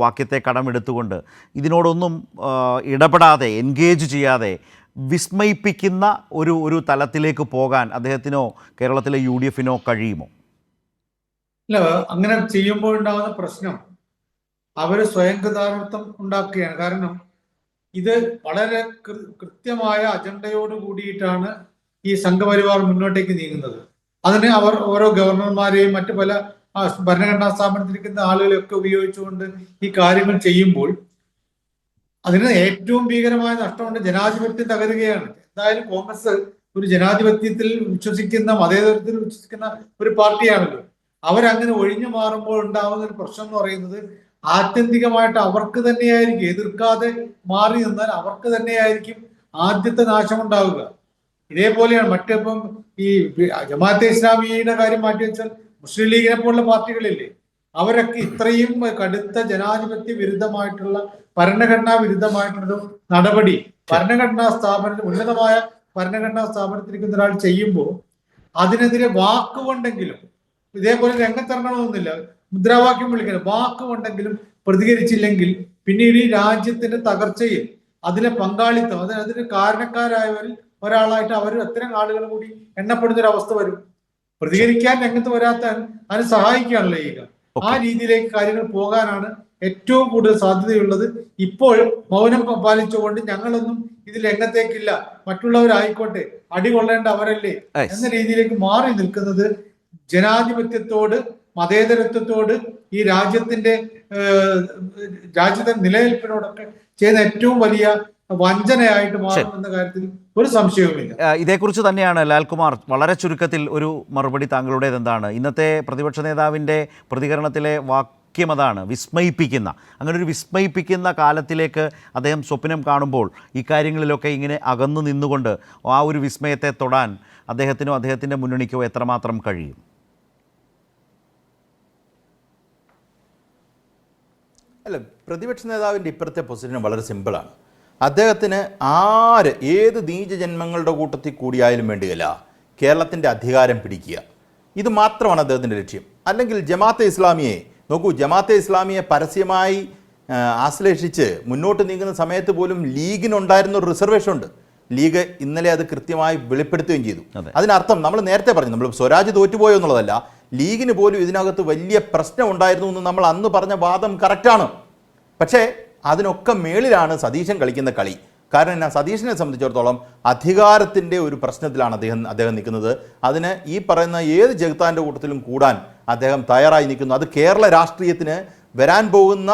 വാക്യത്തെ കടമെടുത്തുകൊണ്ട് ഇതിനോടൊന്നും ഇടപെടാതെ, എൻഗേജ് ചെയ്യാതെ വിസ്മയിപ്പിക്കുന്ന ഒരു തലത്തിലേക്ക് പോകാൻ അദ്ദേഹത്തിനോ കേരളത്തിലെ UDF-നോ കഴിയുമോ? ഇല്ല, അങ്ങനെ ചെയ്യുമ്പോൾ ഉണ്ടാകുന്ന പ്രശ്നം അവർ സ്വയം കൃതാർത്ഥം ഉണ്ടാക്കുകയാണ്. കാരണം ഇത് വളരെ കൃത്യമായ അജണ്ടയോട് കൂടിയിട്ടാണ് ഈ സംഘപരിവാർ മുന്നോട്ടേക്ക് നീങ്ങുന്നത്. അതിന് അവർ ഓരോ ഗവർണർമാരെയും മറ്റു പല ഭരണഘടനാ സ്ഥാപനത്തിലിരിക്കുന്ന ആളുകളെയൊക്കെ ഉപയോഗിച്ചുകൊണ്ട് ഈ കാര്യങ്ങൾ ചെയ്യുമ്പോൾ അതിന് ഏറ്റവും ഭീകരമായ നഷ്ടമുണ്ട്. ജനാധിപത്യം തകരുകയാണ്. എന്തായാലും കോൺഗ്രസ് ഒരു ജനാധിപത്യത്തിൽ വിശ്വസിക്കുന്ന, മതേതരത്തിൽ വിശ്വസിക്കുന്ന ഒരു പാർട്ടിയാണല്ലോ. അവരങ്ങനെ ഒഴിഞ്ഞു മാറുമ്പോൾ ഉണ്ടാകുന്ന ഒരു പ്രശ്നം എന്ന് പറയുന്നത് ആത്യന്തികമായിട്ട് അവർക്ക് തന്നെയായിരിക്കും, എതിർക്കാതെ മാറി നിന്നാൽ അവർക്ക് തന്നെയായിരിക്കും ആദ്യത്തെ നാശമുണ്ടാവുക. ഇതേപോലെയാണ് മറ്റിപ്പം ഈ ജമാഅത്തെ ഇസ്ലാമിയുടെ കാര്യം മാറ്റി വെച്ചാൽ മുസ്ലിം ലീഗിനെ പോലുള്ള പാർട്ടികളില്ലേ, അവരൊക്കെ ഇത്രയും കടുത്ത ജനാധിപത്യ വിരുദ്ധമായിട്ടുള്ള, ഭരണഘടനാ വിരുദ്ധമായിട്ടുള്ള നടപടി ഭരണഘടനാ സ്ഥാപനത്തിൽ, ഉന്നതമായ ഭരണഘടനാ സ്ഥാപനത്തിരിക്കുന്ന ഒരാൾ ചെയ്യുമ്പോൾ അതിനെതിരെ വാക്കുകൊണ്ടെങ്കിലും, ഇതേപോലെ രംഗത്തിറങ്ങണമെന്നില്ല, മുദ്രാവാക്യം വിളിക്കണം, വാക്കുകൊണ്ടെങ്കിലും പ്രതികരിച്ചില്ലെങ്കിൽ പിന്നീട് ഈ രാജ്യത്തിന്റെ തകർച്ചയിൽ അതിലെ പങ്കാളിത്തം, അതിന് കാരണക്കാരായവരിൽ ഒരാളായിട്ട് അവർ അത്തരം ആളുകൾ കൂടി എണ്ണപ്പെടുന്ന ഒരു അവസ്ഥ വരും. പ്രതികരിക്കാൻ രംഗത്ത് വരാത്ത അതിന് സഹായിക്കുകയാണല്ലോ ചെയ്യുക. ആ രീതിയിലേക്ക് കാര്യങ്ങൾ പോകാനാണ് ഏറ്റവും കൂടുതൽ സാധ്യതയുള്ളത്. ഇപ്പോൾ മൗനം പാലിച്ചുകൊണ്ട് ഞങ്ങളൊന്നും ഇതിൽ രംഗത്തേക്കില്ല, മറ്റുള്ളവരായിക്കോട്ടെ, അടികൊള്ളേണ്ട അവരല്ലേ എന്ന രീതിയിലേക്ക് മാറി നിൽക്കുന്നത് ജനാധിപത്യത്തോട്, മതേതരത്വത്തോട്, ഈ രാജ്യത്തിന്റെ നിലനിൽപ്പിനോടൊക്കെ ചെയ്യുന്ന ഏറ്റവും വലിയ വഞ്ചനയായിട്ട് മാറുമെന്ന കാര്യത്തിൽ ഒരു സംശയവുമില്ല. ഇതേക്കുറിച്ച് തന്നെയാണ് ലാൽകുമാർ, വളരെ ചുരുക്കത്തിൽ ഒരു മറുപടി താങ്കളുടേത് എന്താണ്? ഇന്നത്തെ പ്രതിപക്ഷ നേതാവിൻ്റെ പ്രതികരണത്തിലെ വാക്യം അതാണ്, വിസ്മയിപ്പിക്കുന്ന. അങ്ങനെ ഒരു വിസ്മയിപ്പിക്കുന്ന കാലത്തിലേക്ക് അദ്ദേഹം സ്വപ്നം കാണുമ്പോൾ ഇക്കാര്യങ്ങളിലൊക്കെ ഇങ്ങനെ അകന്നു നിന്നുകൊണ്ട് ആ ഒരു വിസ്മയത്തെ തൊടാൻ അദ്ദേഹത്തിനോ അദ്ദേഹത്തിൻ്റെ മുന്നണിക്കോ എത്രമാത്രം കഴിയും? അല്ല, പ്രതിപക്ഷ നേതാവിൻ്റെ ഇപ്പോഴത്തെ പൊസിഷൻ വളരെ സിമ്പിളാണ്. അദ്ദേഹത്തിന് ഏത് നീചജന്മങ്ങളുടെ കൂട്ടത്തിൽ കൂടിയായാലും വേണ്ടിയല്ല കേരളത്തിൻ്റെ അധികാരം പിടിക്കുക. ഇത് മാത്രമാണ് അദ്ദേഹത്തിൻ്റെ ലക്ഷ്യം. അല്ലെങ്കിൽ ജമാഅത്തെ ഇസ്ലാമിയെ നോക്കൂ, ജമാഅത്തെ ഇസ്ലാമിയെ പരസ്യമായി ആശ്ലേഷിച്ച് മുന്നോട്ട് നീങ്ങുന്ന സമയത്ത് പോലും ലീഗിനുണ്ടായിരുന്ന ഒരു റിസർവേഷൻ ഉണ്ട്. ലീഗ് ഇന്നലെ അത് കൃത്യമായി വെളിപ്പെടുത്തുകയും ചെയ്തു. അതിനർത്ഥം നമ്മൾ നേരത്തെ പറഞ്ഞു, നമ്മൾ സ്വരാജ് തോറ്റുപോയോ എന്നുള്ളതല്ല, ലീഗിന് പോലും ഇതിനകത്ത് വലിയ പ്രശ്നം ഉണ്ടായിരുന്നു എന്ന് നമ്മൾ അന്ന് പറഞ്ഞ വാദം കറക്റ്റാണ്. പക്ഷേ അതിനൊക്കെ മേളിലാണ് സതീശൻ കളിക്കുന്ന കളി. കാരണം എന്നാ, സതീശനെ സംബന്ധിച്ചിടത്തോളം അധികാരത്തിൻ്റെ ഒരു പ്രശ്നത്തിലാണ് അദ്ദേഹം നിൽക്കുന്നത്. അതിന് ഈ പറയുന്ന ഏത് ജഗത്താൻ്റെ കൂട്ടത്തിലും കൂടാൻ അദ്ദേഹം തയ്യാറായി നിൽക്കുന്നു. അത് കേരള രാഷ്ട്രീയത്തിന് വരാൻ പോകുന്ന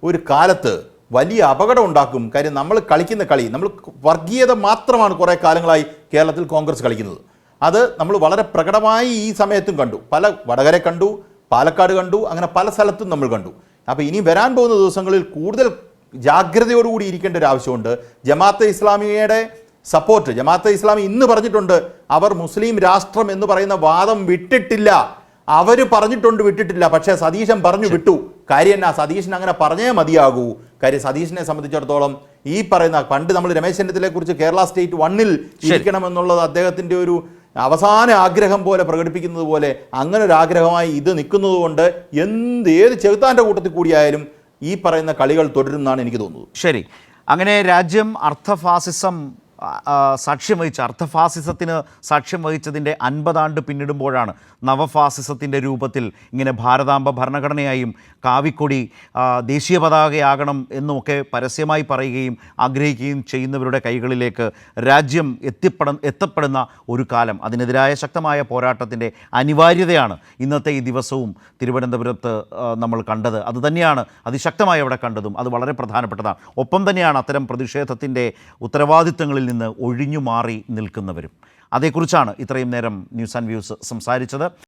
ഒരു കാലത്ത് വലിയ അപകടം ഉണ്ടാക്കും. കാര്യം നമ്മൾ കളിക്കുന്ന കളി, നമ്മൾ വർഗീയത മാത്രമാണ് കുറേ കാലങ്ങളായി കേരളത്തിൽ കോൺഗ്രസ് കളിക്കുന്നത്. അത് നമ്മൾ വളരെ പ്രകടമായി ഈ സമയത്തും കണ്ടു. വടകര കണ്ടു, പാലക്കാട് കണ്ടു, അങ്ങനെ പല സ്ഥലത്തും നമ്മൾ കണ്ടു. അപ്പോൾ ഇനി വരാൻ പോകുന്ന ദിവസങ്ങളിൽ കൂടുതൽ ജാഗ്രതയോടുകൂടി ഇരിക്കേണ്ട ഒരു ആവശ്യമുണ്ട്. ജമാഅത്തെ ഇസ്ലാമിയുടെ സപ്പോർട്ട്, ജമാഅത്തെ ഇസ്ലാമി ഇന്ന് പറഞ്ഞിട്ടുണ്ട് അവർ മുസ്ലിം രാഷ്ട്രം എന്ന് പറയുന്ന വാദം വിട്ടിട്ടില്ല. അവർ പറഞ്ഞിട്ടുണ്ട് വിട്ടിട്ടില്ല, പക്ഷേ സതീശൻ പറഞ്ഞു വിട്ടു. കാര്യം എന്നാ, സതീശൻ അങ്ങനെ പറഞ്ഞേ മതിയാകൂ. കാര്യം സതീശനെ സംബന്ധിച്ചിടത്തോളം ഈ പറയുന്ന പണ്ട് നമ്മൾ രമേശ് ചെന്നിത്തലയെ കുറിച്ച് കേരള സ്റ്റേറ്റ് 1-ൽ ഇരിക്കണമെന്നുള്ളത് അദ്ദേഹത്തിൻ്റെ ഒരു അവസാന ആഗ്രഹം പോലെ പ്രകടിപ്പിക്കുന്നത് പോലെ അങ്ങനെ ഒരു ആഗ്രഹമായി ഇത് നിൽക്കുന്നത് കൊണ്ട് ഏത് ചെകുത്താൻ്റെ കൂട്ടത്തിൽ കൂടിയായാലും ഈ പറയുന്ന കളികൾ തുടരുമെന്നാണ് എനിക്ക് തോന്നുന്നത്. ശരി, അങ്ങനെ രാജ്യം അർദ്ധ ഫാസിസം സാക്ഷ്യം വഹിച്ച അർദ്ധഫാസിസത്തിന് സാക്ഷ്യം വഹിച്ചതിൻ്റെ 50 ആണ്ട് പിന്നിടുമ്പോഴാണ് നവഫാസിസത്തിൻ്റെ രൂപത്തിൽ ഇങ്ങനെ ഭാരതാംബ ഭരണഘടനയായും കാവിക്കൊടി ദേശീയ പതാകയാകണം എന്നുമൊക്കെ പരസ്യമായി പറയുകയും ആഗ്രഹിക്കുകയും ചെയ്യുന്നവരുടെ കൈകളിലേക്ക് രാജ്യം എത്തപ്പെടുന്ന ഒരു കാലം. അതിനെതിരായ ശക്തമായ പോരാട്ടത്തിൻ്റെ അനിവാര്യതയാണ് ഇന്നത്തെ ഈ ദിവസവും തിരുവനന്തപുരത്ത് നമ്മൾ കണ്ടത്. അതുതന്നെയാണ് അതിശക്തമായി അവിടെ കണ്ടതും. അത് വളരെ പ്രധാനപ്പെട്ടതാണ്. ഒപ്പം തന്നെയാണ് അത്തരം പ്രതിഷേധത്തിൻ്റെ ഉത്തരവാദിത്തങ്ങളിൽ നിന്ന് ഒഴിഞ്ഞു മാറി നിൽക്കുന്നവരും. അതേക്കുറിച്ചാണ് ഇത്രയും നേരം ന്യൂസ് ആൻഡ് വ്യൂസ് സംസാരിച്ചത്.